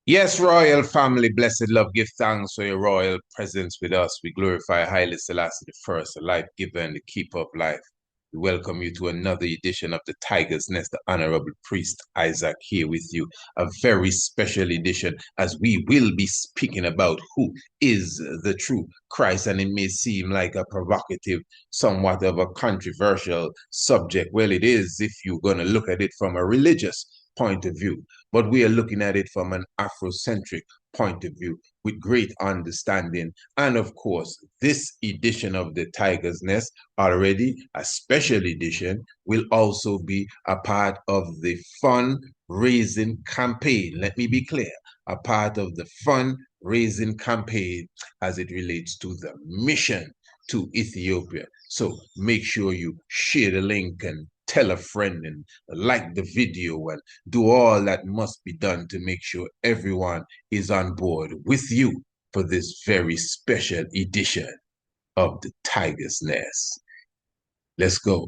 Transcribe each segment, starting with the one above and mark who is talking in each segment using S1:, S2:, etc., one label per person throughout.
S1: Yes, royal family, blessed love, give thanks for your royal presence with us. We glorify Haile Selassie the first, the life giver and the keeper of life. We welcome you to another edition of the Tiger's Nest, the Honorable Priest Isaac here with you. A very special edition as we will be speaking about who is the true Christ. And it may seem like a provocative, somewhat of a controversial subject. Well, it is if you're going to look at it from a religious point of view, but we are looking at it from an Afrocentric point of view with great understanding. And of course, this edition of the Tiger's Nest, already a special edition, will also be a part of the fundraising campaign. Let me be clear, a part of the fundraising campaign as it relates to the mission to Ethiopia. So make sure you share the link and tell a friend and like the video and do all that must be done to make sure everyone is on board with you for this very special edition of the Tiger's Nest. Let's go.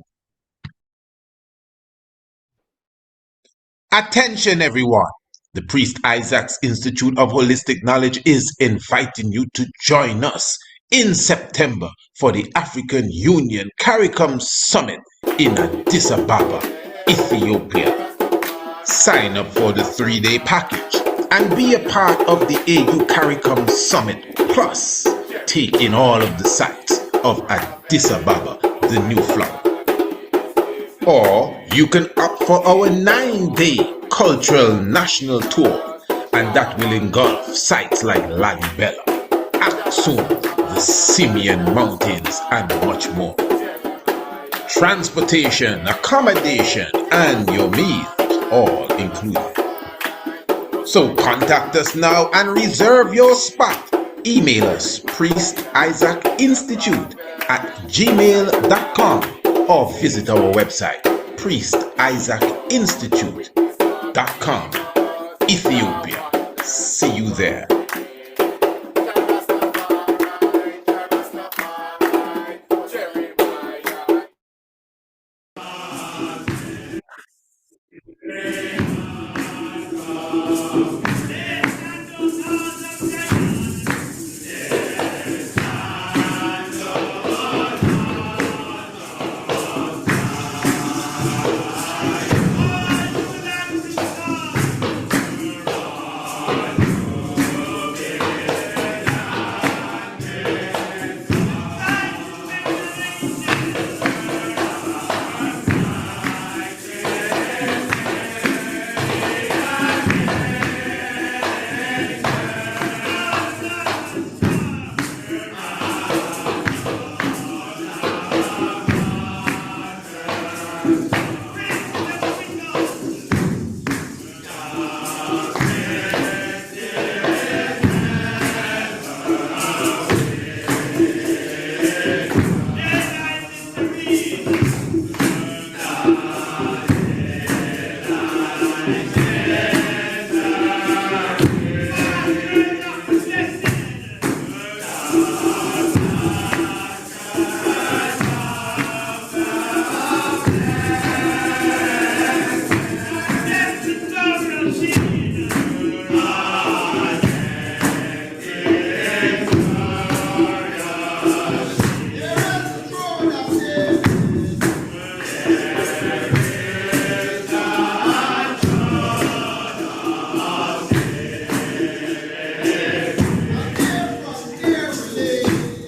S1: Attention, everyone. The Priest Isaac's Institute of Holistic Knowledge is inviting you to join us in September for the African Union CARICOM Summit in Addis Ababa, Ethiopia. Sign up for the 3-day package and be a part of the AU CARICOM Summit. Plus, take in all of the sights of Addis Ababa, the new flower. Or you can opt for our 9-day cultural national tour, and that will engulf sites like Lalibela, Aksum, the Simeon Mountains, and much more. Transportation, accommodation, and your meals all included. So contact us now and reserve your spot. Email us priestisaacinstitute@gmail.com or visit our website priestisaacinstitute.com. Ethiopia. See you there.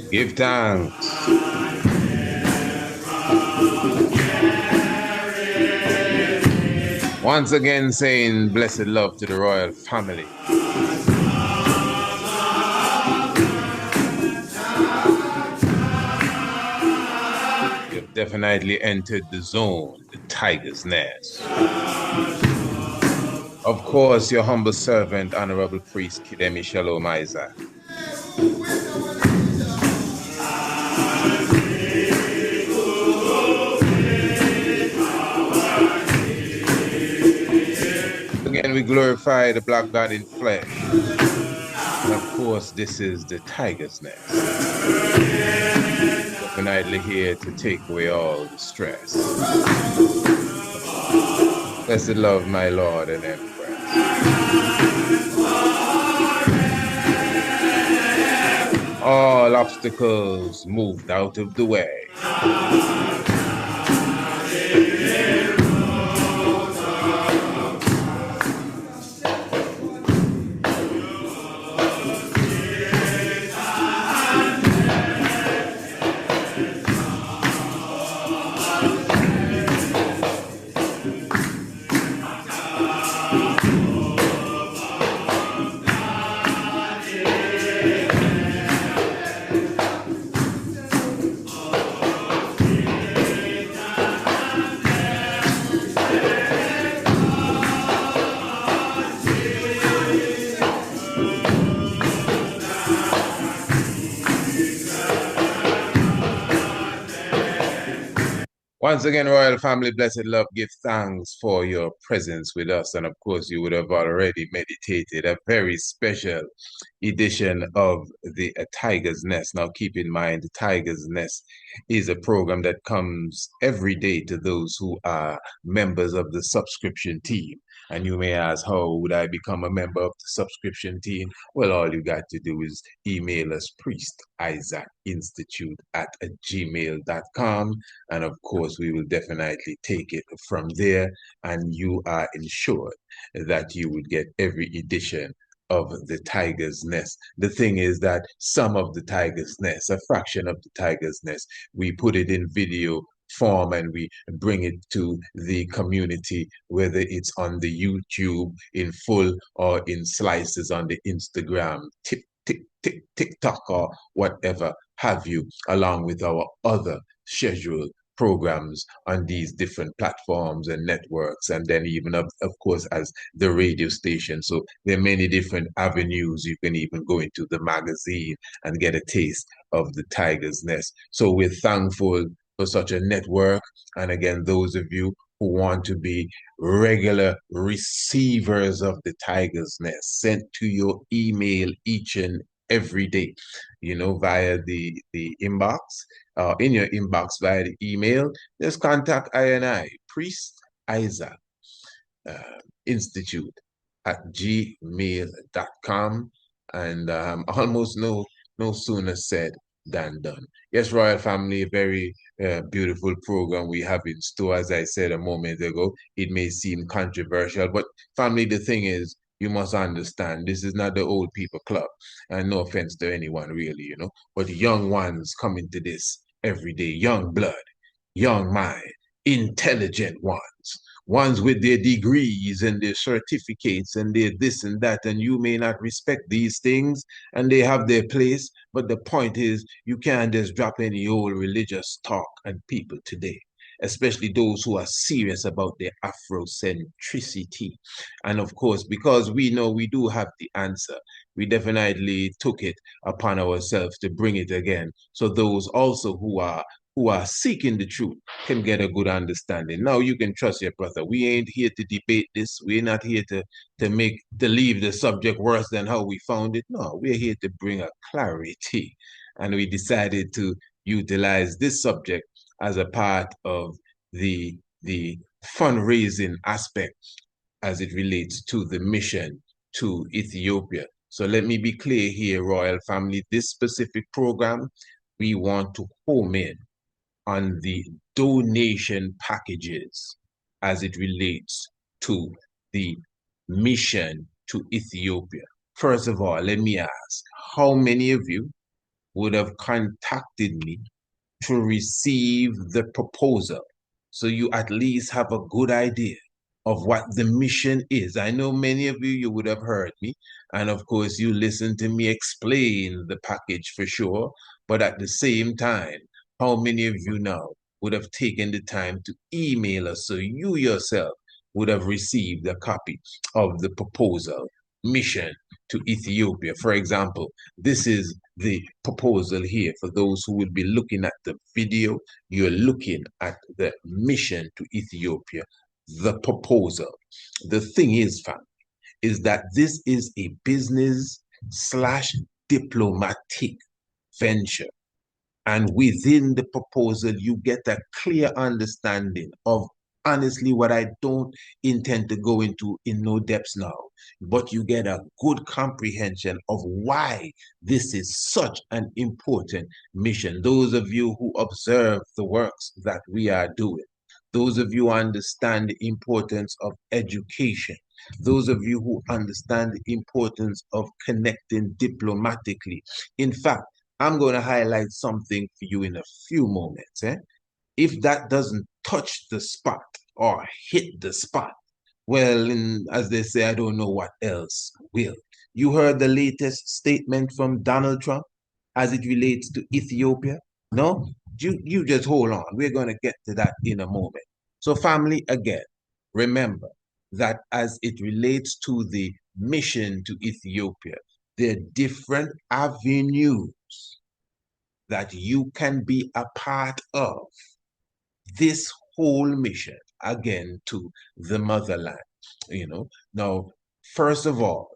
S1: Give thanks. Once again saying blessed love to the royal family. You've definitely entered the zone, the Tiger's Nest. Of course, your humble servant, Honorable Priest Kidemi Shalom Isaac. Again, we glorify the black God in flesh. And of course, this is the Tiger's Nest. Definitely here to take away all the stress. Blessed love, my Lord and Empress. obstacles moved out of the way. Once again, Royal Family, blessed love, give thanks for your presence with us. And of course, you would have already meditated a very special edition of the Tiger's Nest. Now, keep in mind, the Tiger's Nest is a program that comes every day to those who are members of the subscription team. And you may ask, how would I become a member of the subscription team? Well, all you got to do is email us, priestisaachinstitute@gmail.com. And of course, we will definitely take it from there. And you are ensured that you would get every edition of the Tiger's Nest. The thing is that some of the Tiger's Nest, a fraction of the Tiger's Nest, we put it in video form and we bring it to the community, whether it's on the YouTube in full or in slices on the Instagram, TikTok, or whatever have you, along with our other scheduled programs on these different platforms and networks, and then even of course as the radio station. So there are many different avenues. You can even go into the magazine and get a taste of the Tiger's Nest. So we're thankful for such a network. And again, those of you who want to be regular receivers of the Tiger's Nest, sent to your email each and every day, via the inbox, in your inbox via the email, just contact I, Priest Isaac Institute at gmail.com. And almost no sooner said than done. Yes, Royal Family, a very beautiful program we have in store. As I said a moment ago, it may seem controversial, but family, the thing is, you must understand, this is not the old people club. And no offense to anyone, really, but young ones come into this every day, young blood, young mind, intelligent ones with their degrees and their certificates and their this and that, and you may not respect these things, and they have their place, but the point is, you can't just drop any old religious talk on people today, especially those who are serious about their Afrocentricity. And of course, because we know we do have the answer, we definitely took it upon ourselves to bring it again, so those also who are seeking the truth can get a good understanding. Now you can trust your brother. We ain't here to debate this. We're not here to leave the subject worse than how we found it. No, we're here to bring a clarity. And we decided to utilize this subject as a part of the fundraising aspect as it relates to the mission to Ethiopia. So let me be clear here, Royal Family. This specific program, we want to home in on the donation packages as it relates to the mission to Ethiopia. First of all, let me ask, how many of you would have contacted me to receive the proposal, so you at least have a good idea of what the mission is? I know many of you would have heard me, and of course you listened to me explain the package for sure, but at the same time, how many of you now would have taken the time to email us, so you yourself would have received a copy of the proposal, mission to Ethiopia? For example, this is the proposal here. For those who will be looking at the video, you're looking at the mission to Ethiopia, the proposal. The thing is, fam, is that this is a business slash diplomatic venture. And within the proposal, you get a clear understanding of honestly what I don't intend to go into in no depths now, but you get a good comprehension of why this is such an important mission. Those of you who observe the works that we are doing, those of you who understand the importance of education, those of you who understand the importance of connecting diplomatically. In fact, I'm going to highlight something for you in a few moments. If that doesn't touch the spot or hit the spot, well, as they say, I don't know what else will. You heard the latest statement from Donald Trump as it relates to Ethiopia? No? You just hold on. We're going to get to that in a moment. So, family, again, remember that as it relates to the mission to Ethiopia, there are different avenues that you can be a part of this whole mission again to the motherland. Now, first of all,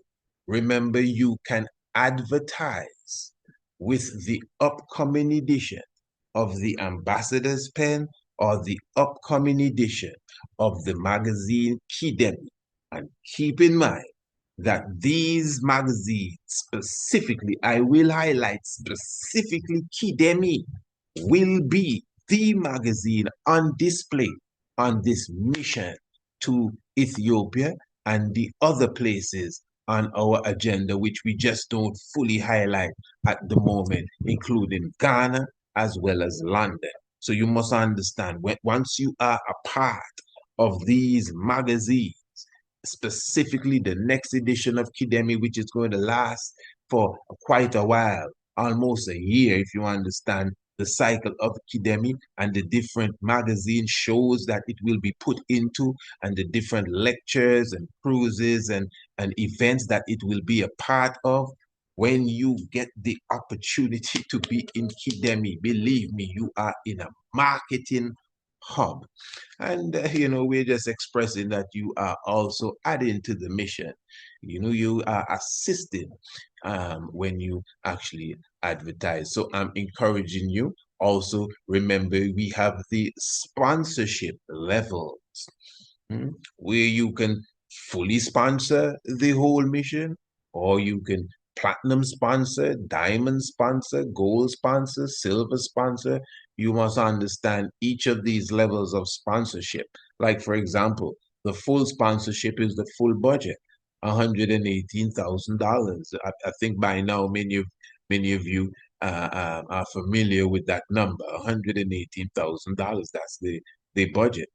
S1: remember you can advertise with the upcoming edition of the Ambassador's Pen or the upcoming edition of the magazine Kidemi. And keep in mind that these magazines specifically, I will highlight specifically Kidemi, will be the magazine on display on this mission to Ethiopia and the other places on our agenda, which we just don't fully highlight at the moment, including Ghana as well as London. So you must understand, once you are a part of these magazines, specifically the next edition of Kidemi, which is going to last for quite a while, almost a year, if you understand the cycle of Kidemi and the different magazine shows that it will be put into and the different lectures and cruises and events that it will be a part of. When you get the opportunity to be in Kidemi, believe me, you are in a marketing hub. And, we're just expressing that you are also adding to the mission. You are assisting when you actually advertise. So I'm encouraging you. Also, remember, we have the sponsorship levels where you can fully sponsor the whole mission, or you can platinum sponsor, diamond sponsor, gold sponsor, silver sponsor. You must understand each of these levels of sponsorship. Like, for example, the full sponsorship is the full budget, $118,000. I think by now many of you are familiar with that number, $118,000. That's the budget.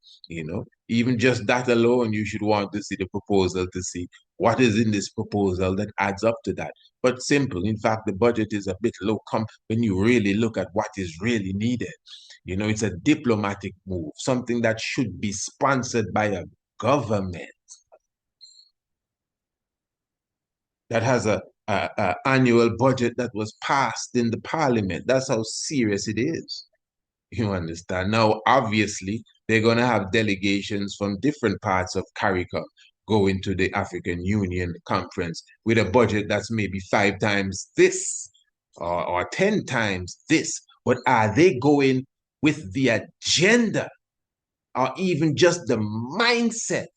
S1: Even just that alone, you should want to see the proposal to see what is in this proposal that adds up to that. But simple. In fact, the budget is a bit low when you really look at what is really needed. It's a diplomatic move, something that should be sponsored by a government that has a annual budget that was passed in the parliament. That's how serious it is. You understand? Now, obviously, they're going to have delegations from different parts of CARICOM going to the African Union conference with a budget that's maybe 5 times this or 10 times this. But are they going with the agenda or even just the mindset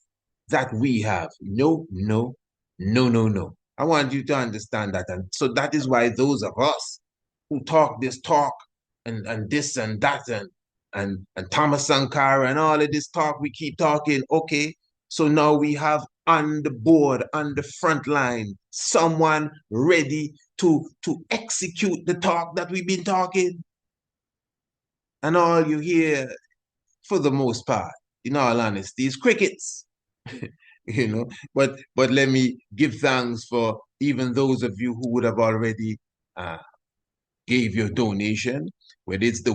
S1: that we have? No, no, no, no, no. I want you to understand that. And so that is why those of us who talk this talk and this and that and Thomas Sankara and all of this talk, we keep talking. Okay, so now we have on the board, on the front line, someone ready to execute the talk that we've been talking. And all you hear, for the most part, in all honesty, is crickets. But let me give thanks for even those of you who would have already gave your donation, whether it's the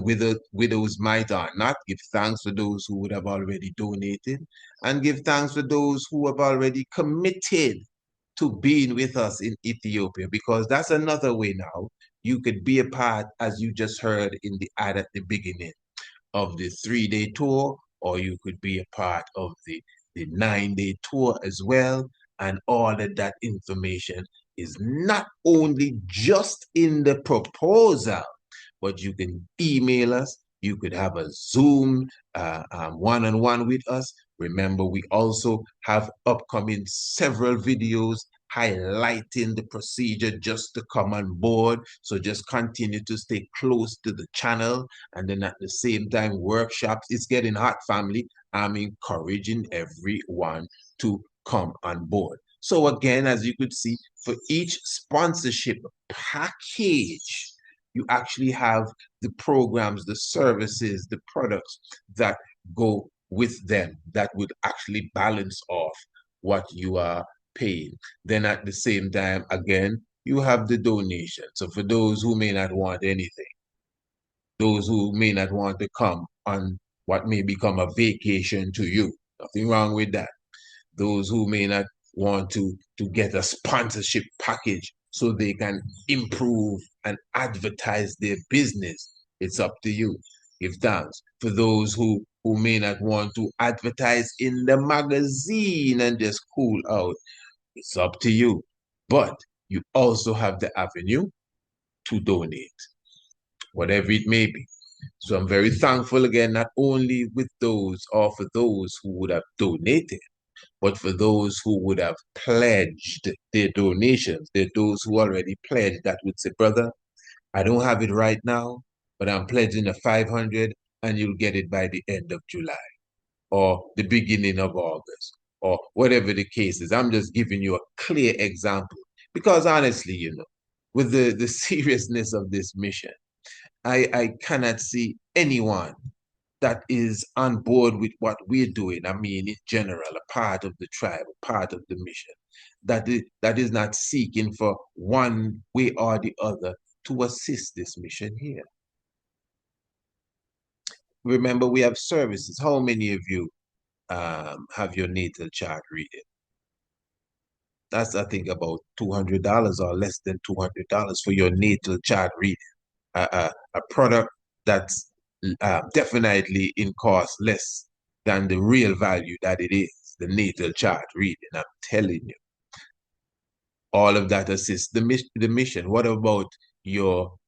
S1: widow's mite or not. Give thanks for those who would have already donated, and give thanks for those who have already committed to being with us in Ethiopia, because that's another way now. You could be a part, as you just heard in the ad at the beginning, of the 3-day tour, or you could be a part of the 9-day tour as well. And all of that information is not only just in the proposal, but you can email us, You could have a Zoom one-on-one with us. Remember, we also have upcoming several videos highlighting the procedure just to come on board. So just continue to stay close to the channel. And then at the same time, workshops. It's getting hot, family. I'm encouraging everyone to come on board. So again, as you could see, for each sponsorship package, you actually have the programs, the services, the products that go with them that would actually balance off what you are paying. Then at the same time, again, you have the donation. So for those who may not want anything, those who may not want to come on what may become a vacation to you, nothing wrong with that. Those who may not want to get a sponsorship package so they can improve and advertise their business. It's up to you. Give thanks. For those who may not want to advertise in the magazine and just cool out, it's up to you. But you also have the avenue to donate, whatever it may be. So I'm very thankful again, not only with those or for those who would have donated, but for those who would have pledged their donations. There are those who already pledged that would say, brother, I don't have it right now, but I'm pledging a 500 and you'll get it by the end of July or the beginning of August or whatever the case is. I'm just giving you a clear example because honestly, with the seriousness of this mission, I cannot see anyone that is on board with what we're doing. I mean, in general, a part of the tribe, a part of the mission, that is not seeking for one way or the other to assist this mission here. Remember, we have services. How many of you have your natal chart reading? That's, I think, about $200 or less than $200 for your natal chart reading. A product that's definitely in cost less than the real value that it is, the natal chart reading. I'm telling you, all of that assists the mission. What about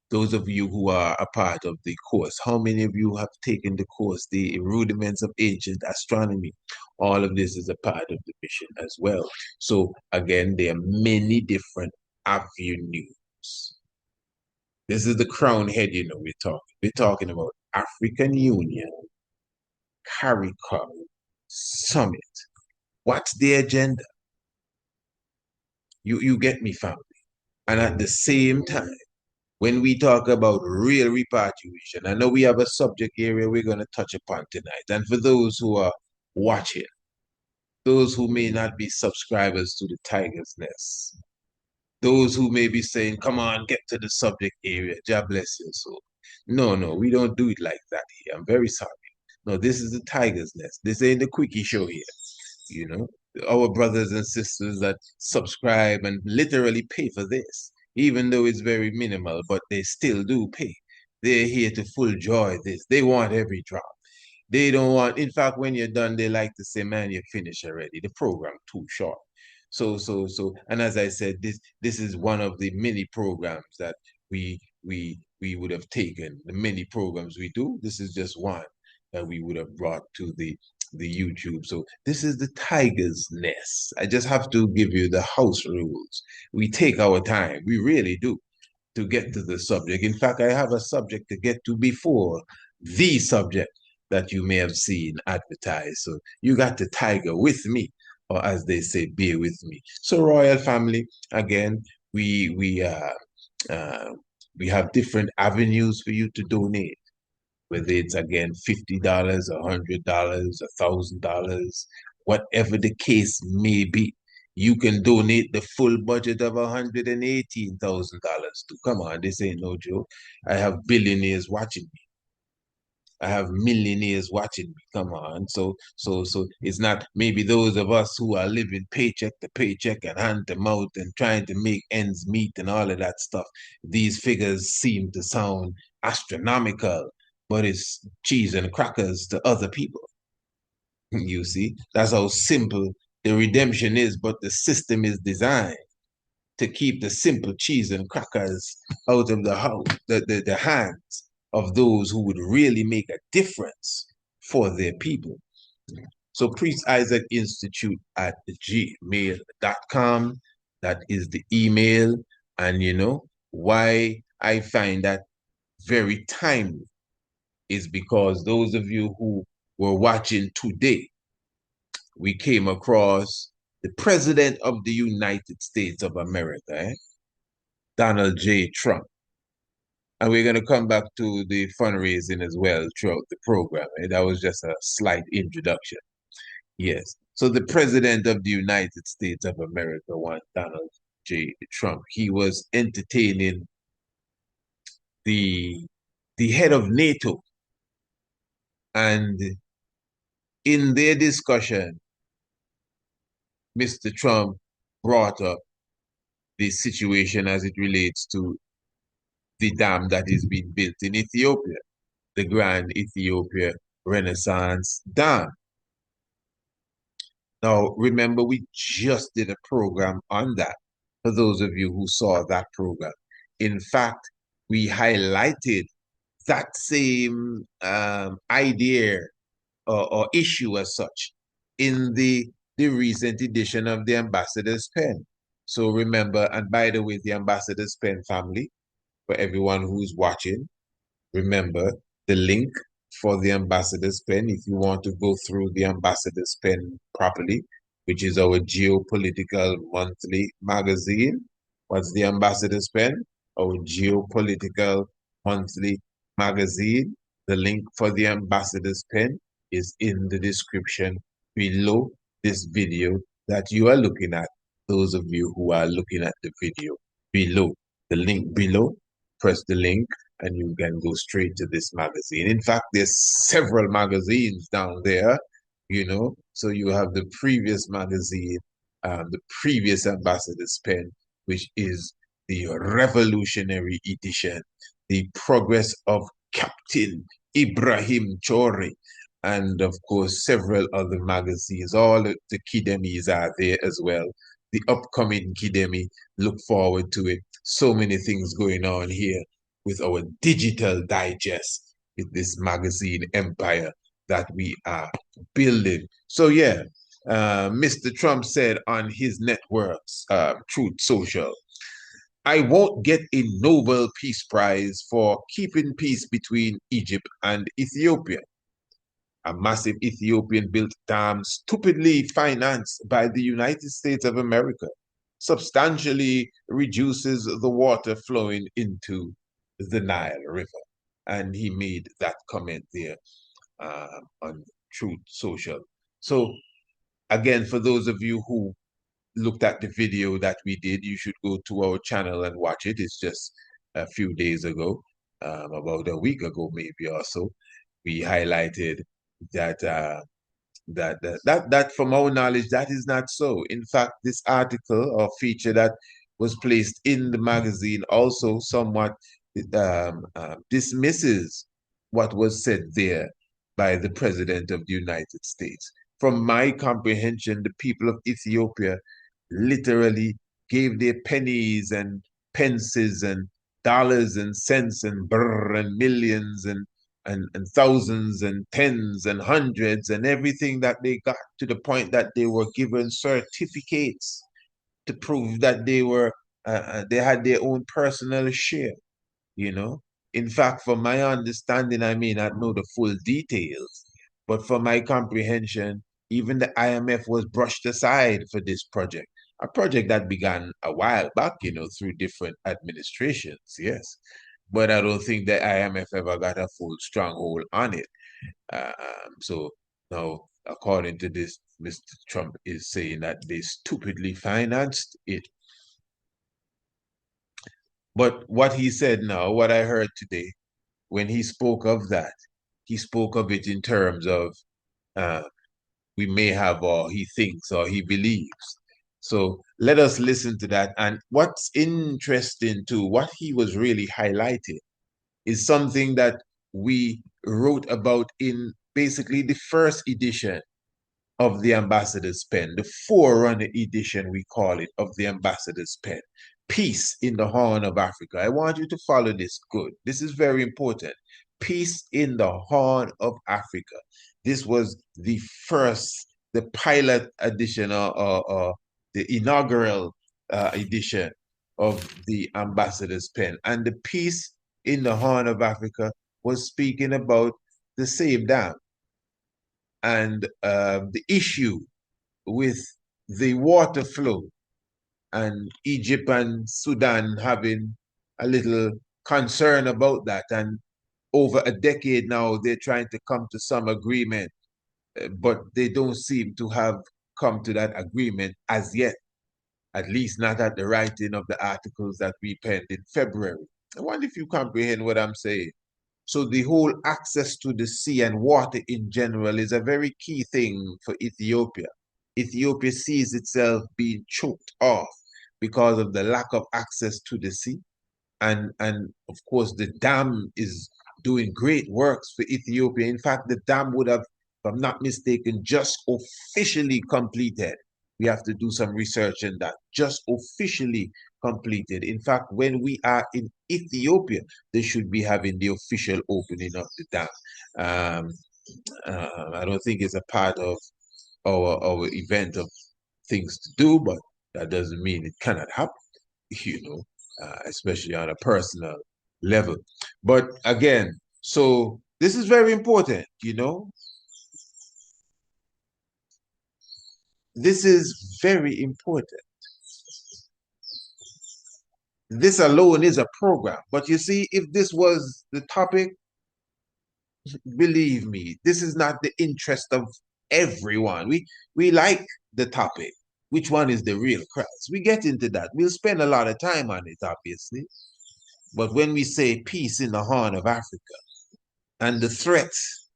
S1: those of you who are a part of the course? How many of you have taken the course, the rudiments of ancient astronomy? All of this is a part of the mission as well. So again, there are many different avenues. This is the crown head, we're talking. We're talking about African Union, CARICOM, Summit. What's the agenda? You get me, family. And at the same time, when we talk about real repatriation, I know we have a subject area we're going to touch upon tonight. And for those who are watching, those who may not be subscribers to the Tiger's Nest, those who may be saying, come on, get to the subject area. God bless your soul. No, we don't do it like that here. I'm very sorry. No, this is the Tiger's Nest. This ain't the quickie show here. Our brothers and sisters that subscribe and literally pay for this, even though it's very minimal, but they still do pay. They're here to full joy this. They want every drop. They don't want, in fact, when you're done, they like to say, man, you're finished already. The program too short. And as I said, this is one of the many programs that we would have taken. The many programs we do, this is just one that we would have brought to the YouTube. So this is the Tiger's Nest. I just have to give you the house rules. We take our time. We really do to get to the subject. In fact, I have a subject to get to before the subject that you may have seen advertised. So you got the tiger with me, or as they say, bear with me. So royal family, again, we have different avenues for you to donate, whether it's again $50, $100, $1,000, whatever the case may be. You can donate the full budget of $118,000 to. Come on, this ain't no joke. I have billionaires watching me. I have millionaires watching me. Come on. So it's not maybe those of us who are living paycheck to paycheck and hand to mouth and trying to make ends meet and all of that stuff. These figures seem to sound astronomical, but it's cheese and crackers to other people. You see, that's how simple the redemption is, but the system is designed to keep the simple cheese and crackers out of the house, the hands of those who would really make a difference for their people. So Priest Isaac Institute at gmail.com. That is the email. And why I find that very timely is because those of you who were watching today, we came across the President of the United States of America, Donald J. Trump. And we're going to come back to the fundraising as well throughout the program. That was just a slight introduction. Yes. So the President of the United States of America, one Donald J. Trump, he was entertaining the head of NATO. And in their discussion, Mr. Trump brought up the situation as it relates to the dam that is being built in Ethiopia, the Grand Ethiopia Renaissance Dam. Now, remember, we just did a program on that for those of you who saw that program. In fact, we highlighted that same idea or issue as such in the recent edition of the Ambassador's Pen. So remember, and by the way, the Ambassador's Pen family, for everyone who's watching, remember the link for the Ambassador's Pen if you want to go through the Ambassador's Pen properly, which is our geopolitical monthly magazine. What's the Ambassador's Pen? Our geopolitical monthly magazine. The link for the Ambassador's Pen is in the description below this video that you are looking at. Those of you who are looking at the video below, the link below, press the link and you can go straight to this magazine. In fact, there's several magazines down there, so you have the previous magazine, the previous Ambassador's Pen, which is the revolutionary edition, the progress of Captain Ibrahim Chori, and of course several other magazines. All the Kidemis are there as well. The upcoming Kidemi, look forward to it. So many things going on here with our digital digest, with this magazine empire that we are building. So yeah, Mr. Trump said on his networks, Truth Social, I won't get a Nobel Peace Prize for keeping peace between Egypt and Ethiopia. A massive Ethiopian-built dam stupidly financed by the United States of America substantially reduces the water flowing into the Nile River. And he made that comment there on Truth Social. So again, for those of you who looked at the video that we did, you should go to our channel and watch it. It's just a few days ago, about a week ago maybe or so. We highlighted that that from our knowledge, that is not so. In fact, this article or feature that was placed in the magazine also somewhat dismisses what was said there by the President of the United States. From my comprehension, the people of Ethiopia literally gave their pennies and pences and dollars and cents and brr and millions and thousands and tens and hundreds and everything that they got, to the point that they were given certificates to prove that they had their own personal share. In fact, from my understanding, I may not know the full details, but from my comprehension, even the IMF was brushed aside for this project, a project that began a while back, through different administrations, yes. But I don't think the IMF ever got a full stronghold on it. So now, according to this, Mr. Trump is saying that they stupidly financed it. But what he said now, what I heard today, when he spoke of that, he spoke of it in terms of we may have, or he thinks, or he believes. So let us listen to that. And what's interesting too, what he was really highlighting is something that we wrote about in basically the first edition of the Ambassador's Pen, the forerunner edition, we call it, of the Ambassador's Pen. Peace in the Horn of Africa. I want you to follow this good. This is very important. Peace in the Horn of Africa. This was the pilot edition, or the inaugural edition of the ambassador's pen. And the Peace in the Horn of Africa was speaking about the same dam and the issue with the water flow, and Egypt and Sudan having a little concern about that. And over a decade now, they're trying to come to some agreement, but they don't seem to have come to that agreement as yet, at least not at the writing of the articles that we penned in February. I wonder if you comprehend what I'm saying. So the whole access to the sea and water in general is a very key thing for Ethiopia. Ethiopia sees itself being choked off because of the lack of access to the sea. And of course, the dam is doing great works for Ethiopia. In fact, the dam would have, if I'm not mistaken, just officially completed. We have to do some research in that. Just officially completed. In fact, when we are in Ethiopia, they should be having the official opening of the dam. Um, I don't think it's a part of our event of things to do, but that doesn't mean it cannot happen, you know, especially on a personal level. But again, so this is very important, you know. This is very important. This alone is a program. But you see, if this was the topic, believe me, this is not the interest of everyone. We like the topic. Which one is the real Christ? We get into that. We'll spend a lot of time on it, obviously. But when we say peace in the Horn of Africa and the threats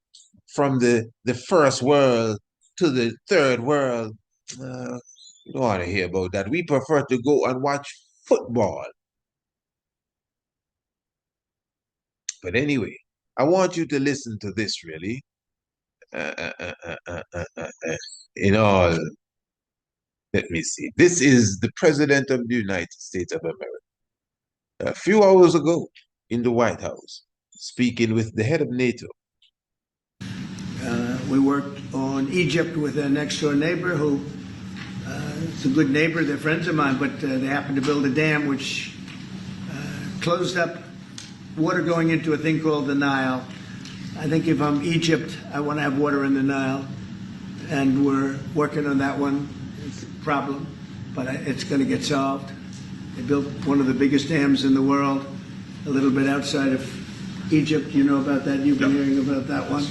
S1: from the first world to the third world, we don't want to hear about that. We prefer to go and watch football. But anyway, I want you to listen to this really. Uh, uh, uh, uh, uh, uh, uh, uh, in all, let me see. This is the President of the United States of America a few hours ago in the White House, speaking with the head of NATO.
S2: We worked on Egypt with a next door neighbor who is a good neighbor. They're friends of mine, but they happened to build a dam which closed up water going into a thing called the Nile. I think if I'm Egypt, I want to have water in the Nile, and we're working on that one. It's a problem, but it's going to get solved. They built one of the biggest dams in the world, a little bit outside of Egypt. You know about that. You've been hearing about that one.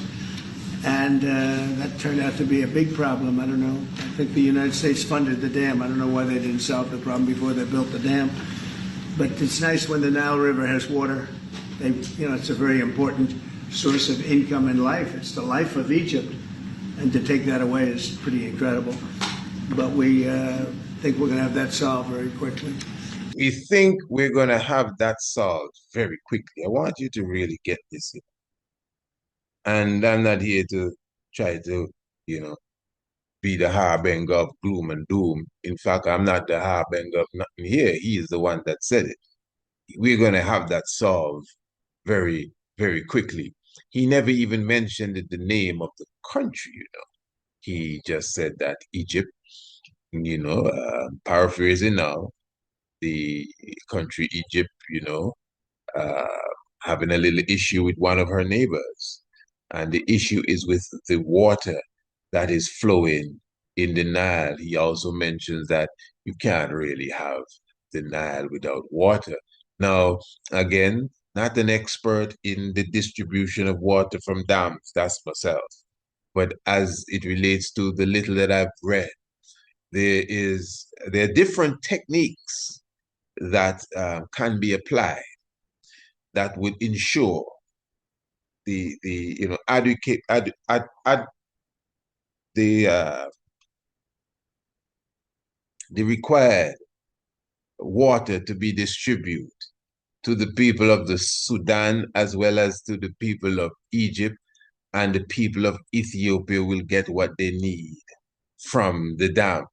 S2: And that turned out to be a big problem. I don't know. I think the United States funded the dam. I don't know why they didn't solve the problem before they built the dam. But it's nice when the Nile River has water. It's a very important source of income and life. It's the life of Egypt. And to take that away is pretty incredible. But we think we're going to have that solved very quickly.
S1: We think we're going to have that solved very quickly. I want you to really get this in. And I'm not here to try to, you know, be the harbinger of gloom and doom. In fact, I'm not the harbinger of nothing here. He is the one that said it. We're going to have that solved very, very quickly. He never even mentioned the name of the country, you know. He just said that Egypt, you know, paraphrasing now, the country Egypt, you know, uh, having a little issue with one of her neighbors. And the issue is with the water that is flowing in the Nile. He also mentions that you can't really have the Nile without water. Now, again, not an expert in the distribution of water from dams, that's myself. But as it relates to the little that I've read, there are different techniques that can be applied that would ensure the you know adequate the required water to be distributed to the people of the Sudan as well as to the people of Egypt, and the people of Ethiopia will get what they need from the dam.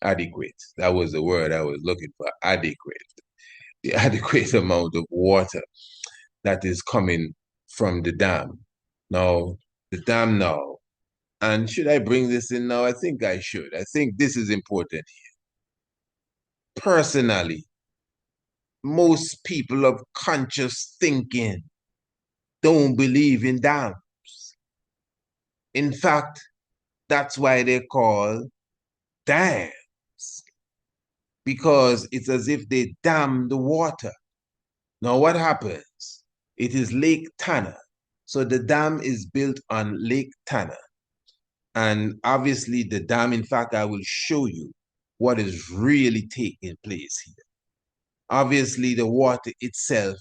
S1: Adequate. That was the word I was looking for. Adequate. The adequate amount of water that is coming from the dam. Now, the dam now, and should I bring this in now? I think I should. I think this is important. Personally, most people of conscious thinking don't believe in dams. In fact, that's why they call dams, because it's as if they dam the water. Now, what happens? It is Lake Tana. So the dam is built on Lake Tana. And obviously, the dam, in fact, I will show you what is really taking place here. Obviously, the water itself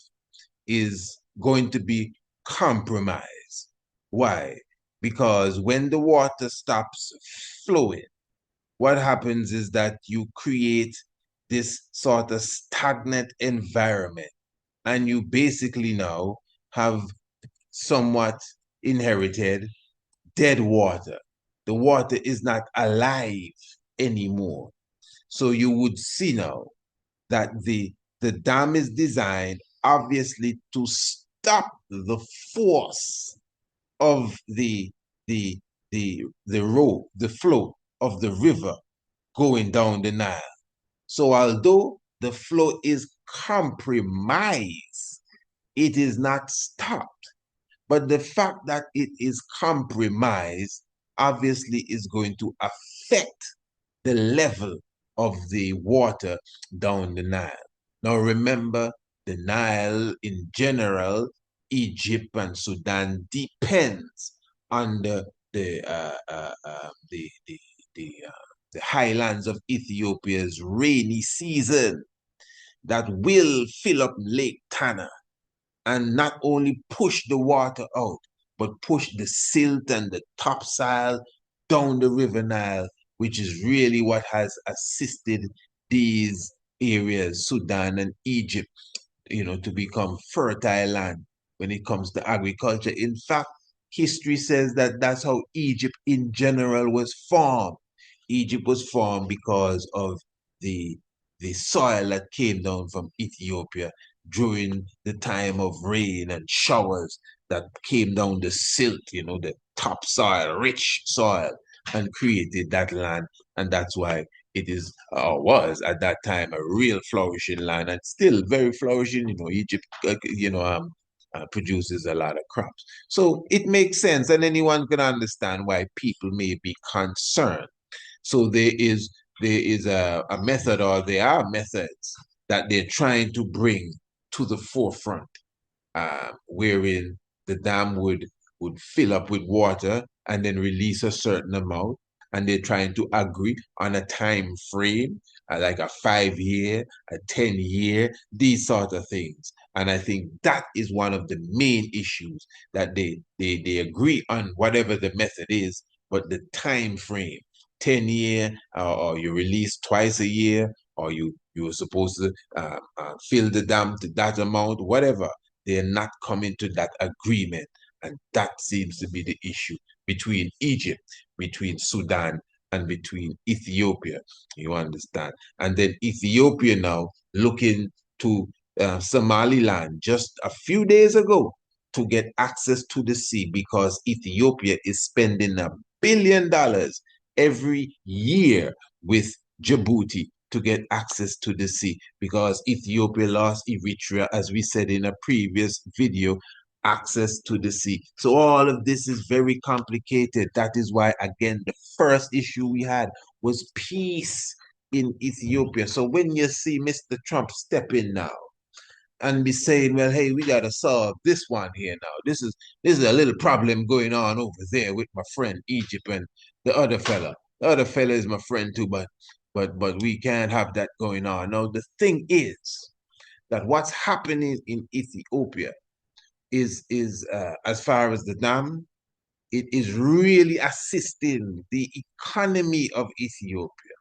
S1: is going to be compromised. Why? Because when the water stops flowing, what happens is that you create this sort of stagnant environment, and you basically now have somewhat inherited dead water. The water is not alive anymore. So you would see now that the dam is designed obviously to stop the force of the flow of the river going down the Nile. So although the flow is compromised, it is not stopped. But the fact that it is compromised obviously is going to affect the level of the water down the Nile. Now remember, the Nile in general, Egypt and Sudan depends on the highlands of Ethiopia's rainy season that will fill up Lake Tana and not only push the water out, but push the silt and the topsoil down the River Nile, which is really what has assisted these areas, Sudan and Egypt, to become fertile land when it comes to agriculture. In fact, history says that that's how Egypt in general was formed. Egypt was formed because of the the soil that came down from Ethiopia during the time of rain and showers that came down the silt, the topsoil, rich soil, and created that land. And that's why it is was at that time a real flourishing land and still very flourishing. Egypt, produces a lot of crops. So it makes sense, and anyone can understand why people may be concerned. So there is a method, or there are methods that they're trying to bring to the forefront, wherein the dam would fill up with water and then release a certain amount, and they're trying to agree on a time frame, like a 5 year, a 10 year, these sort of things. And I think that is one of the main issues, that they agree on whatever the method is, but the time frame, 10 year, or you release twice a year, or you were supposed to fill the dam to that amount, whatever. They're not coming to that agreement. And that seems to be the issue between Egypt, between Sudan, and between Ethiopia. You understand? And then Ethiopia now looking to Somaliland just a few days ago to get access to the sea, because Ethiopia is spending $1 billion every year with Djibouti to get access to the sea, because Ethiopia lost Eritrea, as we said in a previous video, access to the sea. So all of this is very complicated. That is why, again, the first issue we had was peace in Ethiopia. So when you see Mr. Trump step in now and be saying, well, hey, we gotta solve this one here now. This is a little problem going on over there with my friend Egypt and the other fella. The other fella is my friend too, but we can't have that going on. Now the thing is that what's happening in Ethiopia is as far as the dam, it is really assisting the economy of Ethiopia.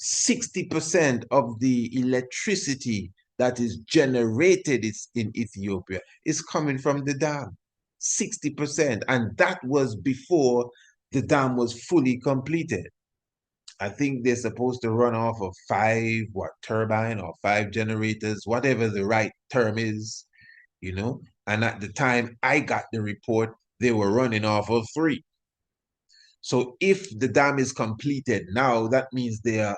S1: 60% of the electricity that is generated in Ethiopia is coming from the dam. 60%. And that was before the dam was fully completed. I think they're supposed to run off of turbine or five generators, whatever the right term is, you know. And at the time I got the report, they were running off of 3. So if the dam is completed now, that means they are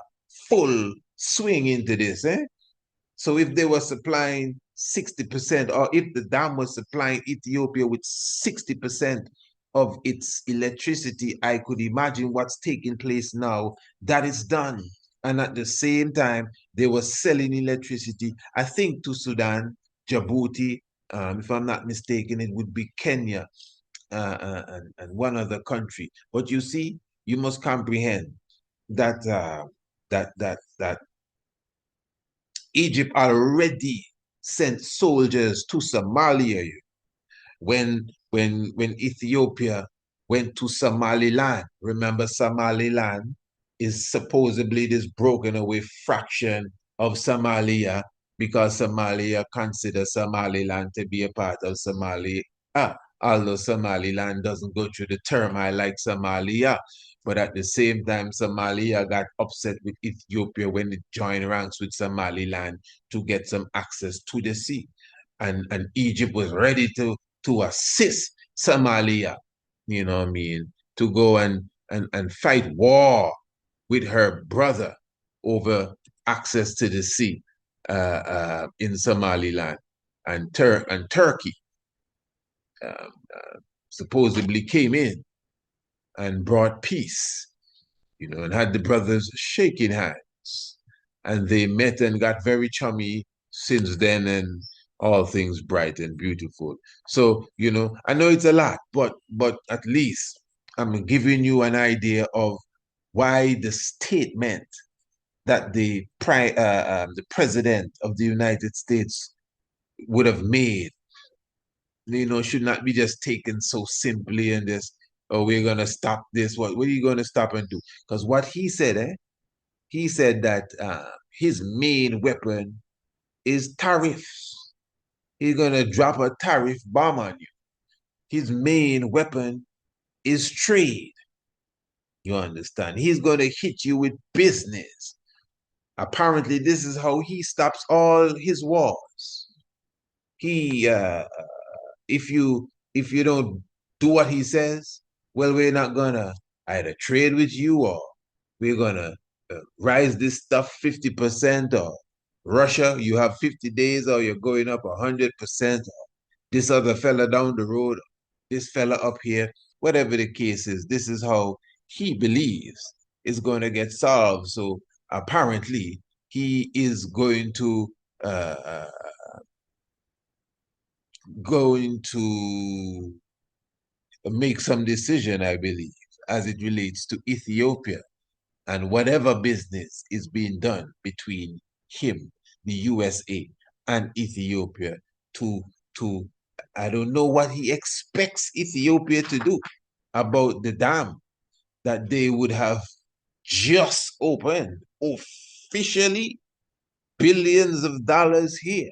S1: full swing into this. So if they were supplying 60%, or if the dam was supplying Ethiopia with 60% of its electricity, I could imagine what's taking place now. That is done. And at the same time, they were selling electricity, I think, to Sudan, Djibouti, if I'm not mistaken, it would be Kenya, and one other country. But you see, you must comprehend that that Egypt already sent soldiers to Somalia when Ethiopia went to Somaliland. Remember, Somaliland is supposedly this broken away fraction of Somalia, because Somalia considers Somaliland to be a part of Somalia. Although Somaliland doesn't go through the turmoil like Somalia. But at the same time, Somalia got upset with Ethiopia when it joined ranks with Somaliland to get some access to the sea. And Egypt was ready to assist Somalia, you know what I mean, to go and fight war with her brother over access to the sea, in Somaliland. And Turkey supposedly came in and brought peace, and had the brothers shaking hands. And they met and got very chummy since then, and all things bright and beautiful. So, I know it's a lot, but at least I'm giving you an idea of why the statement that the president of the United States would have made, should not be just taken so simply and just, oh, we're gonna stop this. What are you gonna stop and do? Because what he said, he said that his main weapon is tariffs. He's gonna drop a tariff bomb on you. His main weapon is trade. You understand? He's gonna hit you with business. Apparently, this is how he stops all his wars. He if you don't do what he says, well, we're not gonna either trade with you, or we're gonna rise this stuff 50%, or Russia, you have 50 days, or you're going up 100%, or this other fella down the road, this fella up here, whatever the case is, this is how he believes is going to get solved. So apparently, he is uh, uh, going to make some decision, I believe, as it relates to Ethiopia and whatever business is being done between him, the USA, and Ethiopia to to I don't know what he expects Ethiopia to do about the dam that they would have just opened officially, billions of dollars here,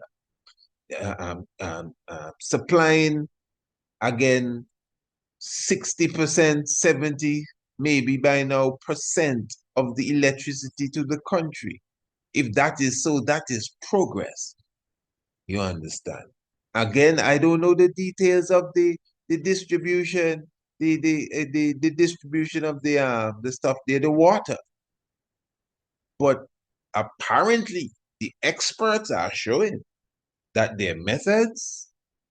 S1: supplying again 60%, 70, maybe by now, percent of the electricity to the country. If that is so, that is progress. You understand? Again, I don't know the details of the distribution, the distribution of the stuff there, the water. But apparently, the experts are showing that their methods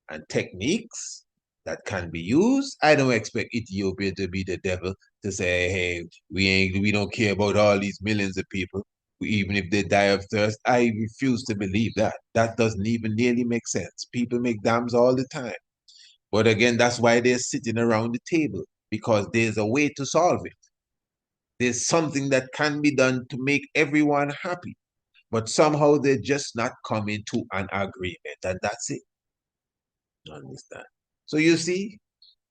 S1: and techniques that can be used. I don't expect Ethiopia to be the devil to say, hey, we don't care about all these millions of people, even if they die of thirst. I refuse to believe that. That doesn't even nearly make sense. People make dams all the time. But again, that's why they're sitting around the table, because there's a way to solve it. There's something that can be done to make everyone happy. But somehow they're just not coming to an agreement, and that's it. Understand? So you see,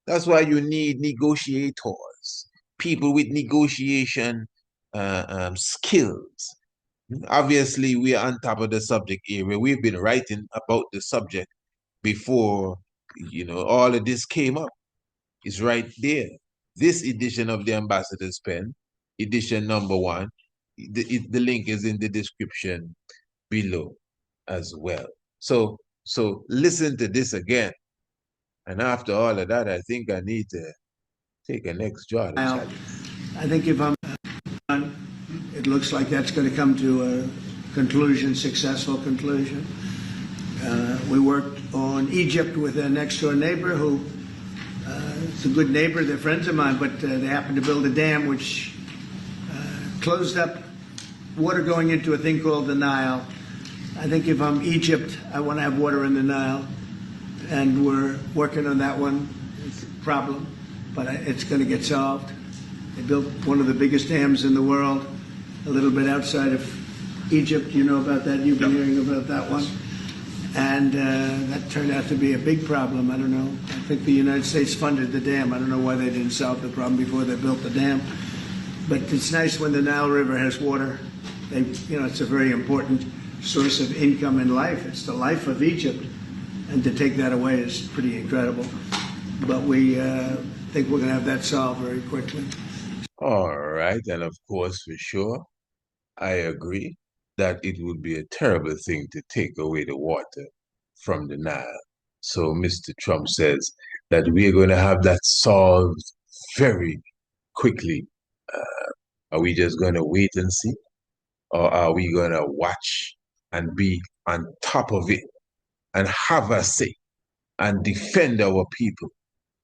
S1: that's why you need negotiators, people with negotiation skills. Obviously, we are on top of the subject area. We've been writing about the subject before, all of this came up. It's right there. This edition of the Ambassador's Pen, edition number 1, the link is in the description below as well. So listen to this again. And after all of that, I think I need to take a next Jordan
S2: Now,
S1: chalice.
S2: I think if I'm done, it looks like that's going to come to a conclusion, successful conclusion. We worked on Egypt with a next door neighbor who is a good neighbor. They're friends of mine, but they happened to build a dam which closed up water going into a thing called the Nile. I think if I'm Egypt, I want to have water in the Nile, and we're working on that one. It's a problem, but it's going to get solved. They built one of the biggest dams in the world, a little bit outside of Egypt. You know about that? You've been hearing about that one. And that turned out to be a big problem. I don't know. I think the United States funded the dam. I don't know why they didn't solve the problem before they built the dam. But it's nice when the Nile River has water. It's a very important source of income and life. It's the life of Egypt. And to take that away is pretty incredible. But we think we're going to have that solved very quickly.
S1: All right. And of course, for sure, I agree that it would be a terrible thing to take away the water from the Nile. So Mr. Trump says that we're going to have that solved very quickly. Are we just going to wait and see? Or are we going to watch and be on top of it and have a say and defend our people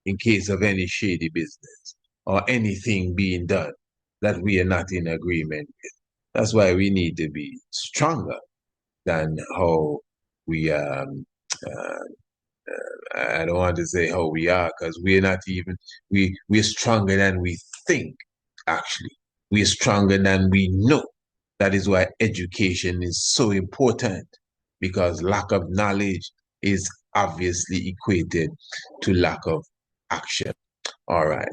S1: in case of any shady business or anything being done that we are not in agreement with? That's why we need to be stronger than how we I don't want to say how we are, because we're not even we're stronger than we think. Actually, we're stronger than we know. That is why education is so important, because lack of knowledge is obviously equated to lack of action. All right.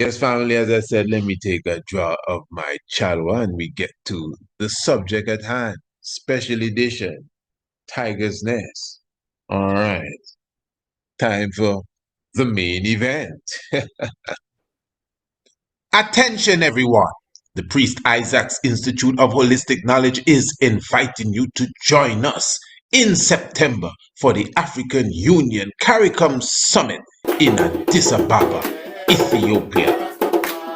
S1: Yes, family, as I said, let me take a draw of my chalwa and we get to the subject at hand. Special edition, Tiger's Nest. All right. Time for the main event. Attention, everyone. The Priest Isaac's Institute of Holistic Knowledge is inviting you to join us in September for the African Union CARICOM Summit in Addis Ababa, Ethiopia.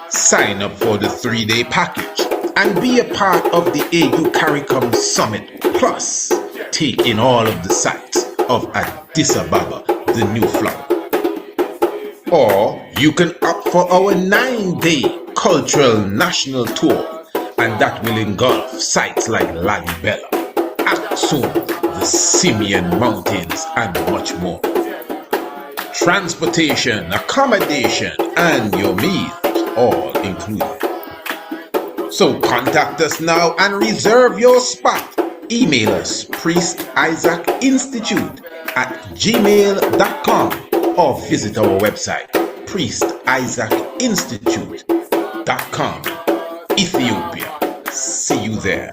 S1: Sign up for the 3-day package and be a part of the AU CARICOM Summit. Plus, take in all of the sights of Addis Ababa, the new flower. Or you can opt for our 9-day cultural national tour, and that will engulf sites like Lalibela, Aksum, the Simeon Mountains, and much more. Transportation, accommodation, and your meal all included. So contact us now and reserve your spot. Email us priestisaacinstitute@gmail.com or visit our website priestisaacinstitute.com. Ethiopia. See you there.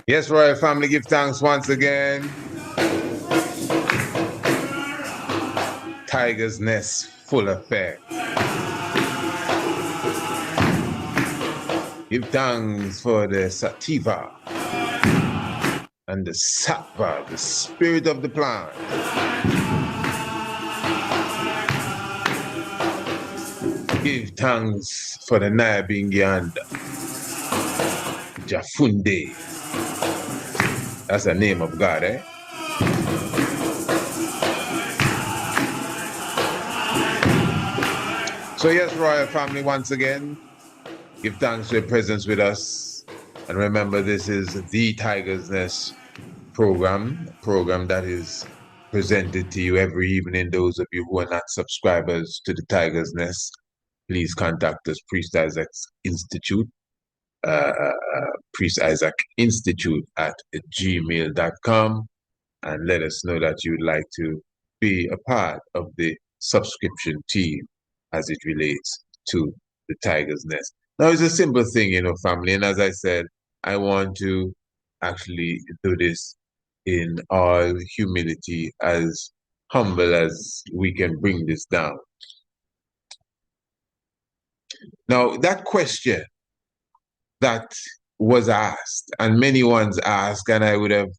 S1: Yes, royal family, give thanks once again. Tiger's Nest, full effect. Give thanks for the sativa and the sattva, the spirit of the plant. Give thanks for the Nyabingyanda, Jafunde. That's the name of God, eh? So yes, royal family, once again, give thanks for your presence with us. And remember, this is the Tiger's Nest program, a program that is presented to you every evening. Those of you who are not subscribers to the Tiger's Nest, please contact us, Priest Isaac's Institute, Priest Isaac Institute at gmail.com, and let us know that you'd like to be a part of the subscription team as it relates to the Tiger's Nest. Now, it's a simple thing, family. And as I said, I want to actually do this in all humility, as humble as we can bring this down. Now, that question that was asked, and many ones asked, and I would have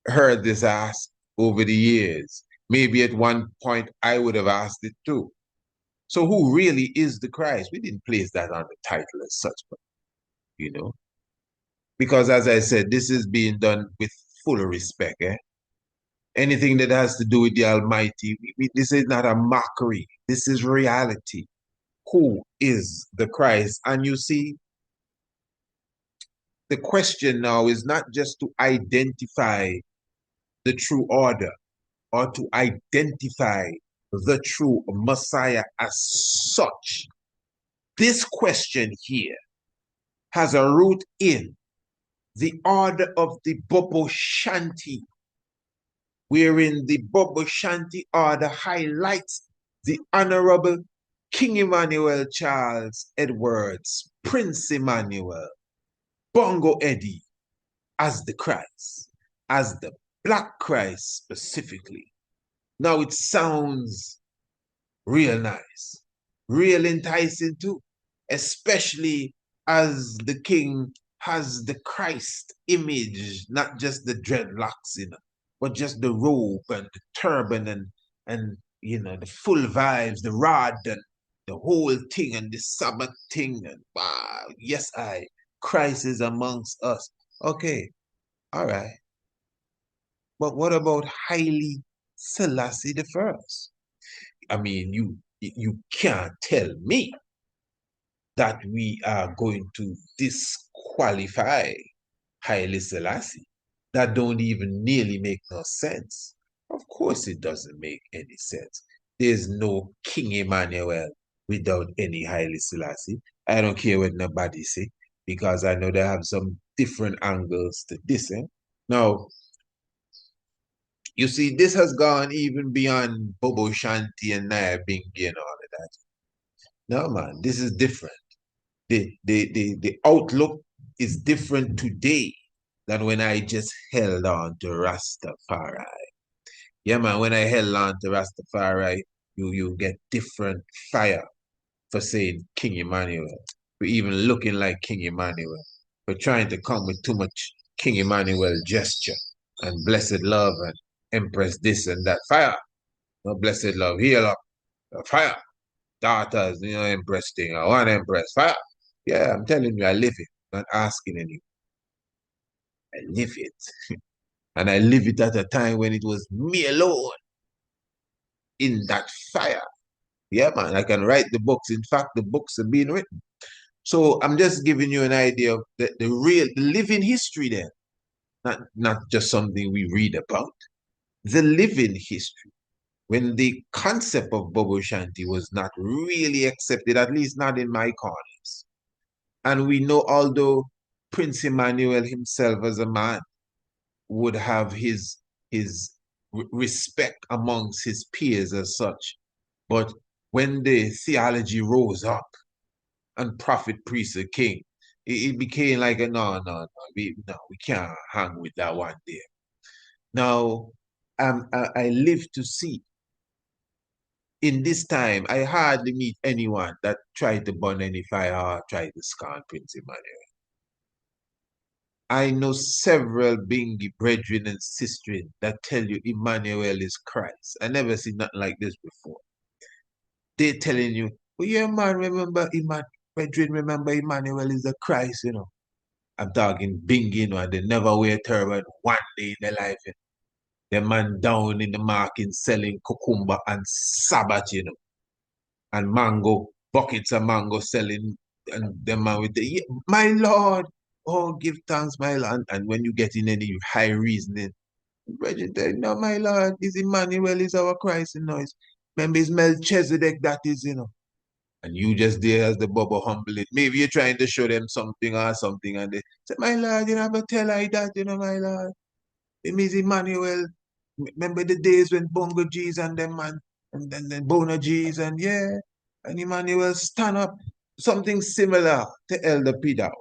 S1: heard this asked over the years. Maybe at one point I would have asked it too. So who really is the Christ? We didn't place that on the title as such, but because as I said, this is being done with full respect. Anything that has to do with the Almighty, this is not a mockery. This is reality. Who is the Christ? And you see, the question now is not just to identify the true order or to identify the true Messiah as such. This question here has a root in the order of the Bobo Shanti, wherein the Bobo Shanti order highlights the Honorable King Emmanuel Charles Edwards, Prince Emmanuel, Bongo Eddie, as the Christ, as the Black Christ specifically. Now it sounds real nice, real enticing too, especially as the king has the Christ image, not just the dreadlocks, but just the robe and the turban and the full vibes, the rod and the whole thing and the Sabbath thing. And wow, yes, Christ is amongst us. Okay, all right. But what about Haile Selassie the first? I mean, you can't tell me that we are going to disqualify Haile Selassie. That don't even nearly make no sense. Of course it doesn't make any sense. There's no King Emmanuel without any Haile Selassie. I don't care what nobody say, because I know they have some different angles to this. Now, you see, this has gone even beyond Bobo Shanti and Naya Bingi and all of that. No, man, this is different. The outlook is different today than when I just held on to Rastafari. Yeah, man, when I held on to Rastafari, you get different fire for saying King Emmanuel, for even looking like King Emmanuel, for trying to come with too much King Emmanuel gesture and blessed love and empress this and that. Fire. No blessed love. Heal up. Fire. Daughters, empress thing. I want empress. Fire. Yeah, I'm telling you, I live it. Not asking anyone. I live it. And I live it at a time when it was me alone in that fire. Yeah, man, I can write the books. In fact, the books are being written. So I'm just giving you an idea of the living history there. Not just something we read about. The living history. When the concept of Bobo Shanti was not really accepted, at least not in my corners. And we know, although Prince Emmanuel himself as a man would have his respect amongst his peers as such, but when the theology rose up and prophet, priest, and king, it became like a we can't hang with that one there. Now, I live to see. In this time, I hardly meet anyone that tried to burn any fire or tried to scorn Prince Emmanuel. I know several Bingi brethren and sisters that tell you Emmanuel is Christ. I never seen nothing like this before. They telling you, well, yeah, man, remember brethren, remember Emmanuel is the Christ, you know. I'm talking Bingi, you know, and they never wear turban one day in their life. You know. The man down in the market selling cucumber and Sabbath, you know, and mango, buckets of mango selling, and the man with the, yeah, my Lord, oh, give thanks, my Lord. And when you get in any high reasoning, Brethren, no, my Lord, is Emmanuel is our Christ, you know. Remember, it's Melchizedek that is, you know. And you just there as the bubble humble it. Maybe you're trying to show them something or something, and they say, my Lord, you never tell like that, you know, my Lord. It means Emmanuel. Remember the days when Bongo G's and them man, and then Bono G's, and yeah, and Emmanuel stand up. Something similar to Elder Pidao.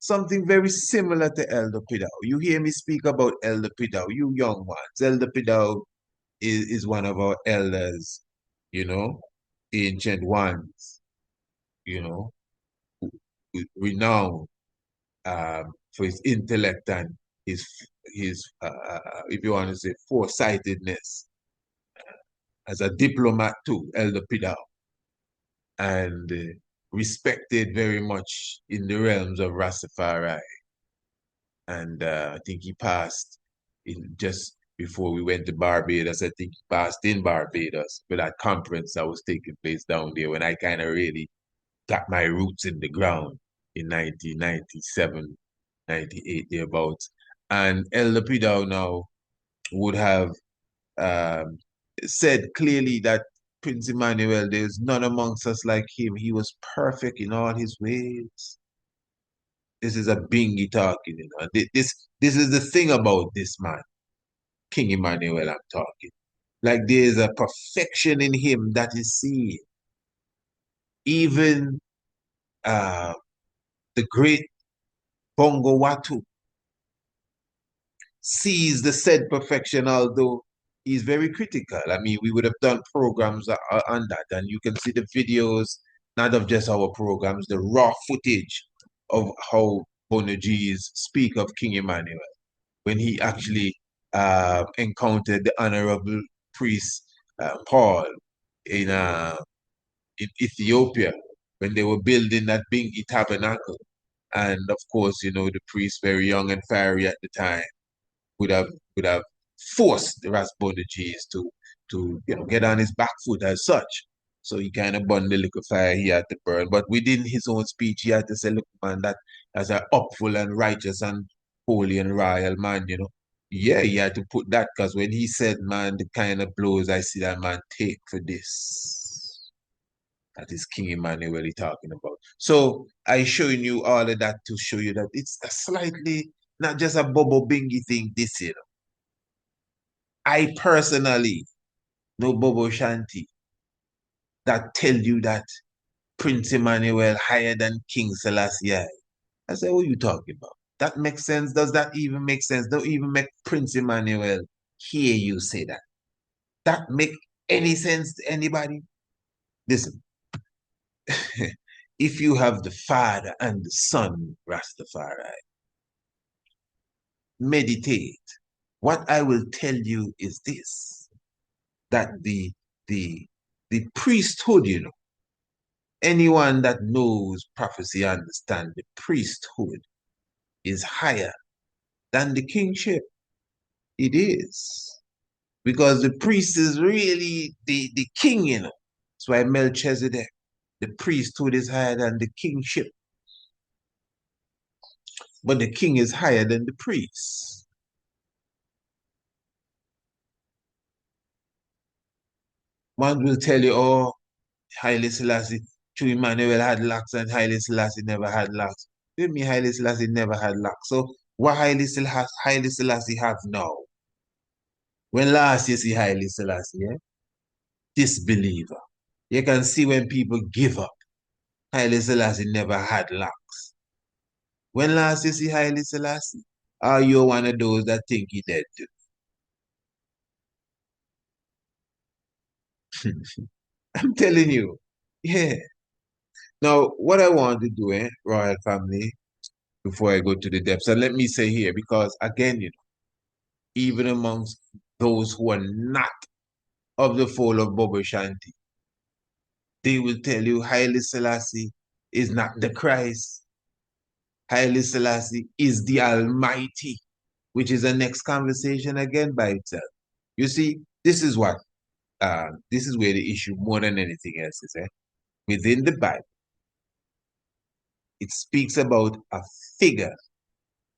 S1: Something very similar to Elder Pidao. You hear me speak about Elder Pidao, you young ones. Elder Pidao is one of our elders, you know, ancient ones, you know, renowned for his intellect and his if you want to say foresightedness as a diplomat too, Elder Pidal, and respected very much in the realms of Rastafari. And I think he passed in just before we went to Barbados. I think he passed in Barbados for that conference that was taking place down there when I kind of really got my roots in the ground in 1997, 98 thereabouts. And Elder Pidal now would have um, said clearly that Prince Emmanuel, there's none amongst us like him. He was perfect in all his ways. This is a bingy talking, you know. This is the thing about this man, King Emmanuel. I'm talking. Like there is a perfection in him that is seen. Even uh, the great Bongo Watu sees the said perfection, although he's very critical. I mean, we would have done programs on that, and you can see the videos, not of just our programs, the raw footage of how Bono G's speak of King Emmanuel when he actually encountered the honorable priest Paul in in Ethiopia when they were building that Bingi tabernacle. And of course, you know, the priest, very young and fiery at the time, would have would have forced the Rasbodages to get on his back foot as such. So he kind of burned the little fire he had to burn. But within his own speech, he had to say, look, man, that as a upful and righteous and holy and royal man, you know. Yeah, he had to put that because when he said, man, the kind of blows I see that man take for this. That is King Emmanuel he talking about. So I showing you all of that to show you that it's a slightly not just a Bobo Bingy thing this year. I personally know Bobo Shanti that tell you that Prince Emmanuel higher than King Selassie. I say, what are you talking about? That makes sense. Does that even make sense? Don't even make Prince Emmanuel hear you say that. That make any sense to anybody? Listen, if you have the Father and the Son, Rastafari, meditate. What I will tell you is this, that the the priesthood, you know, anyone that knows prophecy understand the priesthood is higher than the kingship. It is. Because the priest is really the king, you know. That's why Melchizedek, the priesthood is higher than the kingship. But the king is higher than the priest. One will tell you, oh, Haile Selassie, true Emmanuel had locks and Haile Selassie never had locks. With me, Haile Selassie never had locks. So what Haile Selassie have now? When last you see Haile Selassie, yeah? Disbeliever. You can see when people give up. Haile Selassie never had locks. When last you see Haile Selassie? Are you one of those that think he dead too? I'm telling you. Yeah. Now, what I want to do, royal family, before I go to the depths, and let me say here, because again, even amongst those who are not of the fold of Bobo Shanti, they will tell you Haile Selassie is not the Christ. Haile Selassie is the Almighty, which is the next conversation again by itself. You see, this is where the issue more than anything else is. Within the Bible, it speaks about a figure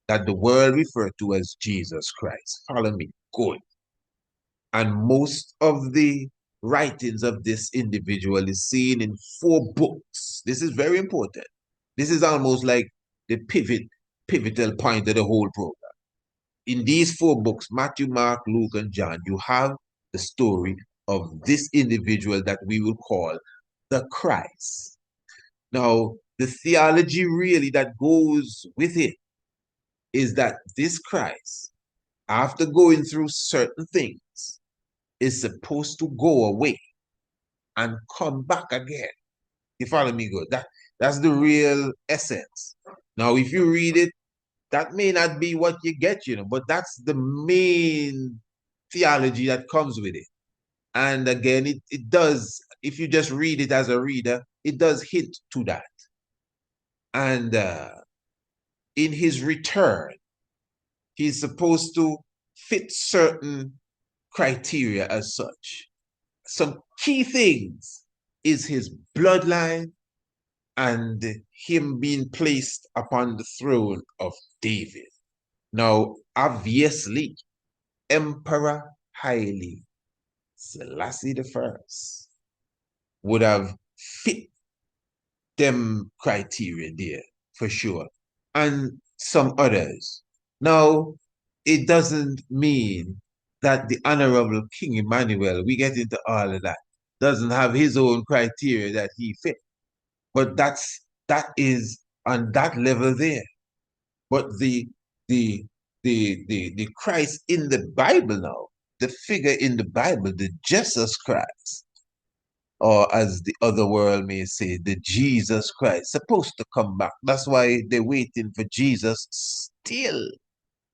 S1: that the world referred to as Jesus Christ. Follow me. Good. And most of the writings of this individual is seen in 4 books. This is very important. This is almost like the pivotal point of the whole program. In these 4 books, Matthew, Mark, Luke, and John, you have the story of this individual that we will call the Christ. Now, the theology really that goes with it is that this Christ, after going through certain things, is supposed to go away and come back again. You follow me good? That's the real essence. Now, if you read it, that may not be what you get, but that's the main theology that comes with it. And again, it does, if you just read it as a reader, it does hint to that. And in his return, he's supposed to fit certain criteria as such. Some key things is his bloodline and him being placed upon the throne of David. Now, obviously, Emperor Haile Selassie I would have fit them criteria there for sure, and some others. Now, it doesn't mean that the Honorable King Emmanuel, we get into all of that, doesn't have his own criteria that he fit. But that is on that level there. But the Christ in the Bible now, the figure in the Bible, the Jesus Christ, or as the other world may say, the Jesus Christ, supposed to come back. That's why they're waiting for Jesus still,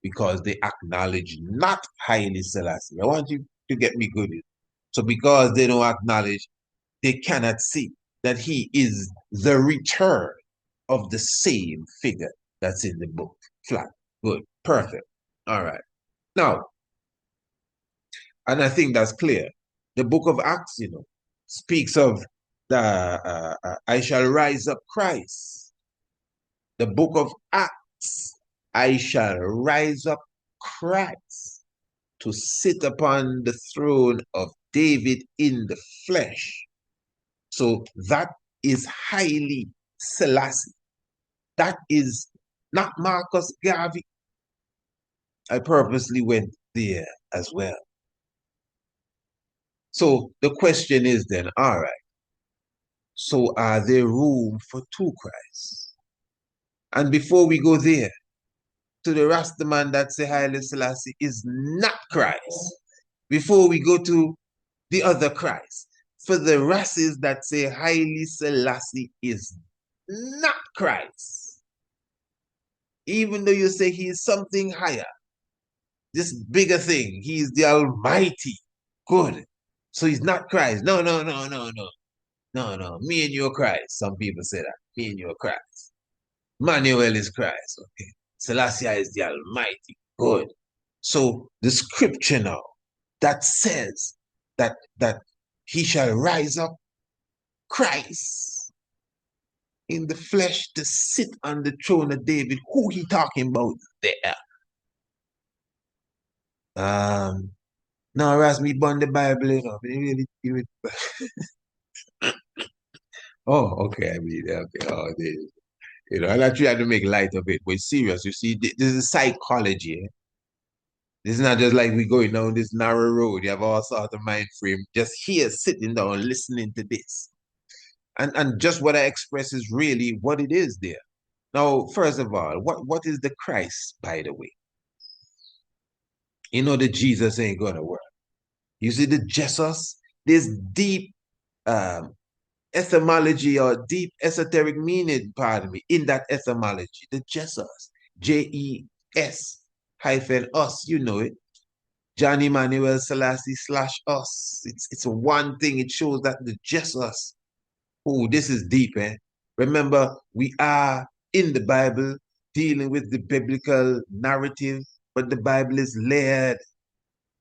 S1: because they acknowledge not Haile Selassie. I want you to get me good. So because they don't acknowledge, they cannot see that he is the return of the same figure that's in the book. Flat. Good. Perfect. All right. Now, and I think that's clear. The book of Acts, speaks of the I shall rise up Christ. The book of Acts, I shall rise up Christ to sit upon the throne of David in the flesh. So that is Haile Selassie. That is not Marcus Garvey. I purposely went there as well. So the question is then, all right, so are there room for 2 Christs? And before we go there, to the Rastaman that say Haile Selassie is not Christ, before we go to the other Christ, for the races that say Haile Selassie is not Christ, even though you say he is something higher, this bigger thing, he is the Almighty. Good. So he's not Christ. No, no, no, no, no. No, no. Me and you are Christ. Some people say that. Me and you are Christ. Emmanuel is Christ. Okay. Selassie is the Almighty. Good. So the scripture now that says that he shall rise up Christ in the flesh to sit on the throne of David. Who he talking about there? No, Ras, me burn the Bible, Oh, okay. I mean, okay. Oh, and I try to make light of it, but it's serious. You see, this is psychology. This is not just like we going down this narrow road. You have all sorts of mind frame just here sitting down listening to this. And just what I express is really what it is there. Now, first of all, what is the Christ, by the way? You know that Jesus ain't gonna work. You see the Jesus, there's deep um, etymology or deep esoteric meaning, pardon me, in that etymology. The Jesus, Jes hyphen us, you know it. John Emmanuel Selassie slash us. It's one thing. It shows that the Jesus. Oh, this is deep, eh? Remember, we are in the Bible dealing with the biblical narrative, but the Bible is layered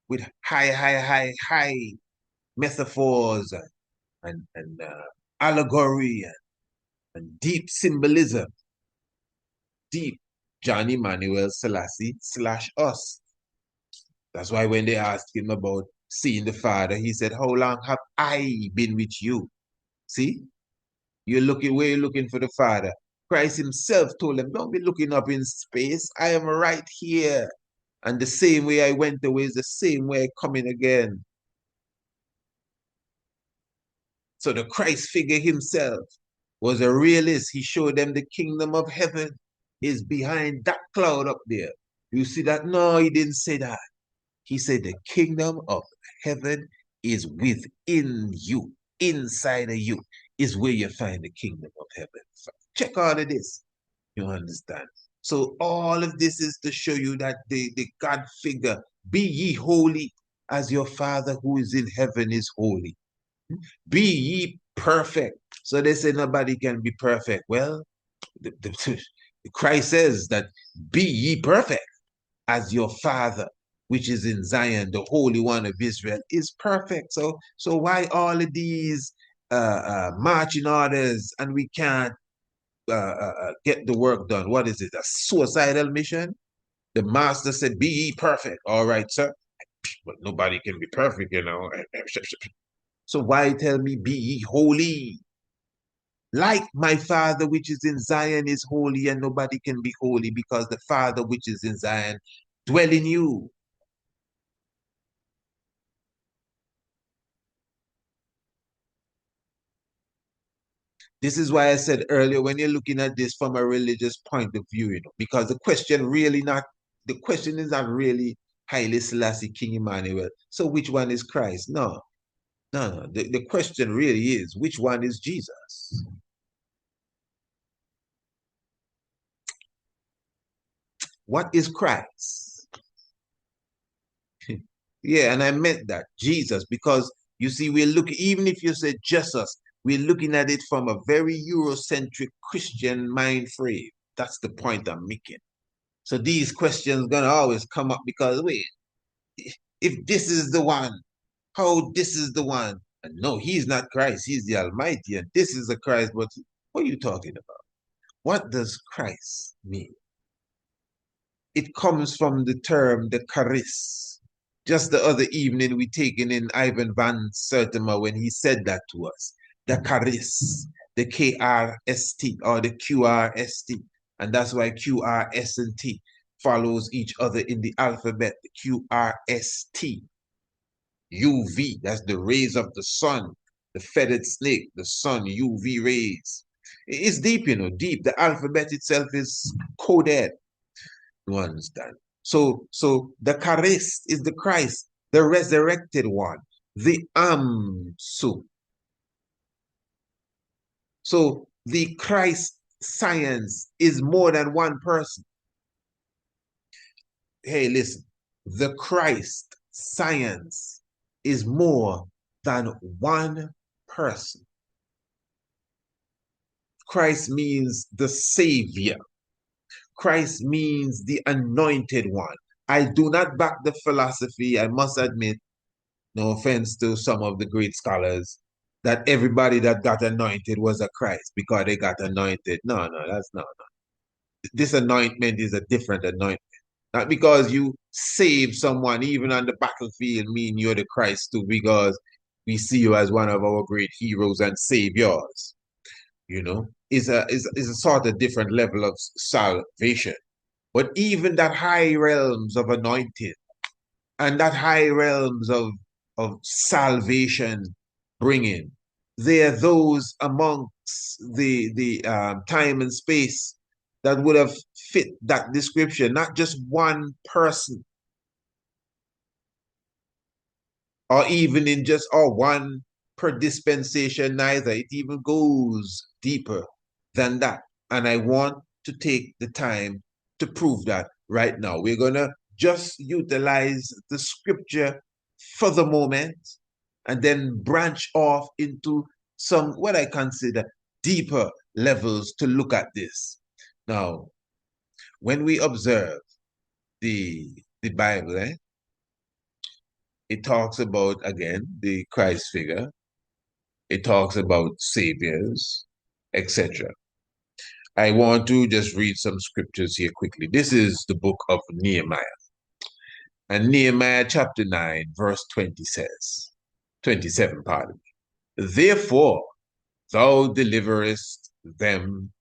S1: with high metaphors and allegory and deep symbolism. Deep. John Emmanuel Selassie slash us. That's why when they asked him about seeing the Father, he said, how long have I been with you? See? You're looking where you're looking for the Father. Christ himself told them, don't be looking up in space. I am right here. And the same way I went away is the same way I coming again. So the Christ figure himself was a realist. He showed them the kingdom of heaven is behind that cloud up there. You see that? No, he didn't say that. He said the kingdom of heaven is within you, inside of you, is where you find the kingdom of heaven. Check all of this. You understand? So all of this is to show you that the God figure, be ye holy as your Father who is in heaven is holy. Be ye perfect. So they say nobody can be perfect. Well, Christ says that be ye perfect as your Father, which is in Zion, the Holy One of Israel, is perfect. So why all of these marching orders and we can't get the work done? What is it? A suicidal mission? The master said, be ye perfect. All right, sir. But nobody can be perfect, you know. So why tell me, be ye holy? Like my Father which is in Zion is holy, and nobody can be holy because the Father which is in Zion dwell in you. This is why I said earlier, when you're looking at this from a religious point of view, you know, because the question is not really Haile Selassie, King Emmanuel. So which one is Christ? No, no. The question really is, which one is Jesus? What is Christ? Yeah, and I meant that, Jesus, because you see, we're looking, even if you say Jesus, we're looking at it from a very Eurocentric Christian mind frame. That's the point I'm making. So these questions gonna always come up because wait, if this is the one, how this is the one? And no, he's not Christ, he's the Almighty, and this is the Christ, but what are you talking about? What does Christ mean? It comes from the term the charis. Just the other evening, we taken in Ivan Van Sertima when he said that to us. The charis, the KRST or the QRST. And that's why QRS and T follows each other in the alphabet. The QRST, UV, that's the rays of the sun, the feathered snake, the sun, UV rays. It's deep, you know, deep. The alphabet itself is coded. You understand? So the Christ is the Christ, the resurrected one, the Amsu. So the Christ science is more than one person. Hey, listen, the Christ science is more than one person. Christ means the Savior. Christ means the anointed one. I do not back the philosophy, I must admit, no offense to some of the great scholars, that everybody that got anointed was a Christ because they got anointed. No, no, that's not. No. This anointment is a different anointment. Not because you save someone, even on the battlefield, mean you're the Christ too, because we see you as one of our great heroes and saviors. You know, is a sort of different level of salvation. But even that high realms of anointing and that high realms of salvation bringing, they are those amongst the time and space that would have fit that description, not just one person, or even in just one per dispensation, neither. It even goes deeper than that. And I want to take the time to prove that right now. We're going to just utilize the scripture for the moment and then branch off into some what I consider deeper levels to look at this. Now, when we observe the Bible, it talks about, again, the Christ figure. It talks about saviors, etc. I want to just read some scriptures here quickly. This is the book of Nehemiah. And Nehemiah chapter 9, verse 20 says, 27, pardon me. Therefore, thou deliverest them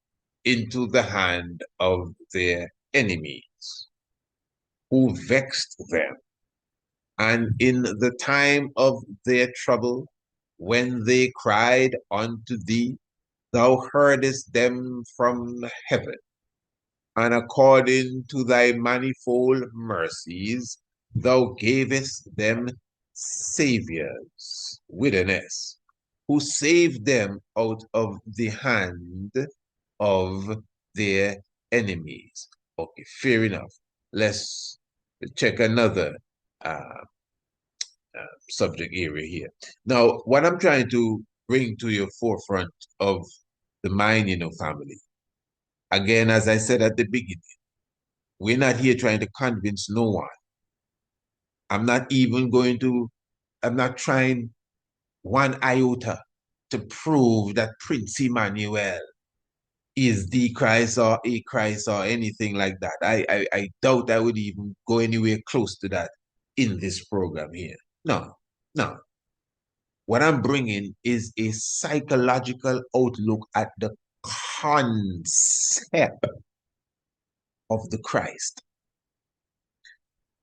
S1: into the hand of their enemies, who vexed them. And in the time of their trouble, when they cried unto thee, thou heardest them from heaven, and according to thy manifold mercies, thou gavest them saviors, wilderness, who saved them out of the hand of their enemies. Okay, fair enough. Let's check another uh, subject area here. Now, what I'm trying to bring to your forefront of the mind, family. Again, as I said at the beginning, we're not here trying to convince no one. I'm not even going to, I'm not trying one iota to prove that Prince Emmanuel is the Christ or a Christ or anything like that. I doubt I would even go anywhere close to that in this program here. No, no. What I'm bringing is a psychological outlook at the concept of the Christ,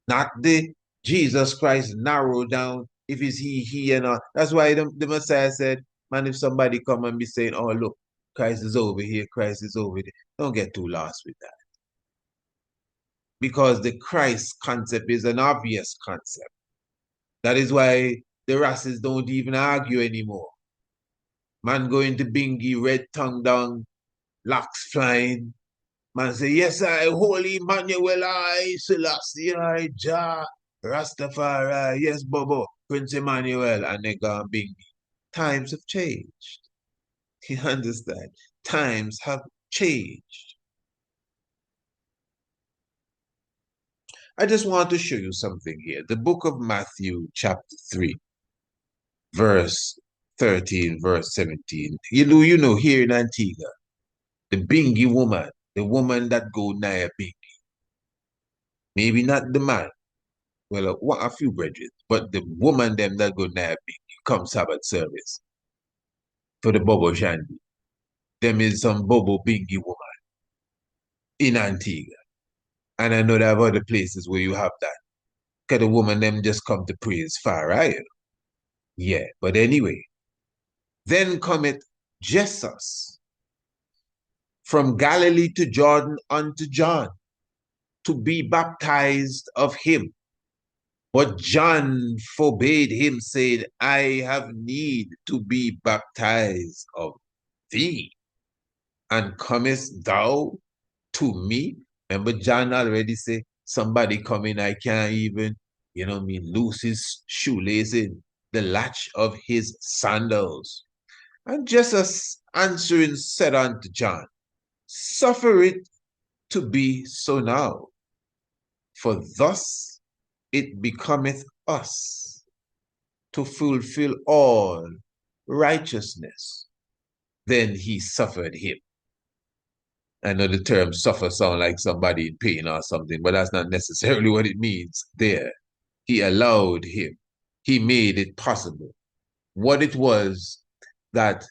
S1: not the Jesus Christ narrowed down if it's he, and all. That's why the Messiah said, man, if somebody come and be saying, oh, look, Christ is over here, Christ is over there, don't get too lost with that. Because the Christ concept is an obvious concept. That is why the races don't even argue anymore. Man going to Bingy, red tongue down, locks flying. Man say, yes, I, holy Emmanuel, I, Selassie, I, Jah, Rastafari, yes, Bobo, Prince Emmanuel, and they gone Bingy. Times have changed. You understand? Times have changed. I just want to show you something here. The book of Matthew, chapter 3, verse 13, verse 17. You know, here in Antigua, the Bingy woman, the woman that go nigh a Bingy. Maybe not the man. Well, a few brethren, but the woman them that go nigh a Bingy come Sabbath service for the Bobo Shandy. Them is some Bobo Bingy woman in Antigua. And I know there are other places where you have that. Because the woman them just come to praise far, right? Yeah, but anyway. Then cometh Jesus from Galilee to Jordan unto John to be baptized of him. But John forbade him, saying, I have need to be baptized of thee, and comest thou to me? Remember, John already said, somebody coming, I can't even, loose his shoelace in the latch of his sandals. And Jesus answering said unto John, suffer it to be so now, for thus it becometh us to fulfill all righteousness. Then he suffered him. I know the term suffer sound like somebody in pain or something, but that's not necessarily what it means there. He allowed him. He made it possible. What it was that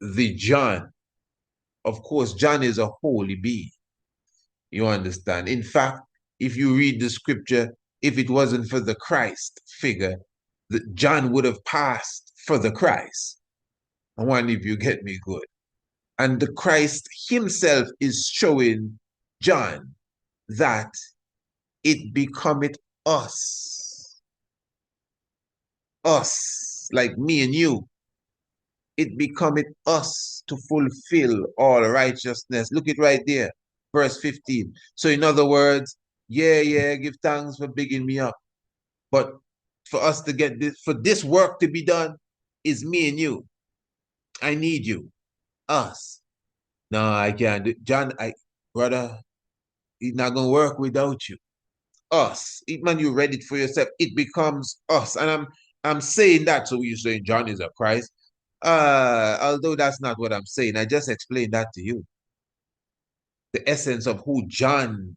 S1: the John, of course, John is a holy being. You understand? In fact, if you read the scripture, if it wasn't for the Christ figure, John would have passed for the Christ. I wonder if you get me good. And the Christ himself is showing John that it becometh us, like me and you. It becometh us to fulfill all righteousness. Look it right there, verse 15. So in other words, yeah, give thanks for bigging me up. But for us to get this, for this work to be done, is me and you. I need you, us. No, I can't do, John, brother, it's not gonna work without you. Us. Man, you read it for yourself. It becomes us. And I'm saying that, so you're saying John is a Christ. Although that's not what I'm saying. I just explained that to you. The essence of who John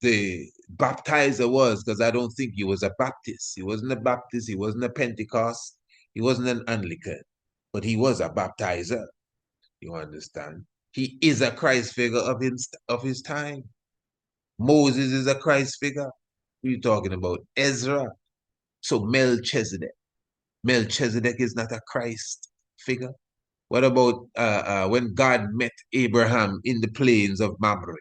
S1: the baptizer was, because I don't think he was a Baptist. He wasn't a Baptist, he wasn't a Pentecost, he wasn't an Anglican, but he was a baptizer. You understand? He is a Christ figure of his time. Moses is a Christ figure. Who are you talking about? Ezra. So Melchizedek. Melchizedek is not a Christ figure. What about when God met Abraham in the plains of Mamre?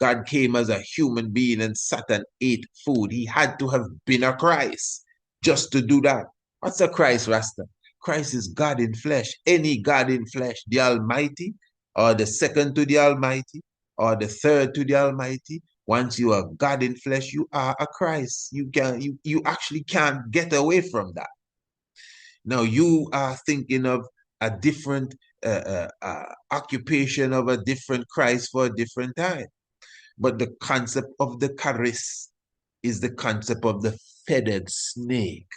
S1: God came as a human being and sat and ate food. He had to have been a Christ just to do that. What's a Christ, Rasta? Christ is God in flesh. Any God in flesh, the Almighty, or the second to the Almighty, or the third to the Almighty. Once you are God in flesh, you are a Christ. You actually can't get away from that. Now you are thinking of a different occupation of a different Christ for a different time. But the concept of the charis is the concept of the feathered snake.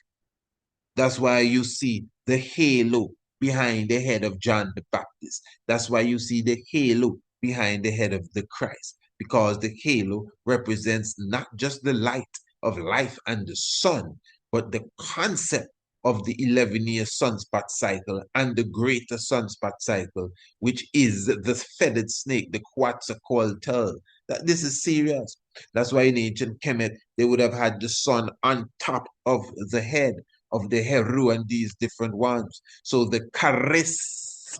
S1: That's why you see the halo behind the head of John the Baptist. That's why you see the halo behind the head of the Christ, because the halo represents not just the light of life and the sun, but the concept of the 11-year sunspot cycle and the greater sunspot cycle, which is the feathered snake, the Quetzalcoatl. That this is serious. That's why in ancient Kemet, they would have had the sun on top of the head of the Heru and these different ones. So the charis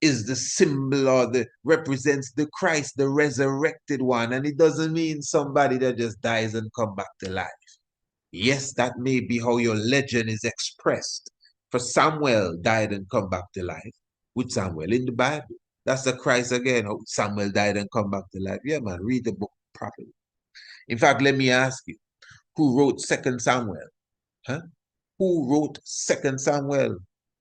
S1: is the symbol or the represents the Christ, the resurrected one. And it doesn't mean somebody that just dies and come back to life. Yes, that may be how your legend is expressed. For Samuel died and come back to life. With Samuel in the Bible. That's the Christ again. How Samuel died and come back to life. Yeah, man, read the book properly. In fact, let me ask you, who wrote Second Samuel? Huh? Who wrote Second Samuel?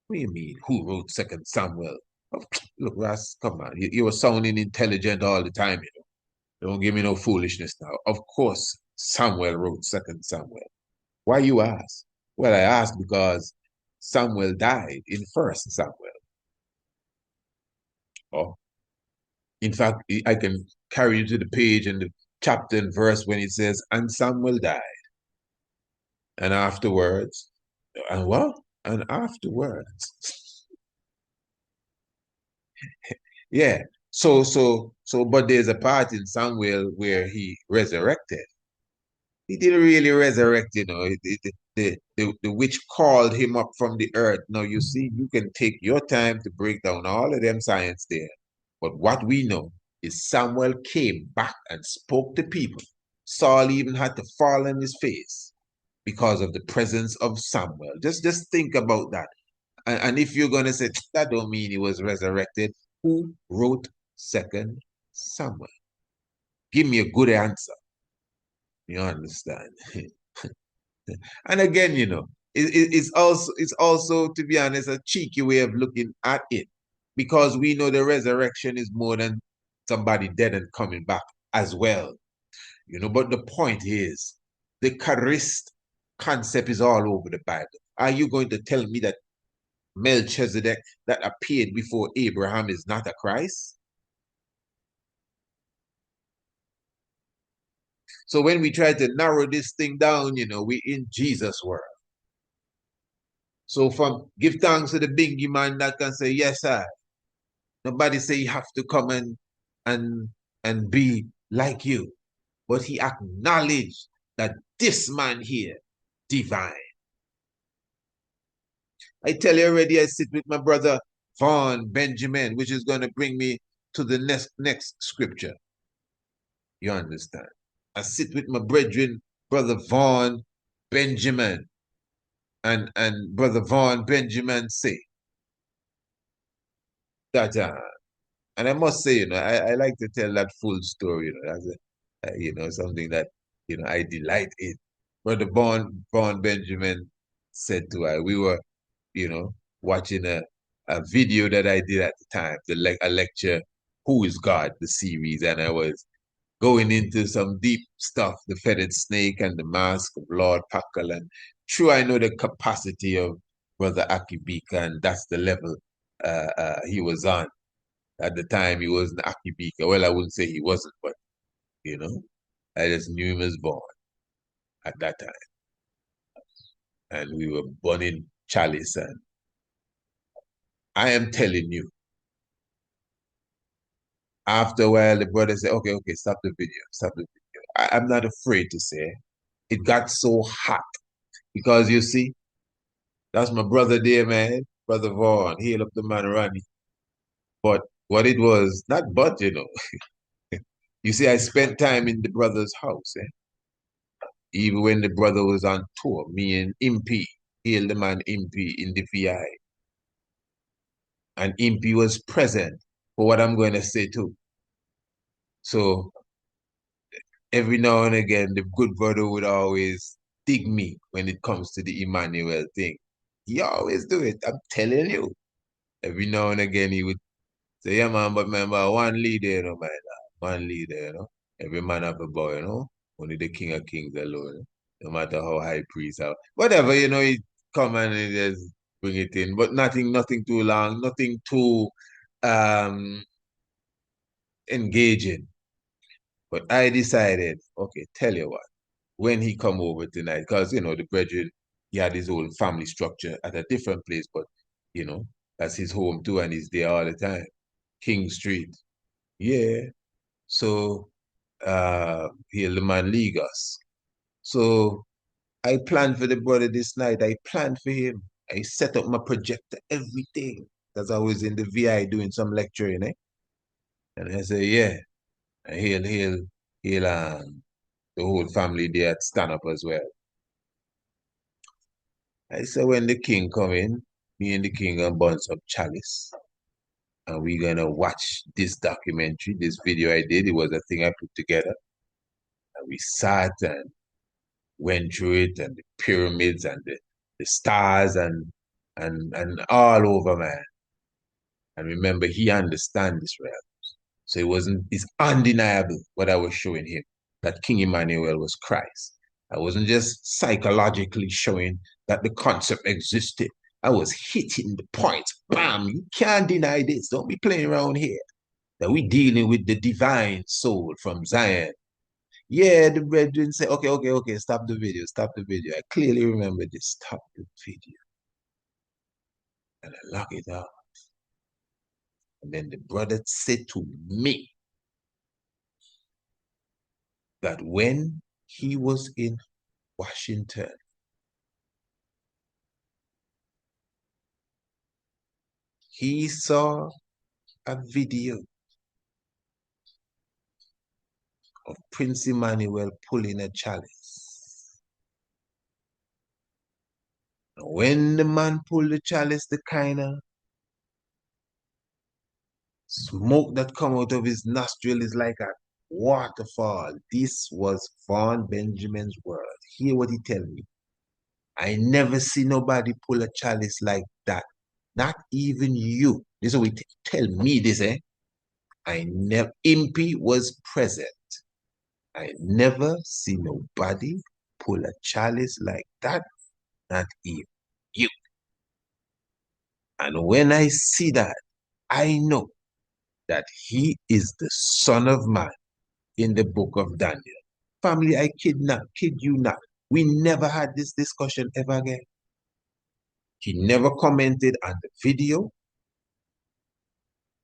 S1: What do you mean? Who wrote Second Samuel? Oh, look, Ras, come on. You were sounding intelligent all the time, you know. Don't give me no foolishness now. Of course, Samuel wrote Second Samuel. Why you ask? Well, I asked because Samuel died in First Samuel. Oh, in fact, I can carry you to the page and the chapter and verse when it says, "And Samuel died, and afterwards, and what? And afterwards." Yeah. But there's a part in Samuel where he resurrected. He didn't really resurrect, you know. The witch called him up from the earth. Now, you see, you can take your time to break down all of them science there. But what we know is Samuel came back and spoke to people. Saul even had to fall on his face because of the presence of Samuel. Just think about that. And if you're going to say, that don't mean he was resurrected, who wrote Second Samuel? Give me a good answer. You understand? And again, you know, it's also, to be honest, a cheeky way of looking at it, because we know the resurrection is more than somebody dead and coming back as well. You know, but the point is, the Charist concept is all over the Bible. Are you going to tell me that Melchizedek that appeared before Abraham is not a Christ? So when we try to narrow this thing down, you know, we in Jesus' world. So from give thanks to the bingy man that can say, yes, I. Nobody say you have to come and and be like you. But he acknowledged that this man here, divine. I tell you already, I sit with my brother Vaughn Benjamin, which is going to bring me to the next scripture. You understand? I sit with my brethren, Brother Vaughn Benjamin, and Brother Vaughn Benjamin say that, and I must say, I like to tell that full story. That's something that I delight in. Brother Vaughn Benjamin said to I, we were, watching a video that I did at the time, a lecture, Who is God, the series, and I was going into some deep stuff, the feathered snake and the mask of Lord Pakal. And true, I know the capacity of Brother Akibika, and that's the level he was on. At the time, he wasn't Akibika. Well, I wouldn't say he wasn't, but, I just knew him as born at that time. And we were burning chalice. And I am telling you, after a while, the brother said, okay, stop the video, stop the video. I'm not afraid to say it got so hot because you see, that's my brother there, man. Brother Vaughn. Heal up the man Ronnie. But what it was, not but, You see, I spent time in the brother's house, eh? Even when the brother was on tour, me and Impy, Heal the man Impy in the VI. And Impy was present for what I'm going to say too. So every now and again, the good brother would always dig me when it comes to the Emmanuel thing. He always do it. I'm telling you. Every now and again, he would say, yeah, man, but remember, one leader, man. One leader, Every man have a boy, Only the King of Kings alone. No matter how high priest are. Whatever, he come and he just bring it in. But nothing too long, nothing too um engaging. But I decided, okay, tell you what, when he come over tonight, because the brethren, he had his own family structure at a different place, but you know, that's his home too, and he's there all the time. King Street. Yeah. So he'll the man league us. So I planned for the brother this night. I planned for him. I set up my projector, everything. Because I was in the VI doing some lecturing, eh? And I said, yeah. And he'll the whole family there stand up as well. I said when the king come in, me and the king gonna burn some chalice. And we're gonna watch this documentary, this video I did. It was a thing I put together. And we sat and went through it and the pyramids and the stars and all over, man. And remember, he understands Israel. So it's undeniable what I was showing him, that King Emmanuel was Christ. I wasn't just psychologically showing that the concept existed. I was hitting the point. Bam! You can't deny this. Don't be playing around here. That we dealing with the divine soul from Zion. Yeah, the brethren say, okay, stop the video, stop the video. I clearly remember this. Stop the video. And I lock it up. And then the brother said to me that when he was in Washington, he saw a video of Prince Emmanuel pulling a chalice. And when the man pulled the chalice, the kind of smoke that come out of his nostril is like a waterfall. This was Vaughn Benjamin's word. Hear what he tell me. I never see nobody pull a chalice like that. Not even you. This is what he tell me this, eh? I never, Impy was present. I never see nobody pull a chalice like that, not even you. And when I see that, I know that he is the Son of Man in the book of Daniel. Family, I kid you not. We never had this discussion ever again. He never commented on the video.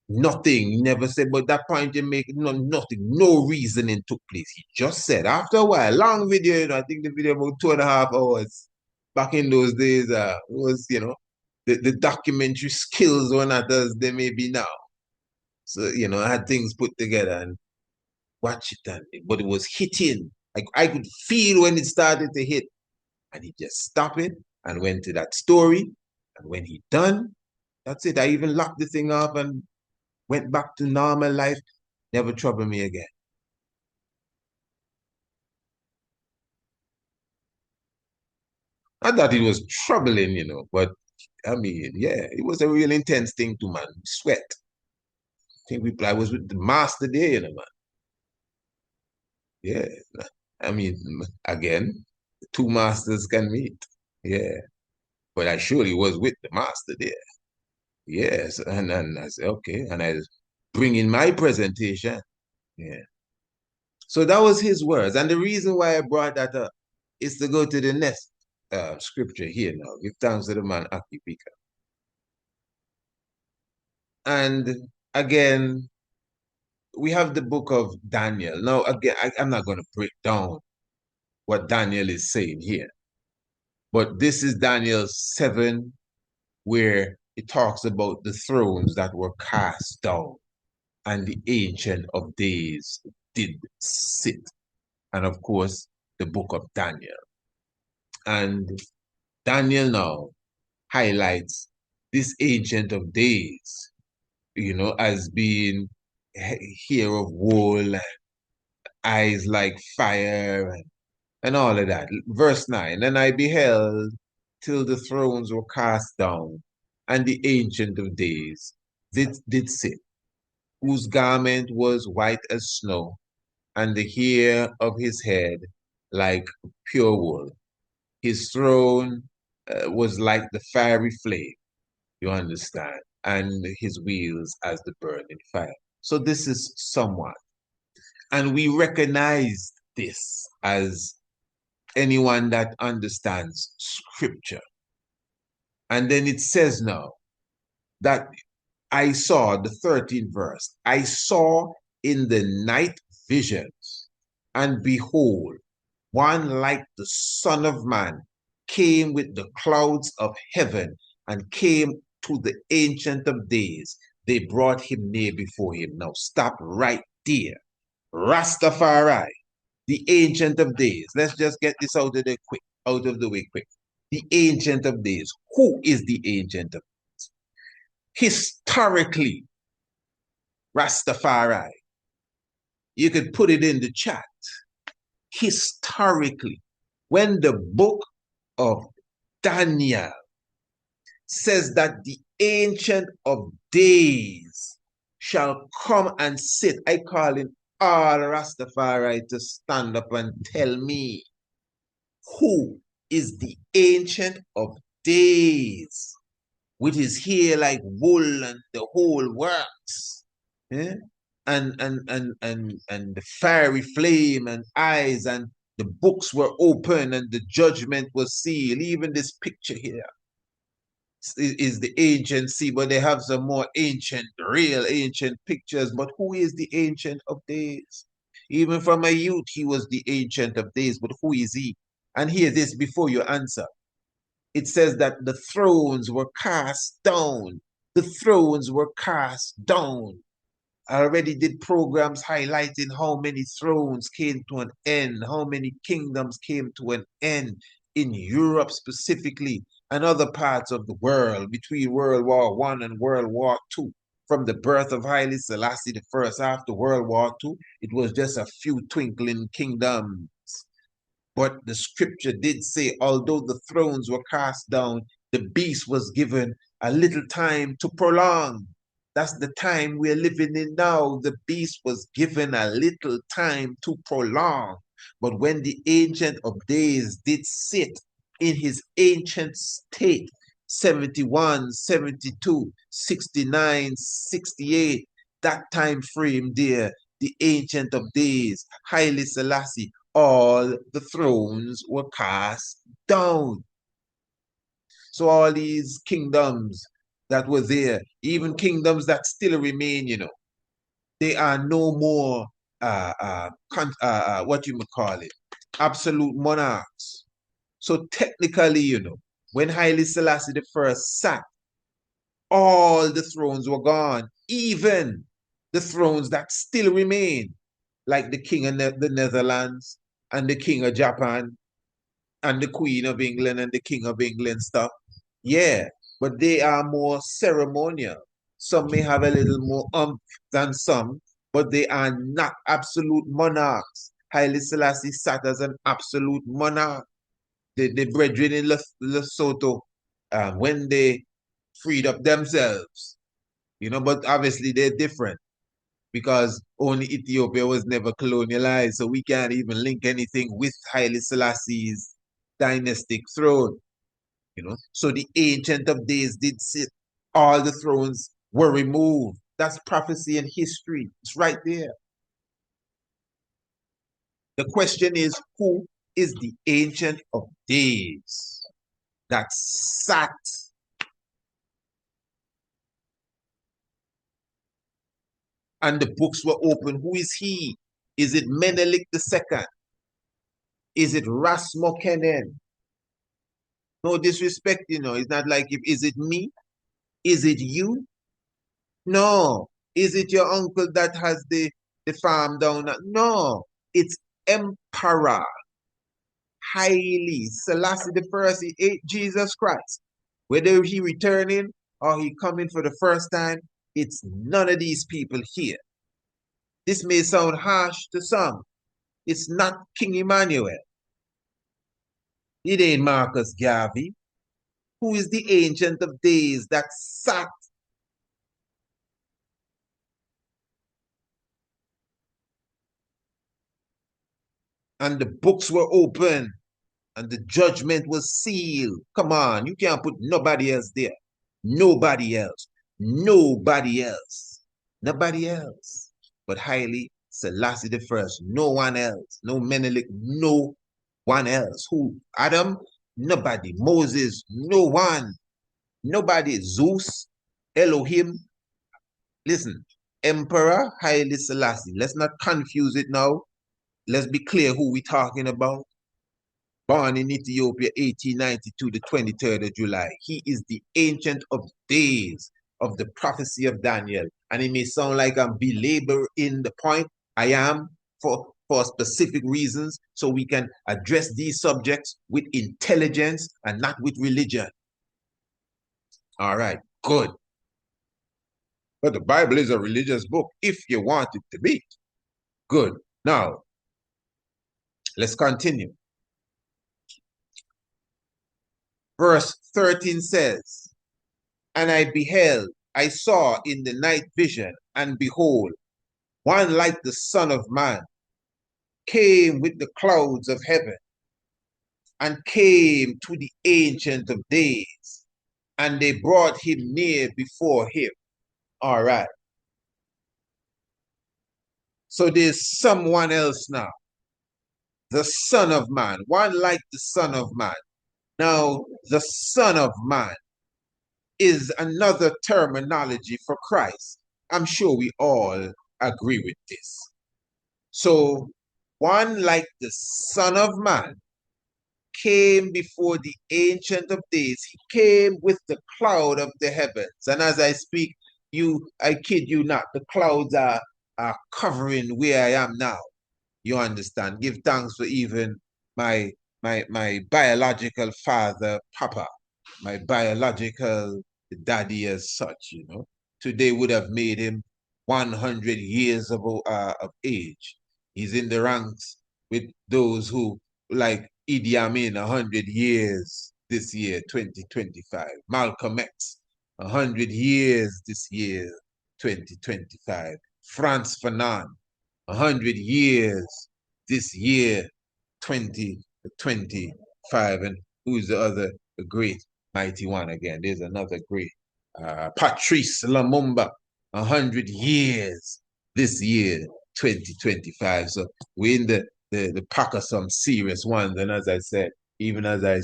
S1: Nothing. He never said, but that point you make, no, nothing. No reasoning took place. He just said, after a while, long video, I think the video about 2.5 hours. Back in those days, was, the documentary skills were not as they may be now. So, I had things put together and watch it, but it was hitting. I could feel when it started to hit, and he just stopped it and went to that story. And when he done, that's it. I even locked the thing up and went back to normal life. Never trouble me again. Not that it was troubling, but I mean, yeah, it was a real intense thing to man. Sweat. I was with the master there, man. Yeah. I mean, again, two masters can meet. Yeah. But I surely was with the master there. Yes. And I said, okay. And I bring in my presentation. Yeah. So that was his words. And the reason why I brought that up is to go to the next scripture here now. Give thanks to the man, Akipika. And again, we have the book of Daniel. Now, again, I'm not going to break down what Daniel is saying here, but this is Daniel 7, where it talks about the thrones that were cast down and the Ancient of Days did sit. And of course, the book of Daniel. And Daniel now highlights this Ancient of Days, as being hair of wool, eyes like fire, and all of that. Verse 9, and I beheld till the thrones were cast down, and the Ancient of Days did sit, whose garment was white as snow, and the hair of his head like pure wool. His throne was like the fiery flame, you understand, and his wheels as the burning fire. So this is somewhat. And we recognize this as anyone that understands scripture. And then it says now that I saw, the 13th verse, I saw in the night visions, and behold, one like the Son of Man came with the clouds of heaven and came to the Ancient of Days. They brought him near before him. Now stop right there. Rastafari, the Ancient of Days. Let's just get this out of the way quick. The Ancient of Days. Who is the Ancient of Days? Historically, Rastafari. You could put it in the chat. Historically, when the book of Daniel says that the Ancient of Days shall come and sit, I call in all Rastafari to stand up and tell me who is the Ancient of Days with his hair like wool and the whole works. Yeah? And the fiery flame and eyes, and the books were open and the judgment was sealed. Even this picture here is the ancient sea, but they have some more ancient, real ancient pictures. But who is the Ancient of Days? Even from a youth, he was the Ancient of Days, but who is he? And hear this before you answer. It says that the thrones were cast down. The thrones were cast down. I already did programs highlighting how many thrones came to an end, how many kingdoms came to an end in Europe specifically, and other parts of the world between World War I and World War II. From the birth of Haile Selassie the first after World War II, it was just a few twinkling kingdoms. But the scripture did say, although the thrones were cast down, the beast was given a little time to prolong. That's the time we're living in now. The beast was given a little time to prolong. But when the Ancient of Days did sit in his ancient state, 71, 72, 69, 68, that time frame there, the Ancient of Days, Haile Selassie, all the thrones were cast down. So all these kingdoms that were there, even kingdoms that still remain, they are no more what you would call it, absolute monarchs. So technically, when Haile Selassie the first sat all the thrones were gone, even the thrones that still remain, like the king of the Netherlands and the king of Japan and the queen of England and the king of England stuff. Yeah, but they are more ceremonial. Some may have a little more than some, but they are not absolute monarchs. Haile Selassie sat as an absolute monarch. The brethren in Lesotho, when they freed up themselves, but obviously they're different because only Ethiopia was never colonialized, so we can't even link anything with Haile Selassie's dynastic throne. So the Ancient of Days did sit. All the thrones were removed. That's prophecy and history. It's right there. The question is, who is the Ancient of Days that sat and the books were open? Who is he? Is it Menelik II? Is it Rasmokenen? No disrespect, It's not like, is it me? Is it you? No. Is it your uncle that has the farm down? No. It's Emperor Haile Selassie the First. He ate Jesus Christ. Whether he returning or he coming for the first time, it's none of these people here. This may sound harsh to some. It's not King Emmanuel. It ain't Marcus Garvey. Who is the Ancient of Days that sat and the books were open and the judgment was sealed? Come on, you can't put nobody else there. Nobody else. Nobody else. Nobody else. But Haile Selassie the First. No one else. No Menelik. No one else. Who? Adam? Nobody. Moses? No one. Nobody. Zeus? Elohim? Listen, Emperor Haile Selassie. Let's not confuse it now. Let's be clear who we're talking about. Born in Ethiopia, 1892, the 23rd of July. He is the Ancient of Days of the prophecy of Daniel. And it may sound like I'm belaboring the point. I am for specific reasons, so we can address these subjects with intelligence and not with religion. All right, good. But the Bible is a religious book if you want it to be. Good. Now, let's continue. Verse 13 says, and I saw in the night vision, and behold, one like the Son of Man came with the clouds of heaven and came to the Ancient of Days, and they brought him near before him. All right. So there's someone else now. The Son of Man, one like the Son of Man. Now, the Son of Man is another terminology for Christ. I'm sure we all agree with this. So, one like the Son of Man came before the Ancient of Days. He came with the cloud of the heavens. And as I speak, I kid you not, the clouds are covering where I am now. You understand? Give thanks for even my biological father, Papa, my biological daddy as such, Today would have made him 100 years of age. He's in the ranks with those who, like Idi Amin, 100 years this year, 2025. Malcolm X, 100 years this year, 2025. Frantz Fanon, 100 years this year, 2025. And who's the other great mighty one again? There's another great, Patrice Lumumba, 100 years this year, 2025. So we're in the pack of some serious ones. And as I said, even as I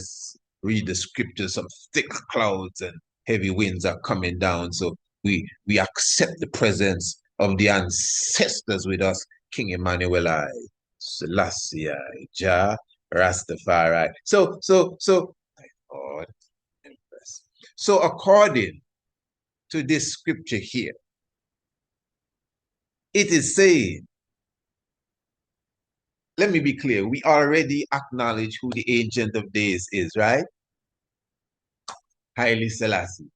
S1: read the scriptures, some thick clouds and heavy winds are coming down. So we accept the presence of the ancestors with us, King Emmanuel, Selassie, Jah, Rastafari. So, according to this scripture here. It is saying, let me be clear, we already acknowledge who the Ancient of Days is, right? Haile Selassie.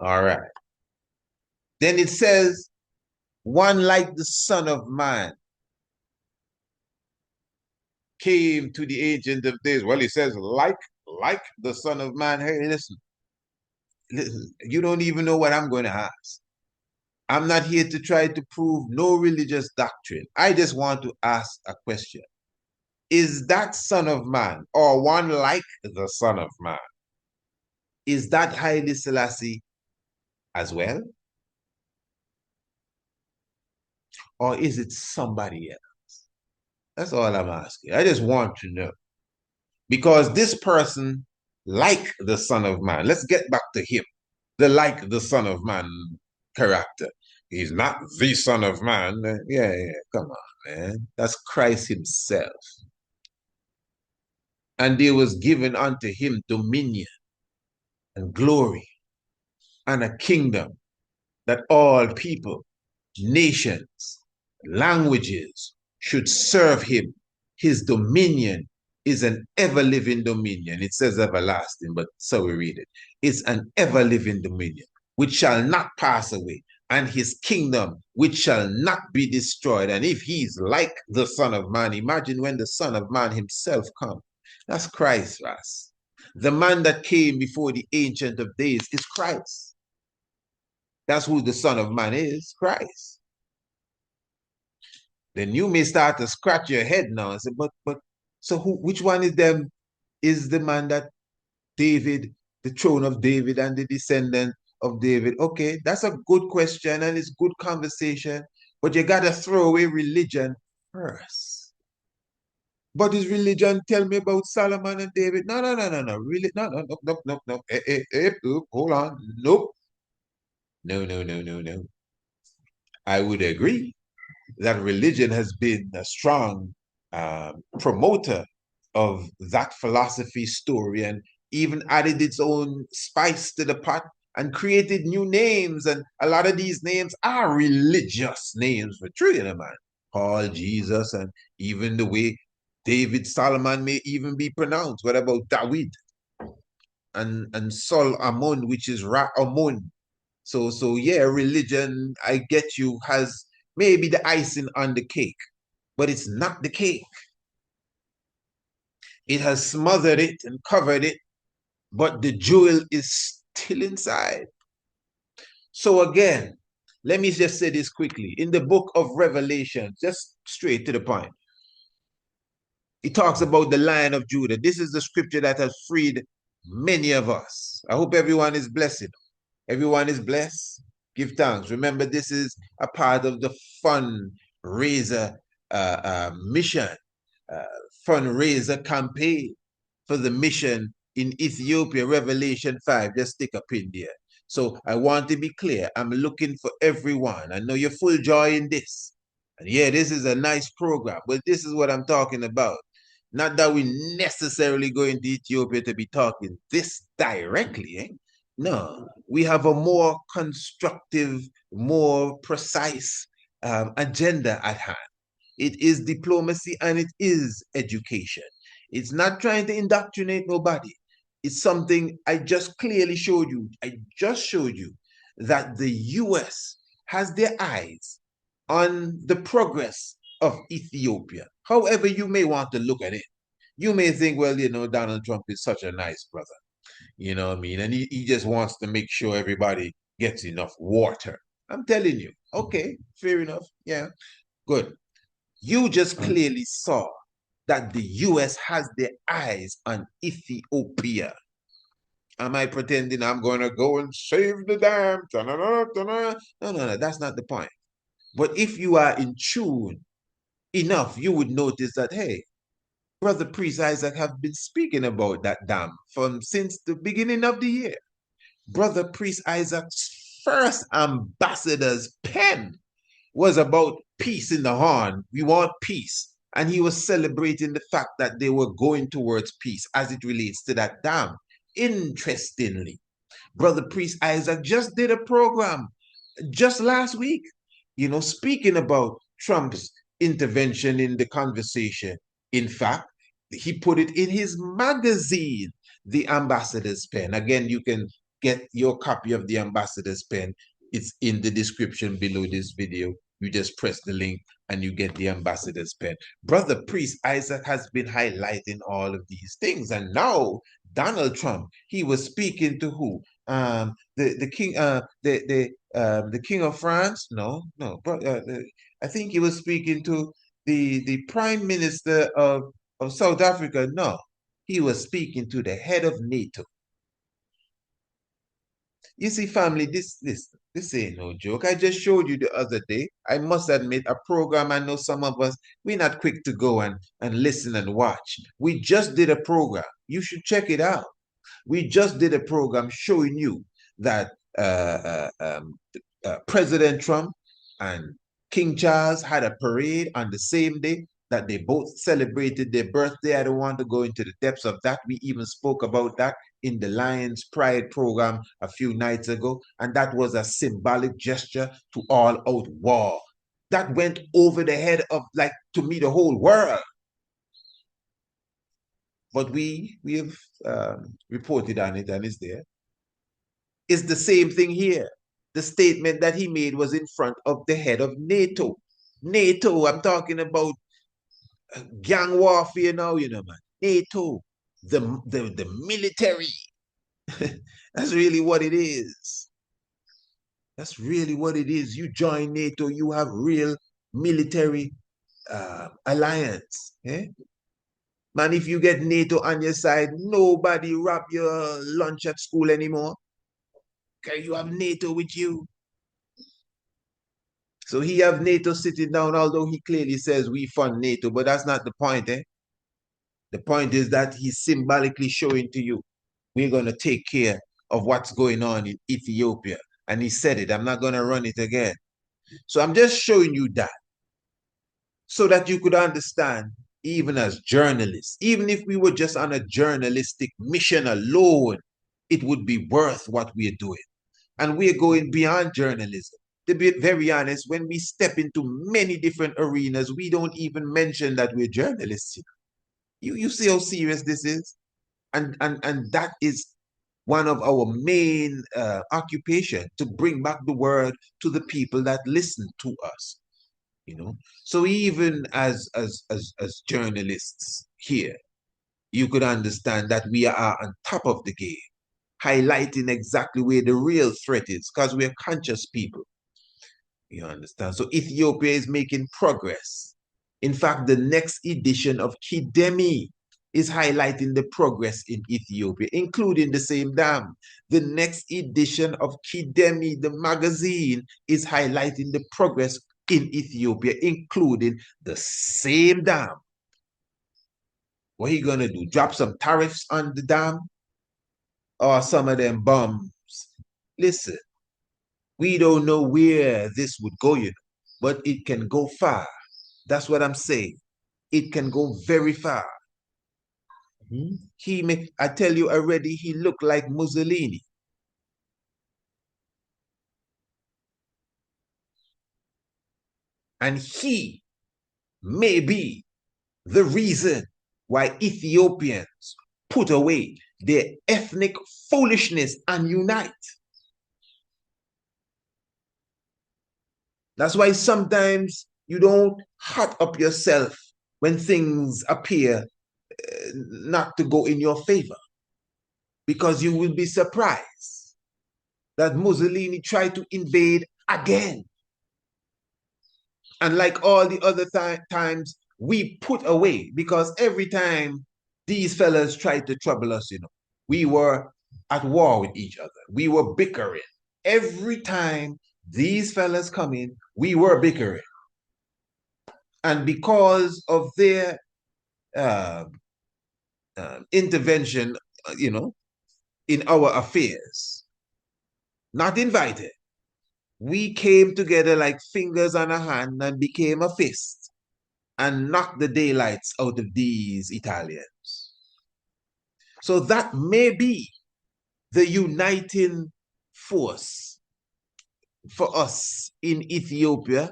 S1: All right. Then it says, one like the Son of Man came to the Ancient of Days. Well, it says, like the Son of Man. Hey, listen, you don't even know what I'm going to ask. I'm not here to try to prove no religious doctrine. I just want to ask a question. Is that Son of Man, or one like the Son of Man, is that Haile Selassie as well? Or is it somebody else? That's all I'm asking. I just want to know. Because this person, like the Son of Man, let's get back to him, the like the Son of Man character. He's not the Son of Man. Yeah, come on, man. That's Christ himself. And there was given unto him dominion and glory and a kingdom that all people, nations, languages should serve him. His dominion is an ever-living dominion. It says everlasting, but so we read it. It's an ever-living dominion, which shall not pass away, and his kingdom, which shall not be destroyed. And if he's like the Son of Man, imagine when the Son of Man himself comes. That's Christ, Ras. The man that came before the Ancient of Days is Christ. That's who the Son of Man is, Christ. Then you may start to scratch your head now and say, but so which one is them is the man that David, the throne of David and the descendant of David? Okay, that's a good question and it's good conversation, but you got to throw away religion first. But is religion tell me about Solomon and David? No. Really? No. Hold on. Nope. No. I would agree that religion has been a strong promoter of that philosophy story and even added its own spice to the pot and created new names. And a lot of these names are religious names for true, you know, man. Paul, Jesus, and even the way David, Solomon may even be pronounced. What about David and Sol Amon, which is Ra Amon? So yeah, religion, I get you, has maybe the icing on the cake, but it's not the cake. It has smothered it and covered it, but the jewel is still inside. So again, let me just say this quickly. In the book of Revelation, just straight to the point, it talks about the Lion of Judah. This is the scripture that has freed many of us. I hope everyone is blessed. Everyone is blessed. Give thanks. Remember, this is a part of the fundraiser mission, fundraiser campaign for the mission in Ethiopia, Revelation 5. Just stick a pin there. So I want to be clear. I'm looking for everyone. I know you're full joy in this. And yeah, this is a nice program, but this is what I'm talking about. Not that we necessarily go into Ethiopia to be talking this directly, eh? No, we have a more constructive, more precise agenda at hand. It is diplomacy and it is education. It's not trying to indoctrinate nobody. It's something I just clearly showed you. I just showed you that the US has their eyes on the progress of Ethiopia. However, you may want to look at it. You may think, well, you know, Donald Trump is such a nice brother. You know what I mean? And he just wants to make sure everybody gets enough water. I'm telling you. Okay, fair enough. Yeah, good. You just clearly saw that the US has their eyes on Ethiopia. Am I pretending I'm going to go and save the dam? No, that's not the point. But if you are in tune enough, you would notice that, hey, Brother Priest Isaac have been speaking about that dam from since the beginning of the year. Brother Priest Isaac's first ambassador's pen was about peace in the Horn. We want peace. And he was celebrating the fact that they were going towards peace as it relates to that dam. Interestingly, Brother Priest Isaac just did a program just last week, speaking about Trump's intervention in the conversation. In fact, he put it in his magazine, The Ambassador's Pen. Again, you can get your copy of The Ambassador's Pen. It's in the description below this video. You just press the link and you get The Ambassador's Pen. Brother Priest Isaac has been highlighting all of these things. And now Donald Trump, he was speaking to who? The king, the king of France. I think he was speaking to the prime minister of South Africa. No, he was speaking to the head of NATO. You see, family, this ain't no joke. I just showed you the other day. I must admit, a program. I know some of us, we're not quick to go and listen and watch. We just did a program. You should check it out. We just did a program showing you that President Trump and King Charles had a parade on the same day that they both celebrated their birthday. I don't want to go into the depths of that. We even spoke about that in the Lions Pride program a few nights ago, and that was a symbolic gesture to all out war. That went over the head of, like, to me, the whole world. But we have reported on it, and it's there. It's the same thing here. The statement that he made was in front of the head of NATO. NATO, I'm talking about gang warfare now, man. NATO, the military. That's really what it is. That's really what it is. You join NATO, you have real military alliance. Eh? Man, if you get NATO on your side, nobody rob your lunch at school anymore. Okay, you have NATO with you. So he have NATO sitting down, although he clearly says we fund NATO, but that's not the point, eh? The point is that he's symbolically showing to you, we're going to take care of what's going on in Ethiopia. And he said it, I'm not going to run it again. So I'm just showing you that so that you could understand, even as journalists, even if we were just on a journalistic mission alone, it would be worth what we're doing. And we're going beyond journalism. To be very honest, when we step into many different arenas, we don't even mention that we're journalists. You see how serious this is? And that is one of our main occupation, to bring back the word to the people that listen to us. So even as journalists here, you could understand that we are on top of the game, highlighting exactly where the real threat is, because we're conscious people. You understand? So Ethiopia is making progress. In fact, the next edition of Kidemi is highlighting the progress in Ethiopia, including the same dam. The next edition of Kidemi, the magazine, is highlighting the progress in Ethiopia, including the same dam. What are you going to do? Drop some tariffs on the dam? Or some of them bombs? Listen, we don't know where this would go, but it can go far. That's what I'm saying. It can go very far. I tell you already, he looked like Mussolini. And he may be the reason why Ethiopians put away their ethnic foolishness and unite. That's why sometimes you don't hot up yourself when things appear not to go in your favor, because you will be surprised that Mussolini tried to invade again. And like all the other times, we put away, because every time these fellas tried to trouble us, we were at war with each other. We were bickering. Every time these fellas come in, we were bickering. And because of their intervention, in our affairs, not invited, we came together like fingers on a hand and became a fist and knocked the daylights out of these Italians. So that may be the uniting force for us in Ethiopia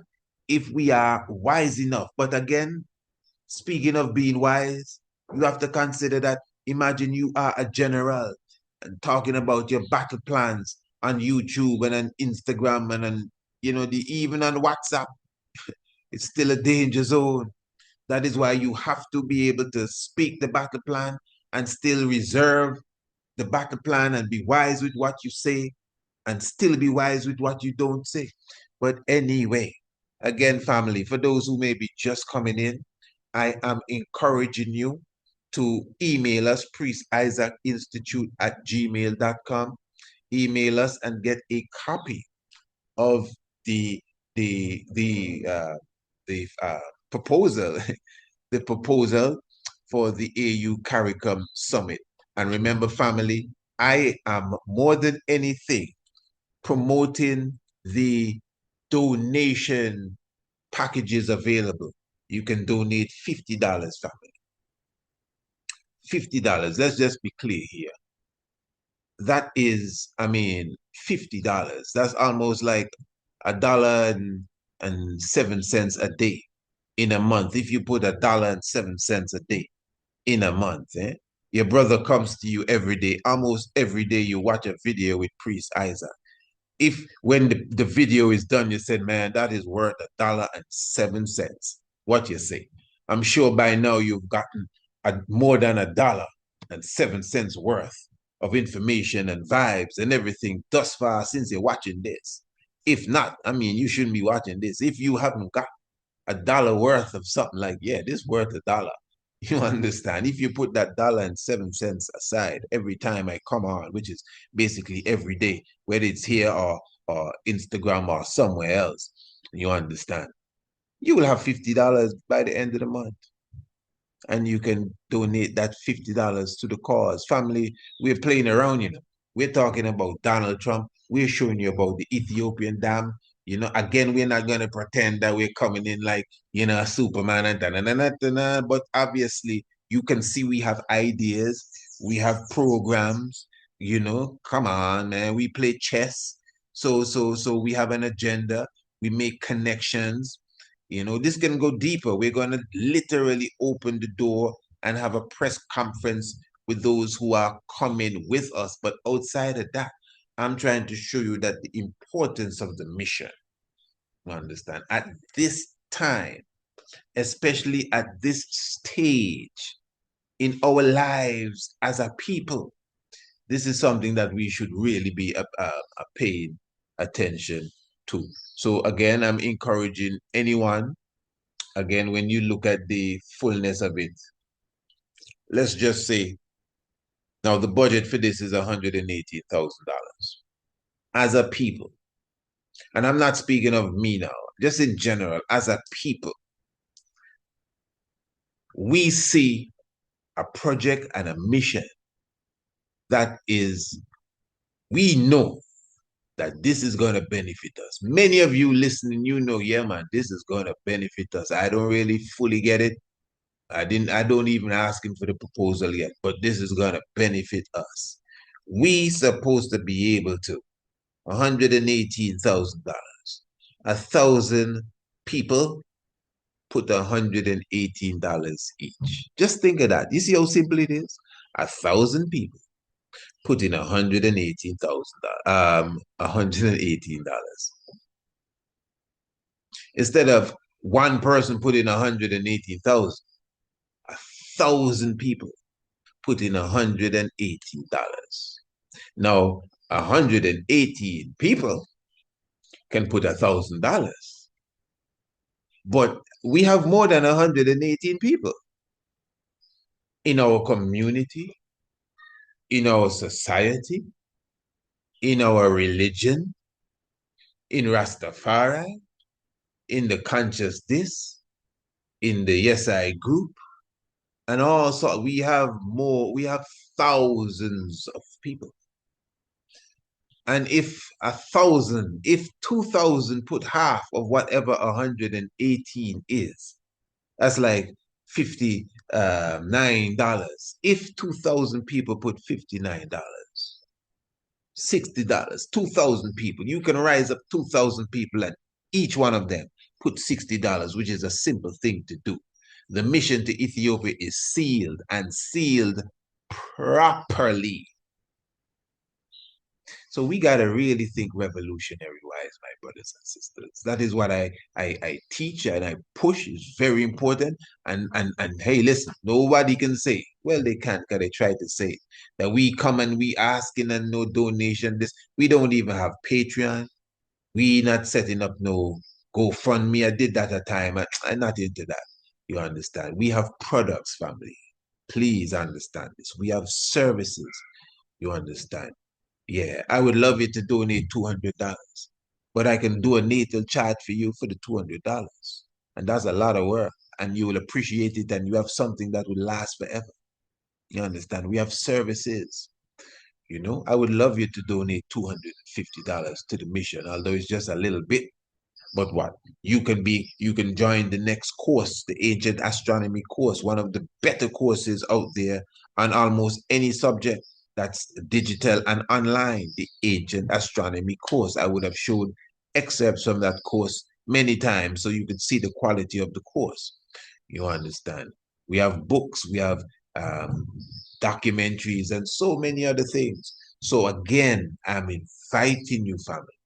S1: if we are wise enough. But again, speaking of being wise, you have to consider that imagine you are a general and talking about your battle plans on YouTube and on Instagram and on, even on WhatsApp. It's still a danger zone. That is why you have to be able to speak the battle plan and still reserve the battle plan and be wise with what you say and still be wise with what you don't say. But anyway, again, family, for those who may be just coming in, I am encouraging you to email us, priestisaacinstitute@gmail.com. Email us and get a copy of the the the uh, the proposal, the proposal for the AU CARICOM Summit. And remember, family, I am more than anything promoting the donation packages available. You can donate $50, family. $50. Let's just be clear here. That is, $50. That's almost like $1.07 a day in a month. If you put $1.07 a day in a month, your brother comes to you every day. Almost every day you watch a video with Priest Isaac. If when the video is done, you said, man, that is worth $1.07. What you say? I'm sure by now you've gotten more than $1.07 worth of information and vibes and everything thus far since you're watching this. If not, you shouldn't be watching this. If you haven't got $1 worth of something like, yeah, this worth $1. You understand? If you put that $1.07 aside every time I come on, which is basically every day, whether it's here or Instagram or somewhere else, you understand? You will have $50 by the end of the month. And you can donate that $50 to the cause. Family, we're playing around, We're talking about Donald Trump. We're showing you about the Ethiopian dam. Again, we're not going to pretend that we're coming in like, a Superman and da-na-na-na-na-na, but obviously you can see we have ideas, we have programs, come on, man. We play chess. So we have an agenda, we make connections. This can go deeper. We're going to literally open the door and have a press conference with those who are coming with us. But outside of that, I'm trying to show you that the importance of the mission, you understand, at this time, especially at this stage in our lives as a people, this is something that we should really be paying attention to. So again, I'm encouraging anyone, again, when you look at the fullness of it, let's just say, now the budget for this is $118,000 as a people. And I'm not speaking of me now, just in general, as a people. We see a project and a mission that is, we know that this is going to benefit us. Many of you listening, yeah, man, this is going to benefit us. I don't really fully get it. I don't even ask him for the proposal yet, but this is going to benefit us. We supposed to be able to, $118,000. 1,000 people put $118 each. Just think of that. You see how simple it is? 1,000 people put in $118. Instead of one person put in 118,000, 1,000 people put in $118. Now, 118 people can put $1,000, but we have more than 118 people in our community, in our society, in our religion, in Rastafari, in the conscious this, in the Yes I group, and also we have thousands of people. And if 2,000 put half of whatever 118 is, that's like $59. If 2,000 people put $59, $60, 2,000 people. You can rise up 2,000 people and each one of them put $60, which is a simple thing to do. The mission to Ethiopia is sealed and sealed properly. So we got to really think revolutionary wise, my brothers and sisters. That is what I teach and I push. It's very important. And hey, listen, nobody can say, well, they can't because they try to say that we come and we asking and no donation. This we don't even have Patreon. We not setting up no GoFundMe. I did that at a time. I'm not into that. You understand? We have products, family. Please understand this. We have services. You understand? Yeah, I would love you to donate $200, but I can do a natal chart for you for the $200, and that's a lot of work, and you will appreciate it, and you have something that will last forever. You understand? We have services. You know, I would love you to donate $250 to the mission, although it's just a little bit. But what? You can join the next course, the Ancient Astronomy course, one of the better courses out there on almost any subject that's digital and online, the Ancient Astronomy course. I would have showed excerpts from that course many times so you could see the quality of the course. You understand? We have books, we have documentaries, and so many other things. So again, I'm inviting you, family,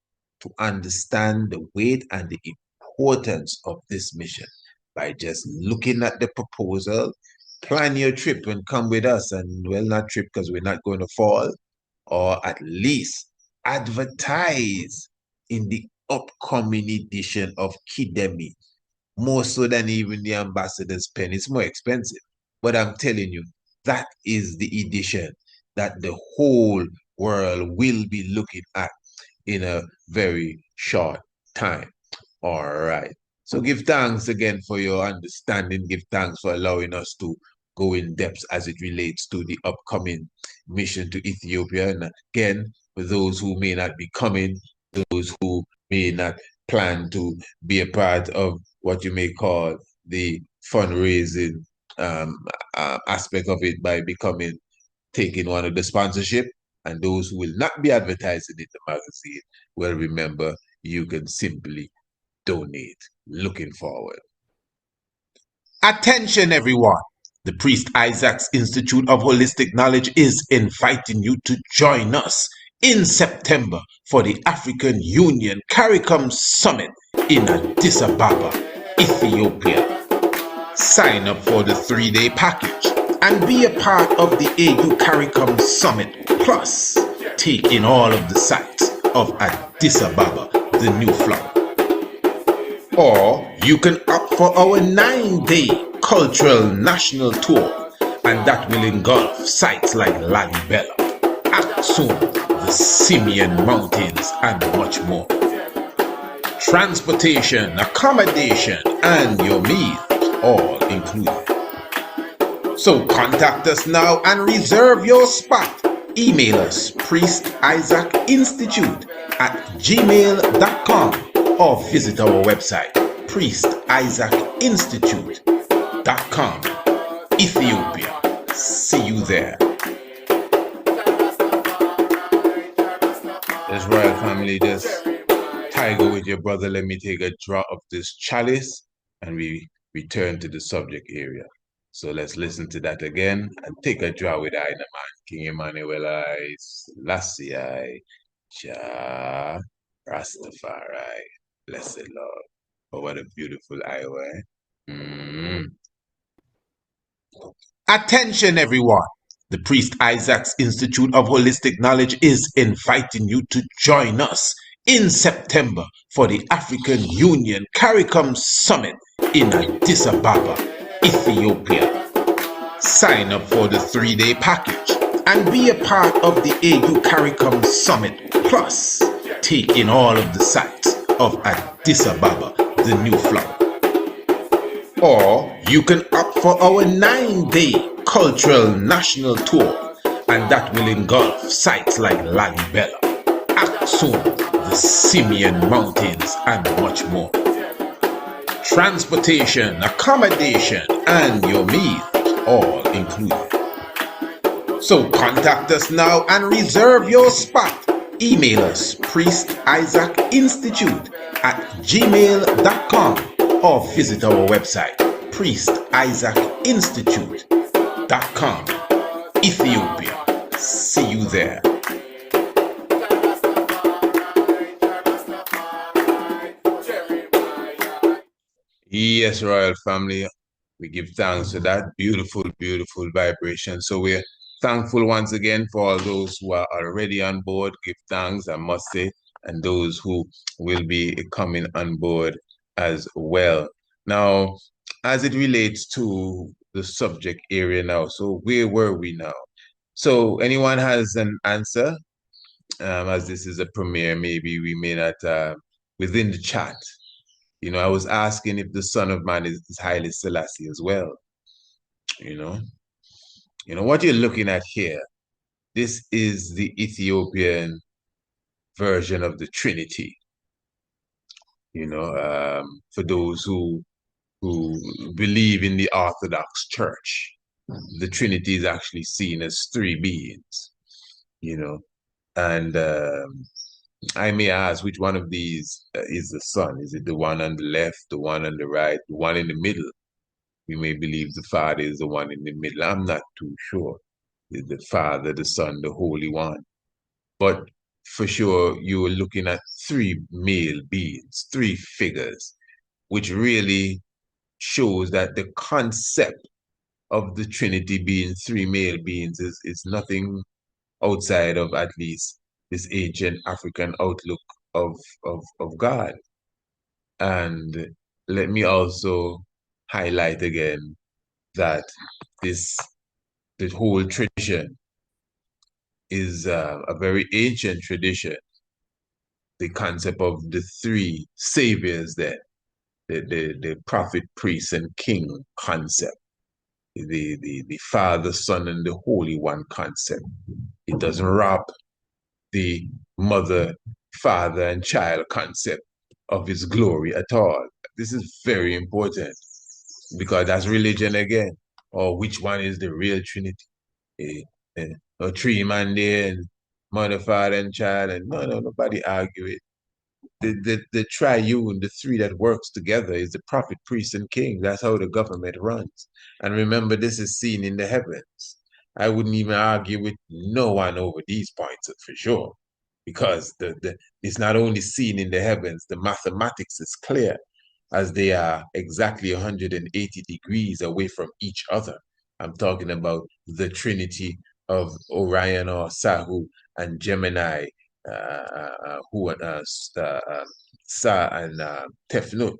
S1: to understand the weight and the importance of this mission by just looking at the proposal, plan your trip and come with us. And well, not trip because we're not going to fall, or at least advertise in the upcoming edition of Kidemi, more so than even the ambassador's pen. It's more expensive, but I'm telling you, that is the edition that the whole world will be looking at in a very short time. All right. So give thanks again for your understanding. Give thanks for allowing us to go in depth as it relates to the upcoming mission to Ethiopia. And again, for those who may not be coming, those who may not plan to be a part of what you may call the fundraising aspect of it by taking one of the sponsorship, and those who will not be advertising in the magazine, well, remember, you can simply donate. Looking forward. Attention, everyone. The Priest Isaac's Institute of Holistic Knowledge is inviting you to join us in September for the African Union CARICOM Summit in Addis Ababa, Ethiopia. Sign up for the 3-day package and be a part of the AU CARICOM Summit, plus take in all of the sights of Addis Ababa, the new flower. Or you can opt for our 9-day cultural national tour, and that will engulf sites like Lalibela, Aksum, the Simeon Mountains, and much more. Transportation, accommodation, and your meals all included. So contact us now and reserve your spot. Email us priestisaacinstitute@gmail.com or visit our website priestisaacinstitute.com. Ethiopia. See you there. This royal family, this tiger with your brother. Let me take a drop of this chalice and we return to the subject area. So let's listen to that again and take a draw with I, man. King Emmanuel, Haile Selassie, Jah, Rastafari. Blessed Lord. Oh, what a beautiful Iowa. Attention, everyone. The Priest Isaac's Institute of Holistic Knowledge is inviting you to join us in September for the African Union CARICOM Summit in Addis Ababa, Ethiopia. Sign up for the 3-day package and be a part of the AU CARICOM Summit, plus take in all of the sights of Addis Ababa, the new flower. Or you can opt for our 9-day cultural national tour, and that will engulf sites like Lalibela, Aksum, the Simeon Mountains, and much more. Transportation, accommodation, and your meals all included. So contact us now and reserve your spot. email us priestisaacinstitute@gmail.com or visit our website priestisaacinstitute.com. Ethiopia. See you there. Yes, royal family. We give thanks for that beautiful, beautiful vibration. So we're thankful once again for all those who are already on board. Give thanks, I must say, and those who will be coming on board as well. Now, as it relates to the subject area now, so where were we now? So anyone has an answer? As this is a premiere, maybe we may not, within the chat. I was asking if the Son of Man is Haile Selassie as well. You know, what you're looking at here. This is the Ethiopian version of the Trinity. For those who believe in the Orthodox Church, the Trinity is actually seen as three beings. And I may ask, which one of these is the Son? Is it the one on the left, the one on the right, the one in the middle? We may believe the Father is the one in the middle. I'm not too sure. Is the Father, the Son, the Holy One? But for sure, you are looking at three male beings, three figures, which really shows that the concept of the Trinity being three male beings is nothing outside of at least this ancient African outlook of God. And let me also highlight again that the whole tradition is a very ancient tradition. The concept of the three saviors there, the prophet, priest, and king concept, the Father, Son, and the Holy One concept. It doesn't rob the mother, father, and child concept of his glory at all. This is very important because that's religion again. Or which one is the real Trinity? A three man there and mother, father, and child, and no, nobody argue it. The triune, the three that works together is the prophet, priest, and king. That's how the government runs. And remember, this is seen in the heavens. I wouldn't even argue with no one over these points for sure, because it's not only seen in the heavens, the mathematics is clear as they are exactly 180 degrees away from each other. I'm talking about the Trinity of Orion or Sahu and Gemini, Sa and Tefnut.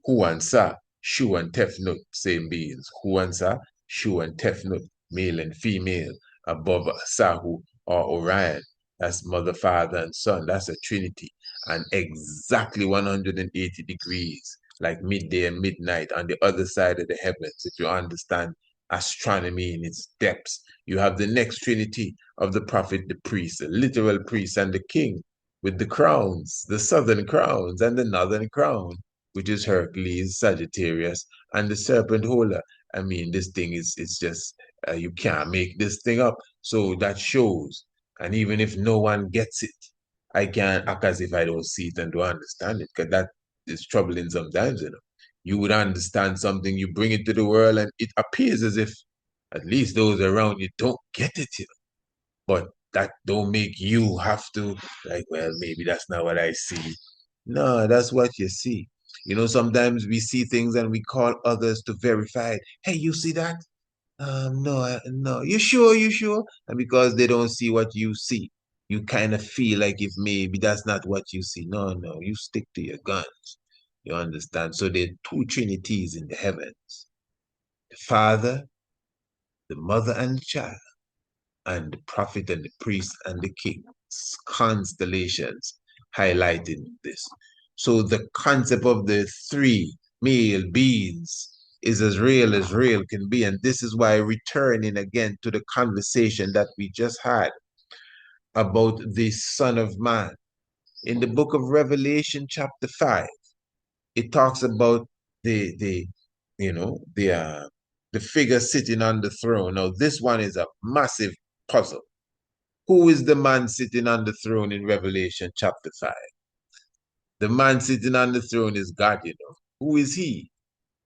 S1: Hu and Sa, Shu and Tefnut, same beings. Hu and Sa, Shu and Tefnut, male and female, above Sahu or Orion. That's mother, father, and son. That's a trinity. And exactly 180 degrees, like midday and midnight on the other side of the heavens, if you understand astronomy in its depths. You have the next trinity of the prophet, the priest, the literal priest, and the king with the crowns, the southern crowns and the northern crown, which is Hercules, Sagittarius, and the serpent holder. I mean, this thing is it's just you can't make this thing up. So that shows. And even if no one gets it, I can't act as if I don't see it and don't understand it, because that is troubling sometimes. You would understand something, you bring it to the world, and it appears as if at least those around you don't get it. But that don't make you have to, like, well, maybe that's not what I see. No, that's what you see. Sometimes we see things and we call others to verify it. Hey, you see that? No, no. You sure? You sure? And because they don't see what you see, you kind of feel like if maybe that's not what you see. No, no, you stick to your guns. You understand? So there are two trinities in the heavens: the Father, the Mother, and the Child, and the prophet and the priest and the king. Constellations highlighting this. So the concept of the three male beings is as real can be. And this is why, returning again to the conversation that we just had about the Son of Man, in the book of Revelation, chapter 5, it talks about the you know the figure sitting on the throne. Now, this one is a massive puzzle. Who is the man sitting on the throne in Revelation chapter 5? The man sitting on the throne is God, you know. Who is he?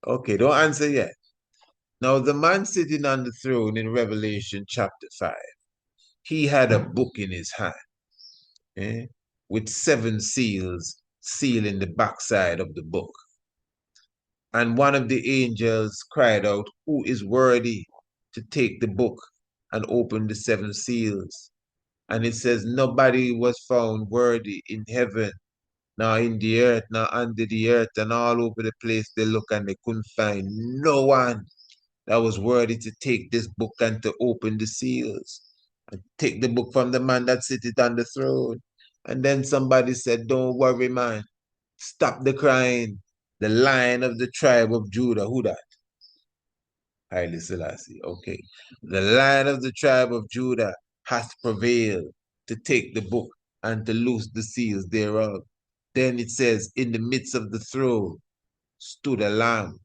S1: Okay, don't answer yet. Now, the man sitting on the throne in Revelation chapter 5, he had a book in his hand, eh, with 7 seals sealing the backside of the book. And one of the angels cried out, "Who is worthy to take the book and open the 7 seals?" And it says, nobody was found worthy in heaven, nor in the earth, nor under the earth, and all over the place they look and they couldn't find no one that was worthy to take this book and to open the seals and take the book from the man that sitteth on the throne. And then somebody said, "Don't worry, man. Stop the crying. The Lion of the tribe of Judah." Who that? Haile Selassie. Okay. The Lion of the tribe of Judah hath prevailed to take the book and to loose the seals thereof. Then it says, in the midst of the throne stood a lamb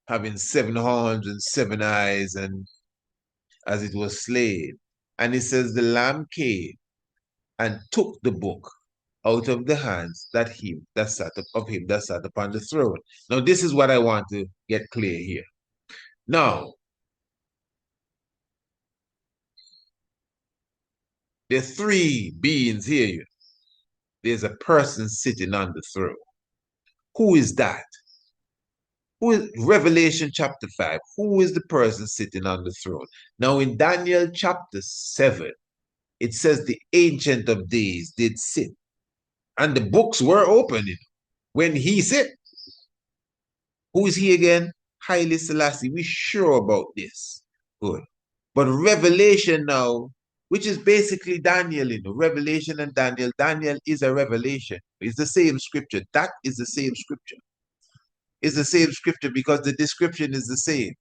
S1: having 7 horns and 7 eyes, and as it was slain. And it says, the lamb came and took the book out of the hands that him that sat up, of him that sat upon the throne. Now, this is what I want to get clear here. Now, there are 3 beings here. There's a person sitting on the throne. Who is that? Who is Revelation chapter 5? Who is the person sitting on the throne? Now, in Daniel chapter 7, it says the Ancient of Days did sit, and the books were opened when he sit. Who is he again? Haile Selassie. We sure about this. Good. But Revelation now, which is basically Daniel, Revelation and Daniel. Daniel is a revelation. It's the same scripture. That is the same scripture. It's the same scripture because the description is the same.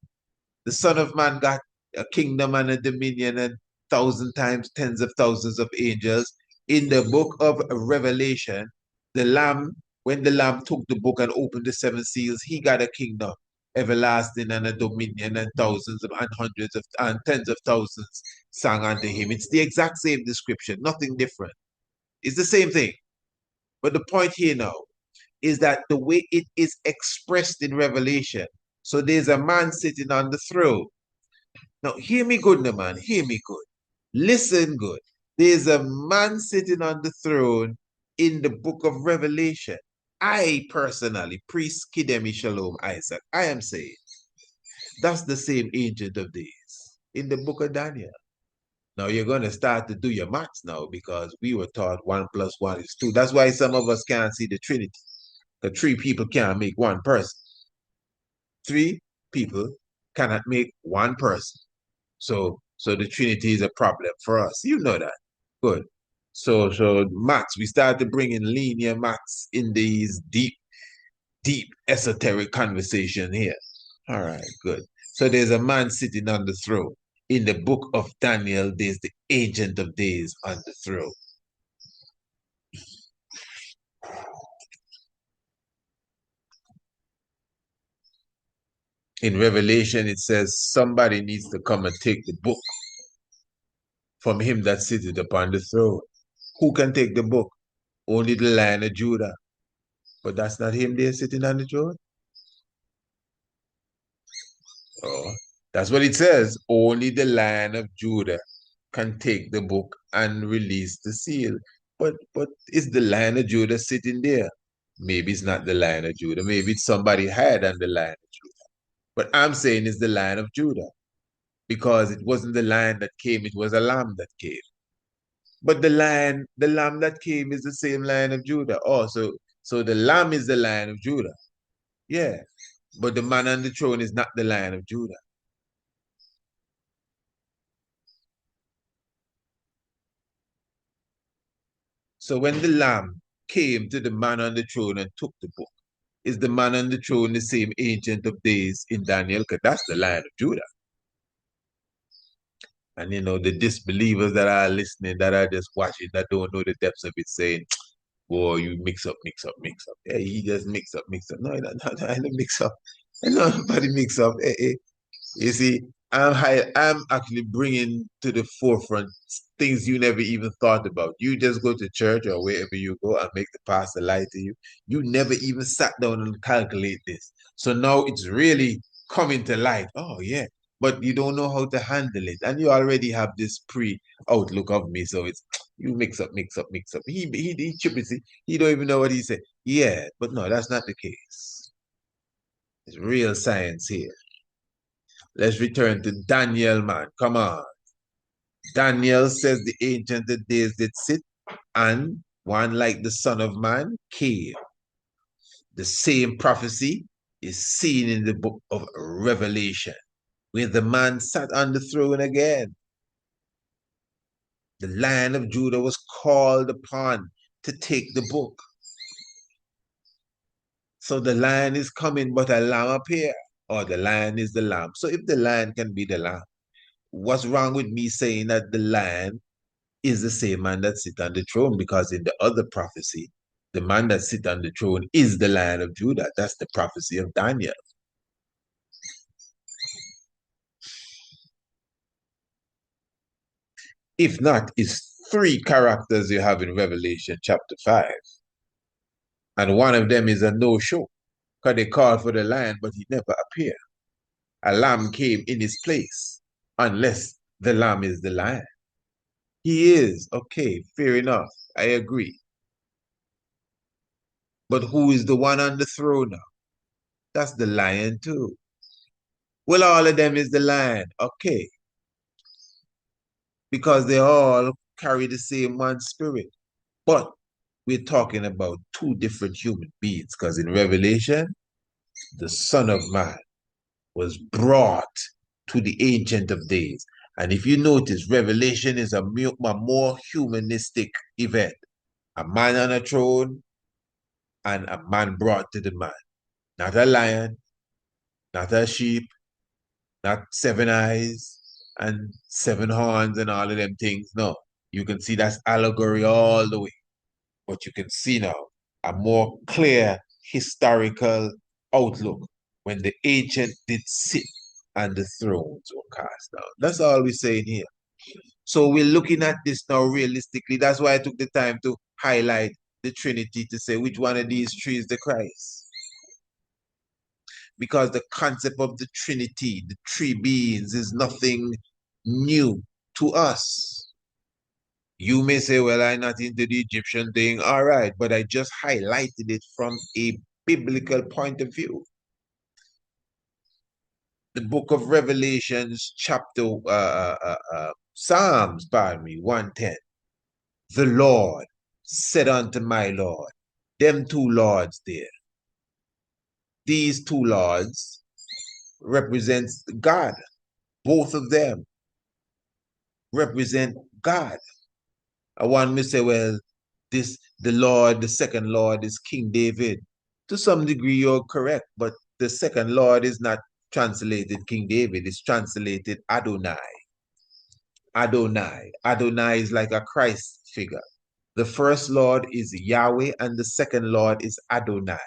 S1: The Son of Man got a kingdom and a dominion and 1,000 times tens of thousands of angels. In the book of Revelation, the Lamb, when the Lamb took the book and opened the 7 seals, he got a kingdom everlasting and a dominion, and thousands of, and hundreds of, and tens of thousands sang unto him. It's the exact same description, nothing different. It's the same thing. But the point here now is that the way it is expressed in Revelation, so there's a man sitting on the throne. Now, hear me good, no man, hear me good. Listen good. There's a man sitting on the throne in the book of Revelation. I personally, priest Kidemi Shalom Isaac, I am saying that's the same Ancient of Days in the book of Daniel. Now you're going to start to do your maths now because we were taught 1 plus 1 is 2. That's why some of us can't see the Trinity. The 3 people can't make 1 person. 3 people cannot make 1 person. So the Trinity is a problem for us. You know that. Good. So maths, we start to bring in linear maths in these deep esoteric conversation here. All right, good. So there's a man sitting on the throne. In the book of Daniel, there's the Ancient of Days on the throne. In Revelation, it says somebody needs to come and take the book from him that sitteth upon the throne. Who can take the book? Only the Lion of Judah. But that's not him there sitting on the throne. Oh, that's what it says. Only the Lion of Judah can take the book and release the seal. But is the Lion of Judah sitting there? Maybe it's not the Lion of Judah. Maybe it's somebody higher than the Lion of Judah. But I'm saying it's the Lion of Judah because it wasn't the lion that came, it was a lamb that came. But the lamb that came is the same Lion of Judah. Oh, so the lamb is the Lion of Judah. Yeah. But the man on the throne is not the Lion of Judah. So when the lamb came to the man on the throne and took the book, is the man on the throne the same Ancient of Days in Daniel? Because that's the Lion of Judah. And the disbelievers that are listening, that are just watching, that don't know the depths of it, saying, boy, you mix up, mix up, mix up. Hey, he just mix up, mix up. No, I don't mix up. No, nobody mix up. Hey, hey. You see, I'm actually bringing to the forefront things you never even thought about. You just go to church or wherever you go and make the pastor lie to you. You never even sat down and calculate this. So now it's really coming to light. Oh yeah, but you don't know how to handle it, and you already have this pre-outlook of me. So it's you mix up, mix up, mix up. He chippy. He don't even know what he said. Yeah, but no, that's not the case. It's real science here. Let's return to Daniel, man. Come on. Daniel says the ancient of days did sit, and one like the Son of Man came. The same prophecy is seen in the book of Revelation, where the man sat on the throne again. The Lion of Judah was called upon to take the book. So the lion is coming, but a lamb appear, or the lion is the lamb. So if the lion can be the lamb, what's wrong with me saying that the lion is the same man that sit on the throne? Because in the other prophecy, the man that sit on the throne is the Lion of Judah. That's the prophecy of Daniel. If not, it's three characters you have in Revelation chapter 5. And one of them is a no-show. Because they called for the lion, but he never appeared. A lamb came in his place, unless the lamb is the lion. He is. Okay, fair enough. I agree. But who is the one on the throne now? That's the lion too. Well, all of them is the lion. Okay. Because they all carry the same one spirit. But we're talking about two different human beings. Because in Revelation, the Son of Man was brought to the Ancient of Days. And if you notice, Revelation is a more humanistic event. A man on a throne and a man brought to the man. Not a lion, not a sheep, not seven eyes and seven horns and all of them things. No, you can see that's allegory all the way. But you can see now a more clear historical outlook when the ancient did sit and the thrones were cast down. That's all we're saying here. So we're looking at this now realistically. That's why I took the time to highlight the Trinity to say which one of these three is the Christ. Because the concept of the Trinity, the three beings, is nothing new to us. You may say, well, I'm not into the Egyptian thing. All right, but I just highlighted it from a biblical point of view. The book of Revelations, Psalms, pardon me, 110. The Lord said unto my Lord, them two Lords there. These two Lords represents God. Both of them represent God. One may say, well, the second Lord is King David. To some degree, you're correct, but the second Lord is not translated King David, it's translated Adonai. Adonai. Adonai is like a Christ figure. The first Lord is Yahweh, and the second Lord is Adonai.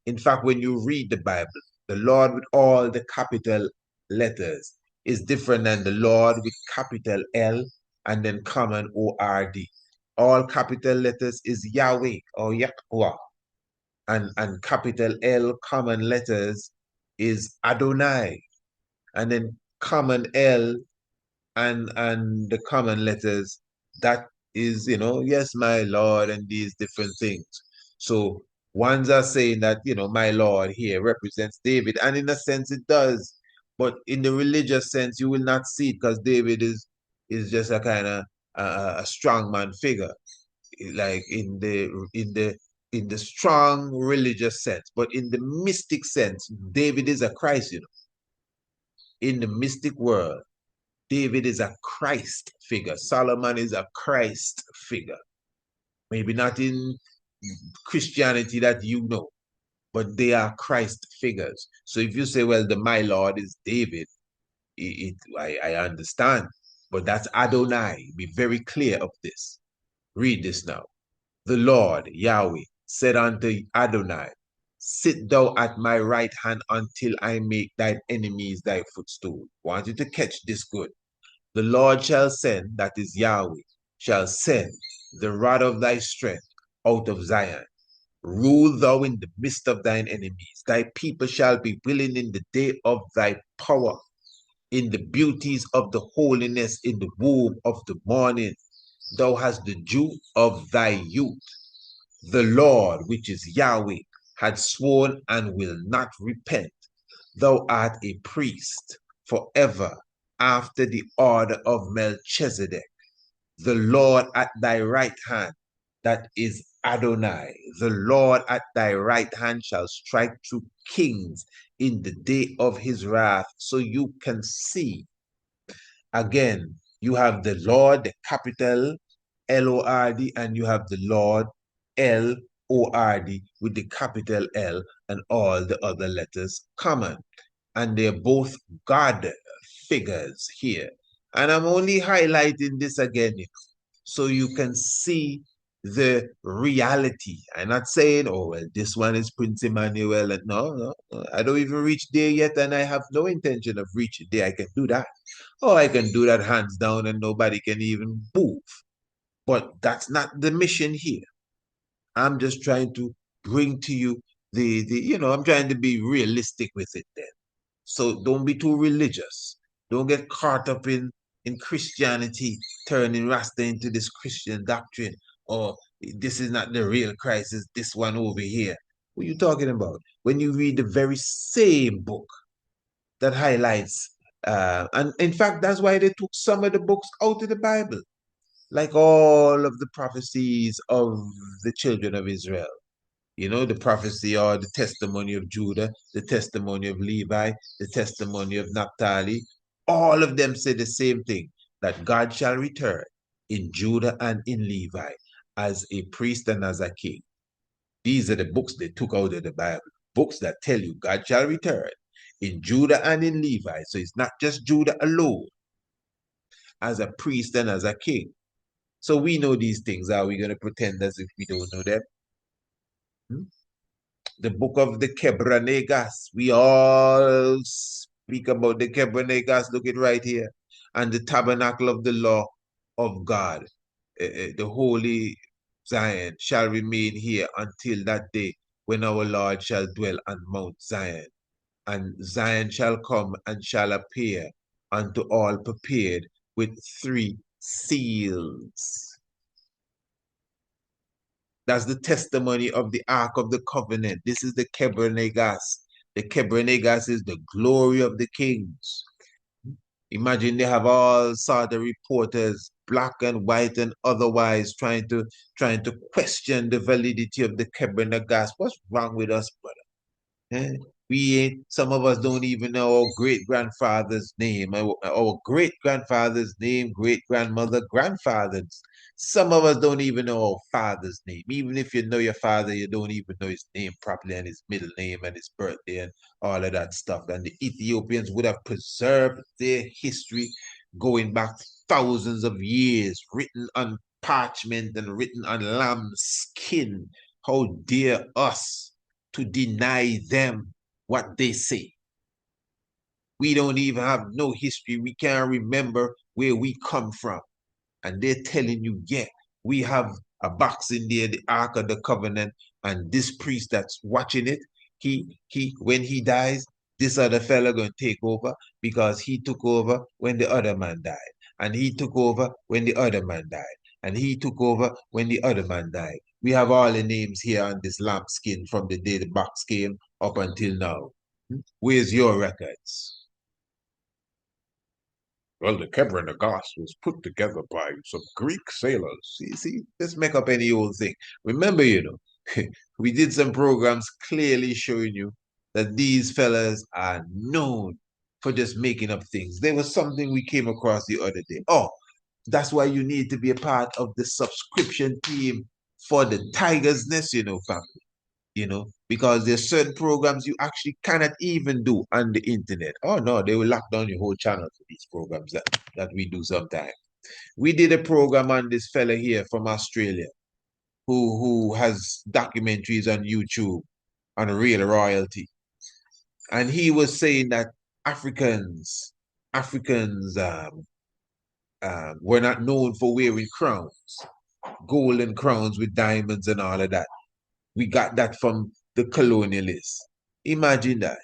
S1: In fact, when you read the Bible, the Lord with all the capital letters is different than the Lord with capital L and then common O-R-D. All capital letters is Yahweh or Yahweh, and capital L common letters is Adonai, and then common L and the common letters, that is, yes, my Lord, and these different things. So ones are saying that, my Lord here represents David, and in a sense it does. But in the religious sense, you will not see it because David is just a kind of a strongman figure, like in the strong religious sense. But in the mystic sense, David is a Christ. In the mystic world, David is a Christ figure. Solomon is a Christ figure. Maybe not in Christianity that you know, but they are Christ figures. So if you say, well, the my Lord is David, I understand. But that's Adonai. Be very clear of this. Read this now. The Lord, Yahweh, said unto Adonai, Sit thou at my right hand until I make thine enemies thy footstool. Want you to catch this good. The Lord shall send, that is Yahweh, shall send the rod of thy strength out of Zion. Rule thou in the midst of thine enemies. Thy people shall be willing in the day of thy power, in the beauties of the holiness, in the womb of the morning. Thou hast the dew of thy youth. The Lord, which is Yahweh, had sworn and will not repent. Thou art a priest forever after the order of Melchizedek. The Lord at thy right hand, that is Adonai. The Lord at thy right hand shall strike through kings in the day of his wrath. So you can see again, you have the Lord, the capital Lord, and you have the Lord Lord with the capital L and all the other letters common. And they're both God figures here. And I'm only highlighting this again so you can see the reality. I'm not saying, oh, well, this one is Prince Emmanuel. And no, I don't even reach there yet, and I have no intention of reaching there. I can do that. Oh, I can do that hands down, and nobody can even move. But that's not the mission here. I'm just trying to bring to you I'm trying to be realistic with it then. So don't be too religious. Don't get caught up in Christianity, turning Rasta into this Christian doctrine. Or this is not the real Christ, it's this one over here. What are you talking about? When you read the very same book that highlights, and in fact, that's why they took some of the books out of the Bible, like all of the prophecies of the children of Israel. You know, the prophecy or the testimony of Judah, the testimony of Levi, the testimony of Naphtali, all of them say the same thing, that God shall return in Judah and in Levi as a priest and as a king. These are the books they took out of the Bible, books that tell you God shall return in Judah and in Levi. So it's not just Judah alone as a priest and as a king. So we know these things. Are we going to pretend as if we don't know them? Hmm? The book of the Kebranegas. We all speak about the Kebranegas. Look at right here. And the tabernacle of the law of God, the holy Zion, shall remain here until that day when our Lord shall dwell on Mount Zion. And Zion shall come and shall appear unto all prepared with 3 seals. That's the testimony of the Ark of the Covenant. This is the Kebranegas. The Kebranegas is the glory of the kings. Imagine they have all sort of reporters, black and white and otherwise, trying to question the validity of the Kebranegas. What's wrong with us, brother? We ain't, some of us don't even know our great grandfather's name, our great grandfather's name, great grandmother, grandfather's. Some of us don't even know our father's name. Even if you know your father, you don't even know his name properly and his middle name and his birthday and all of that stuff. And the Ethiopians would have preserved their history going back thousands of years, written on parchment and written on lamb skin. How dare us to deny them what they say? We don't even have no history. We can't remember where we come from. And they're telling you, yeah, we have a box in there, the Ark of the Covenant, and this priest that's watching it, when he dies, this other fella gonna take over because he took over when the other man died. And he took over when the other man died. And he took over when the other man died. We have all the names here on this lambskin from the day the box came up until now. Where's your records? Well, the Kebra was put together by some Greek sailors. See, let's make up any old thing. Remember, we did some programs clearly showing you that these fellas are known for just making up things. There was something we came across the other day. Oh, that's why you need to be a part of the subscription team for the Tiger's Nest, family. Because there's certain programs you actually cannot even do on the internet. Oh no, they will lock down your whole channel for these programs that we do sometimes. We did a program on this fella here from Australia who has documentaries on YouTube on real royalty. And he was saying that Africans were not known for wearing crowns, golden crowns with diamonds and all of that. We got that from the colonialists. Imagine that.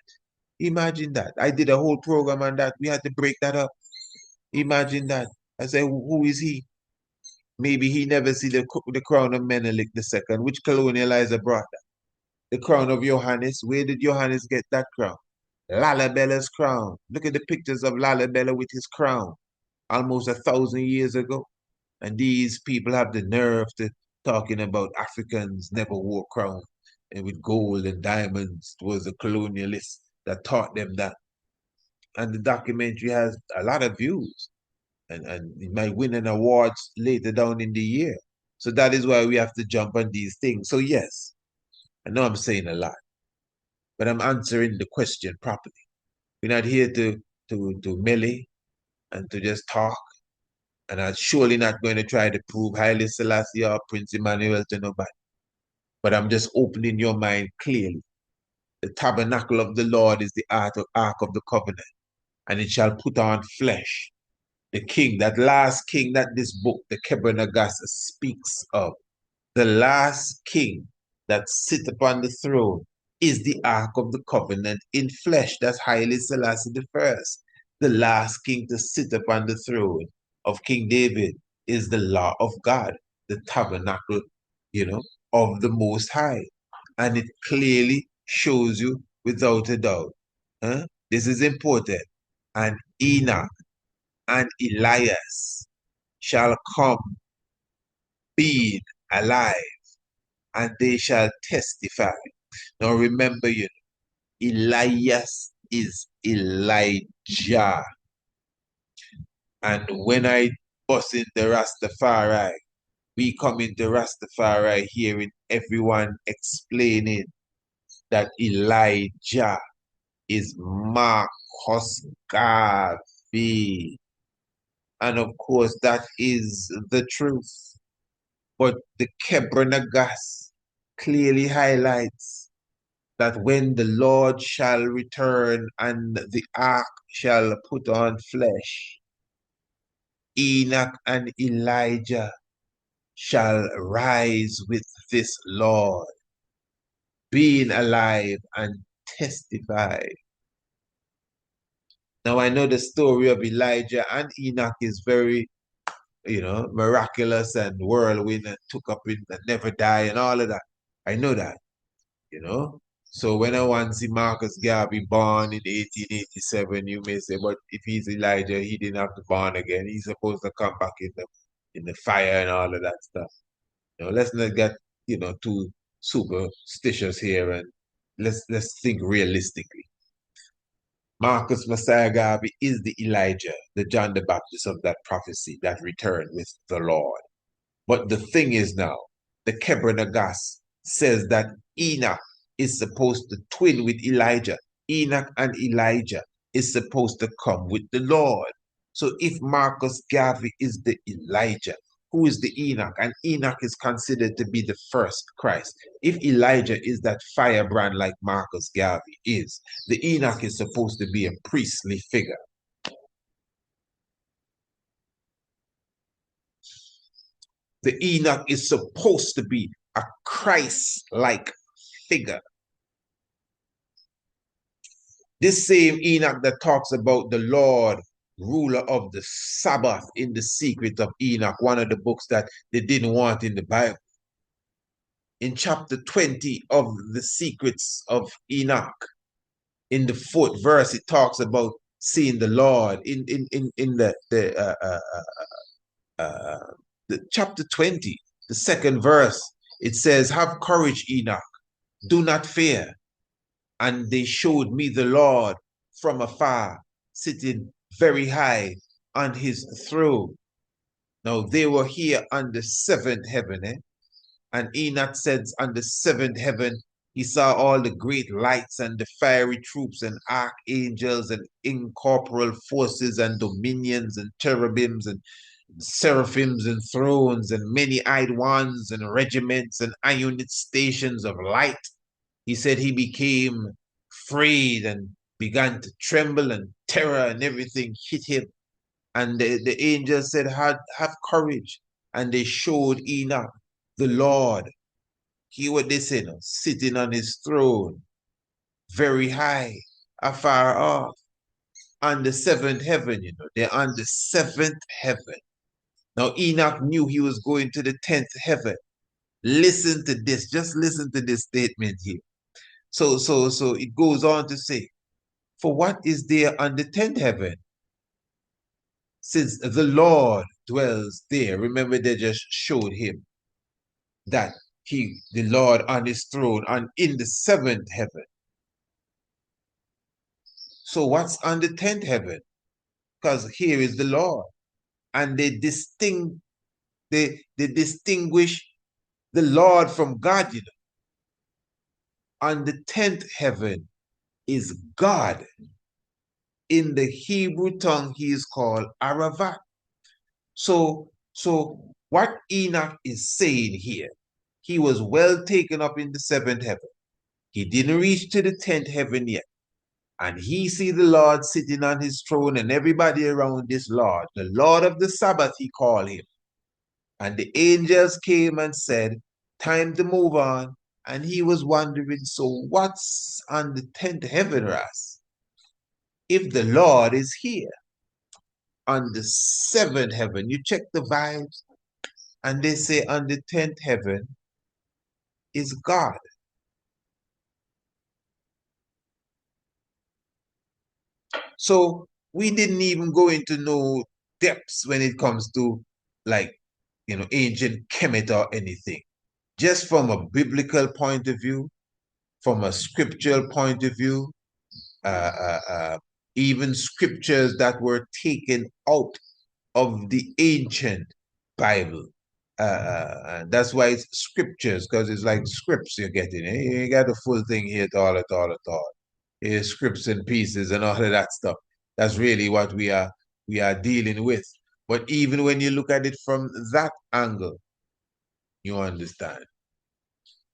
S1: Imagine that. I did a whole program on that. We had to break that up. Imagine that. I said, who is he? Maybe he never see the crown of Menelik II. Which colonializer brought that? The crown of Johannes. Where did Johannes get that crown? Lalabella's crown. Look at the pictures of Lalabella with his crown almost 1,000 years ago. And these people have the nerve to talking about Africans never wore crown and with gold and diamonds. It was the colonialists that taught them that. And the documentary has a lot of views. And it might win an award later down in the year. So that is why we have to jump on these things. So yes, I know I'm saying a lot, but I'm answering the question properly. We're not here to melee and to just talk. And I'm surely not going to try to prove Haile Selassie or Prince Emmanuel to nobody. But I'm just opening your mind clearly. The tabernacle of the Lord is the ark of the covenant, and it shall put on flesh. The king, that last king that this book, the Kebra speaks of, the last king that sit upon the throne is the ark of the covenant in flesh. That's Haile Selassie the first. The last king to sit upon the throne of King David is the law of God, the tabernacle, of the Most High. And it clearly shows you without a doubt. Huh? This is important. And Enoch and Elias shall come being alive, and they shall testify. Now remember, Elias is Elijah. And when I bust into Rastafari, we come into Rastafari hearing everyone explaining that Elijah is Marcus Garvey. And of course, that is the truth. But the Kebra clearly highlights that when the Lord shall return and the ark shall put on flesh, Enoch and Elijah shall rise with this Lord, being alive and testify. Now I know the story of Elijah and Enoch is very, miraculous and whirlwind and took up in and never die and all of that. I know that, you know. So when I want to see Marcus Garvey born in 1887, you may say, but if he's Elijah, he didn't have to born again. He's supposed to come back in the fire and all of that stuff. Let's not get, too superstitious here, and let's think realistically. Marcus Messiah Garvey is the Elijah, the John the Baptist of that prophecy that returned with the Lord. But the thing is now, the Kebra says that Enoch is supposed to twin with Elijah. Enoch and Elijah is supposed to come with the Lord. So if Marcus Garvey is the Elijah, who is the Enoch? And Enoch is considered to be the first Christ. If Elijah is that firebrand like Marcus Garvey is, the Enoch is supposed to be a priestly figure. The Enoch is supposed to be a Christ-like figure. This same Enoch that talks about the Lord, ruler of the Sabbath in the Secret of Enoch, one of the books that they didn't want in the Bible. In chapter 20 of the Secrets of Enoch, in the 4th verse, it talks about seeing the Lord. In the chapter 20, the 2nd verse, it says, "Have courage, Enoch, do not fear. And they showed me the Lord from afar, sitting very high on his throne." Now they were here on the 7th heaven, And Enoch says on the 7th heaven, he saw all the great lights and the fiery troops and archangels and incorporeal forces and dominions and cherubims and seraphims and thrones and many-eyed ones and regiments and ionic stations of light. He said he became afraid and began to tremble, and terror and everything hit him. And the angel said, have courage. And they showed Enoch, the Lord. He what they say, sitting on his throne, very high, afar off, on the seventh heaven, they're on the seventh heaven. Now Enoch knew he was going to the 10th heaven. Listen to this, just listen to this statement here. So it goes on to say, for what is there on the 10th heaven? Since the Lord dwells there. Remember, they just showed him that the Lord on his throne and in the seventh heaven. So what's on the 10th heaven? Because here is the Lord. And they distinguish the Lord from God, On the 10th heaven is God. In the Hebrew tongue, he is called Aravat. So what Enoch is saying here, he was well taken up in the seventh heaven. He didn't reach to the 10th heaven yet. And he see the Lord sitting on his throne and everybody around this Lord. The Lord of the Sabbath, he called him. And the angels came and said, time to move on. And he was wondering, so what's on the 10th heaven, Ras? If the Lord is here on the seventh heaven, you check the vibes, and they say on the 10th heaven is God. So we didn't even go into no depths when it comes to like, ancient Kemet or anything. Just from a biblical point of view, from a scriptural point of view, uh, uh, uh, even scriptures that were taken out of the ancient Bible. That's why it's scriptures, because it's like scripts you're getting. You ain't got the full thing here at all, at all, at all. Here's scripts and pieces and all of that stuff. That's really what we are dealing with. But even when you look at it from that angle, you understand.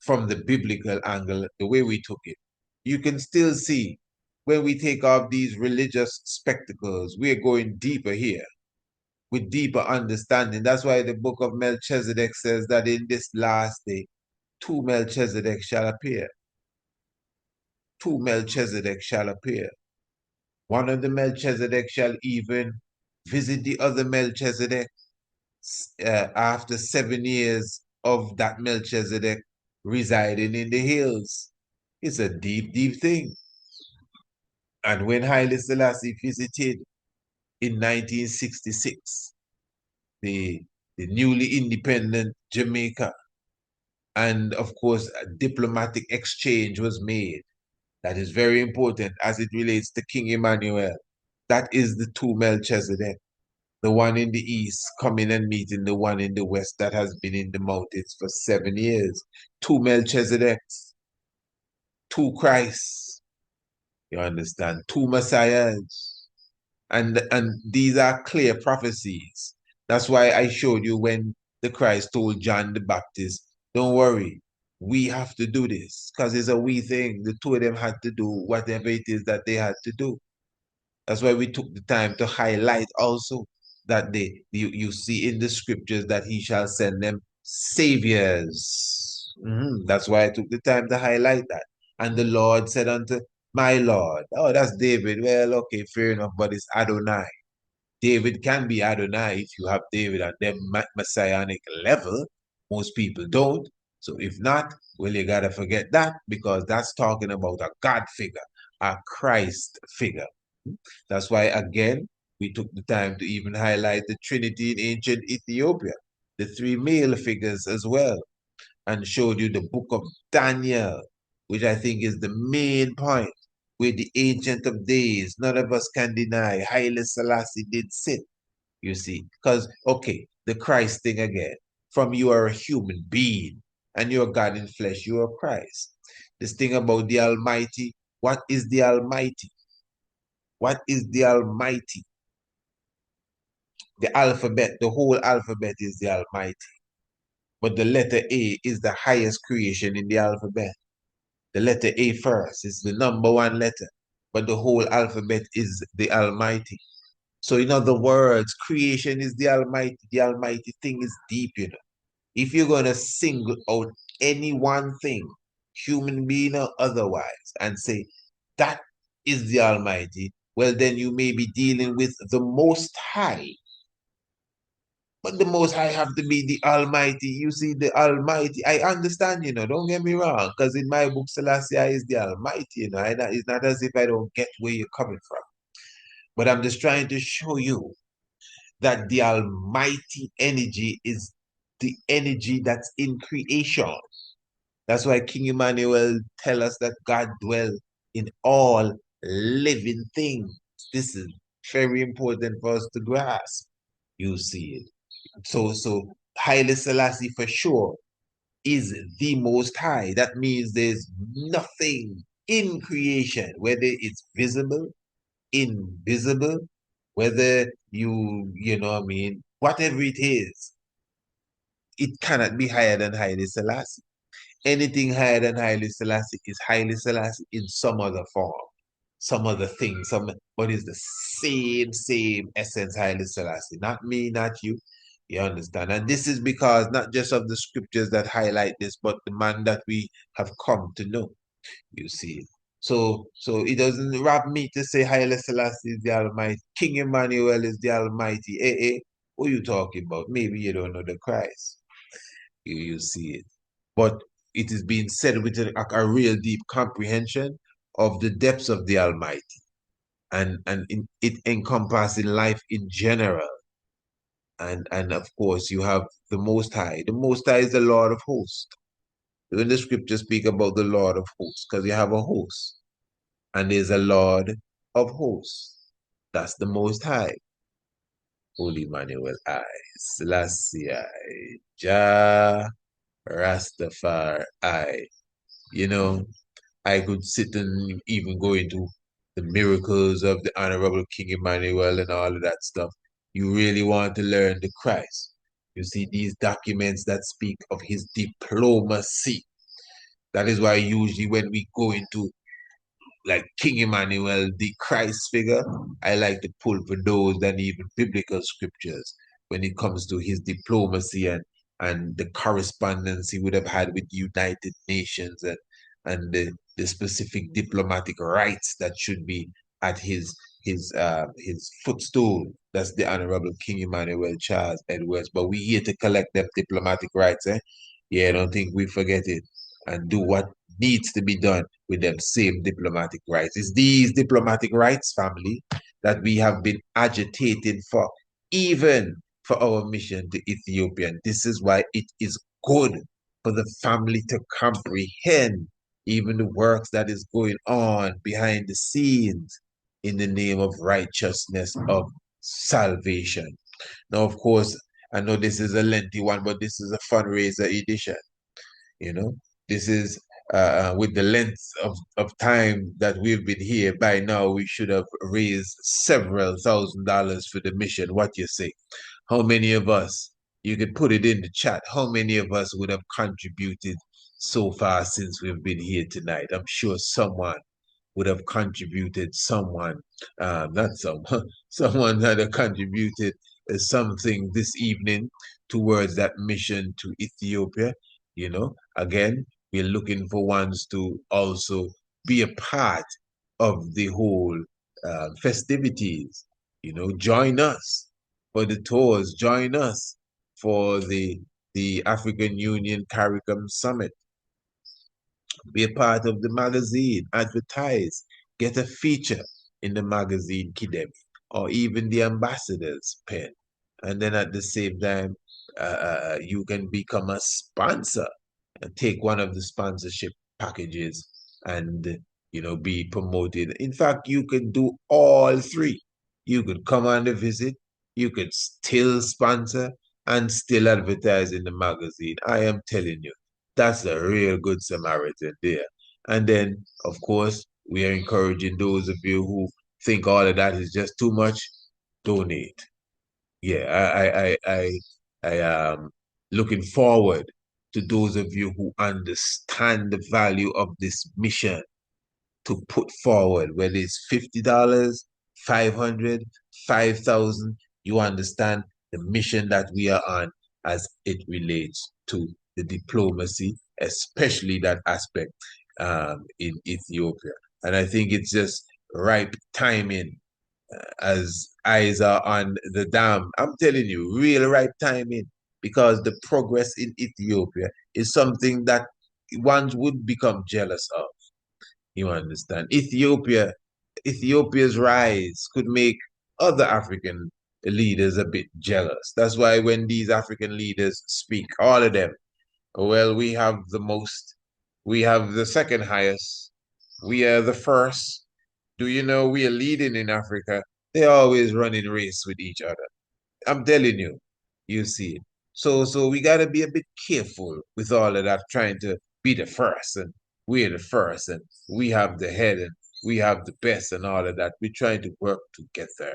S1: From the biblical angle, the way we took it, you can still see when we take off these religious spectacles, we're going deeper here with deeper understanding. That's why the book of Melchizedek says that in this last day, two Melchizedek shall appear. Two Melchizedek shall appear. One of the Melchizedek shall even visit the other Melchizedek after 7 years of that Melchizedek residing in the hills. It's a deep, deep thing. And when Haile Selassie visited in 1966, the newly independent Jamaica, and of course, a diplomatic exchange was made. That is very important as it relates to King Emmanuel. That is the two Melchizedek. The one in the east coming and meeting the one in the west that has been in the mountains for 7 years. Two Melchizedeks, two Christs, you understand, two Messiahs. And these are clear prophecies. That's why I showed you when the Christ told John the Baptist, don't worry, we have to do this because it's a we thing. The two of them had to do whatever it is that they had to do. That's why we took the time to highlight also that you see in the scriptures that he shall send them saviors. That's why I took the time to highlight that. And the Lord said unto my Lord, oh, that's David. Well, okay, fair enough, but it's Adonai. David can be Adonai if you have David at their messianic level. Most people don't. So if not, well, you gotta forget that because that's talking about a God figure, a Christ figure. That's why, again, we took the time to even highlight the Trinity in ancient Ethiopia, the three male figures as well, and showed you the book of Daniel, which I think is the main point, where the Ancient of Days, none of us can deny, Haile Selassie did sit, you see. Because, okay, the Christ thing again, from you are a human being, and you're God in flesh, you are Christ. This thing about the Almighty, what is the Almighty? What is the Almighty? The alphabet, the whole alphabet is the Almighty. But the letter A is the highest creation in the alphabet. The letter A first is the number one letter, but the whole alphabet is the Almighty. So, in other words, creation is the Almighty. The Almighty thing is deep, you know. If you're going to single out any one thing, human being or otherwise, and say that is the Almighty, well, then you may be dealing with the Most High. But the Most High have to be the Almighty. You see, the Almighty, I understand, you know, don't get me wrong, because in my book, Selassie is the Almighty, you know. It's not as if I don't get where you're coming from. But I'm just trying to show you that the Almighty energy is the energy that's in creation. That's why King Emmanuel tell us that God dwells in all living things. This is very important for us to grasp. You see it. So Haile Selassie for sure is the most high. That means there's nothing in creation, whether it's visible, invisible, whether you know what I mean, whatever it is, it cannot be higher than Haile Selassie. Anything higher than Haile Selassie is Haile Selassie in some other form, some other thing, but it's the same essence Haile Selassie. Not me, not you. You understand? And this is because not just of the scriptures that highlight this, but the man that we have come to know. You see. So it doesn't rob me to say Haile Selassie is the Almighty. King Emmanuel is the Almighty. What are you talking about? Maybe you don't know the Christ. You see it. But it is being said with a real deep comprehension of the depths of the Almighty and it encompassing life in general. And of course, you have the Most High. The Most High is the Lord of hosts. When the scriptures speak about the Lord of hosts, because you have a host, and there's a Lord of hosts. That's the Most High. Holy Emmanuel I, Selassie I, Jah Rastafari. You know, I could sit and even go into the miracles of the Honorable King Emmanuel and all of that stuff. You really want to learn the Christ. You see these documents that speak of his diplomacy. That is why usually when we go into like King Emmanuel, the Christ figure, I like to pull for those than even biblical scriptures when it comes to his diplomacy and the correspondence he would have had with the United Nations and the specific diplomatic rights that should be at his footstool. That's the Honorable King Emmanuel Charles Edwards. But we here to collect them diplomatic rights, eh? Yeah, I don't think we forget it and do what needs to be done with them same diplomatic rights. It's these diplomatic rights, family, that we have been agitating for, even for our mission to Ethiopia. And this is why it is good for the family to comprehend even the works that is going on behind the scenes in the name of righteousness of salvation. Now, of course, I know this is a lengthy one, but this is a fundraiser edition. You know, this is with the length of time that we've been here, by now we should have raised several $1,000s for the mission. What you say? How many of us, you could put it in the chat, how many of us would have contributed so far since we've been here tonight? I'm sure someone would have contributed, not someone, someone that have contributed something this evening towards that mission to Ethiopia. You know, again, we're looking for ones to also be a part of the whole festivities. You know, join us for the tours, join us for the African Union CARICOM Summit. Be a part of the magazine, advertise, get a feature in the magazine Kidemi, or even the ambassador's pen. And then at the same time, you can become a sponsor and take one of the sponsorship packages and be promoted. In fact, you can do all three. You could come on the visit, you could still sponsor and still advertise in the magazine. I am telling you, that's a real good Samaritan there. And then, of course, we are encouraging those of you who think all of that is just too much, donate. Yeah, I am looking forward to those of you who understand the value of this mission to put forward, whether it's $50, 500, 5,000, you understand the mission that we are on as it relates to the diplomacy, especially that aspect in Ethiopia. And I think it's just ripe timing as eyes are on the dam. I'm telling you, real ripe timing, because the progress in Ethiopia is something that one would become jealous of. You understand? Ethiopia's rise could make other African leaders a bit jealous. That's why when these African leaders speak, all of them, well, we have the most, we have the second highest, we are the first. Do you know we are leading in Africa? They always running race with each other. I'm telling you, you see. So we gotta be a bit careful with all of that, trying to be the first and we're the first and we have the head and we have the best and all of that. We're trying to work together.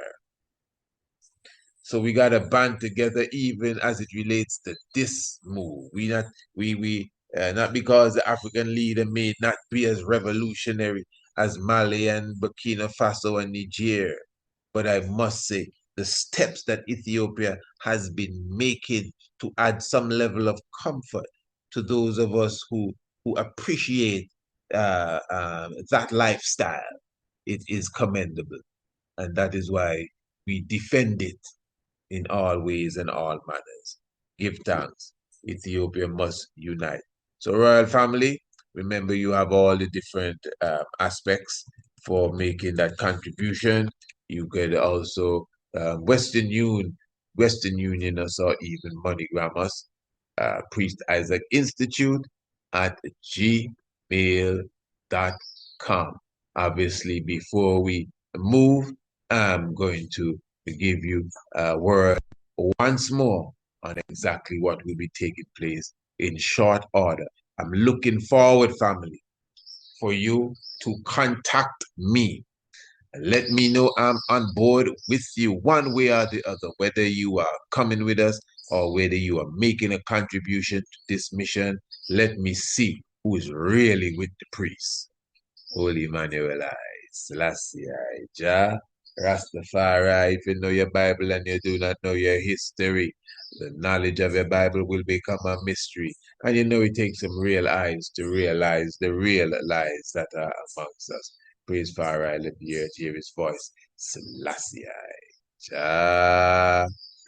S1: So we gotta band together even as it relates to this move. Not because the African leader may not be as revolutionary as Mali and Burkina Faso and Niger, but I must say the steps that Ethiopia has been making to add some level of comfort to those of us who appreciate that lifestyle, it is commendable, and that is why we defend it in all ways and all manners. Give thanks. Ethiopia must unite. So, royal family, remember you have all the different aspects for making that contribution. You could also Western Union us, or even MoneyGram us, Priest Isaac Institute at gmail.com. Obviously, before we move, I'm going to give you a word once more on exactly what will be taking place in short order. I'm looking forward, family, for you to contact me. Let me know I'm on board with you one way or the other, whether you are coming with us or whether you are making a contribution to this mission. Let me see who is really with the priest. Holy Emmanuel, Selassie, Jah, Rastafari. If you know your Bible and you do not know your history, the knowledge of your Bible will become a mystery. And you know it takes some real eyes to realize the real lies that are amongst us. Praise Pharaoh, let the earth hear his voice. Selassie, Jah,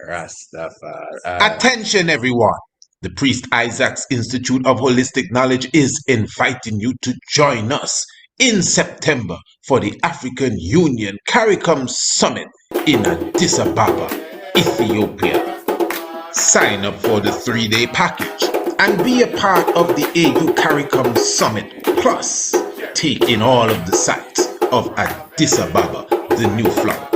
S1: Rastafari. Attention, everyone. The Priest Isaac's Institute of Holistic Knowledge is inviting you to join us in September for the African Union CARICOM Summit in Addis Ababa, Ethiopia. Sign up for the 3-day package and be a part of the AU CARICOM Summit. Plus, take in all of the sights of Addis Ababa, the new flower.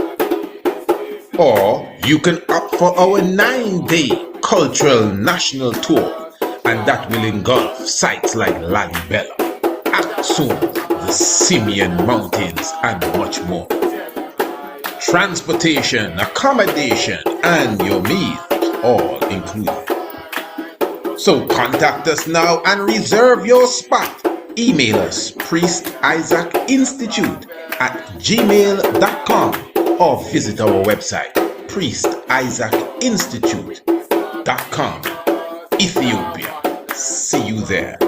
S1: Or you can opt for our 9-day cultural national tour, and that will engulf sites like Lalibela, Aksum, the Simeon Mountains, and much more. Transportation, accommodation, and your meals all included. So contact us now and reserve your spot. Email us priestisaacinstitute@gmail.com or visit our website priestisaacinstitute.com. Ethiopia. See you there.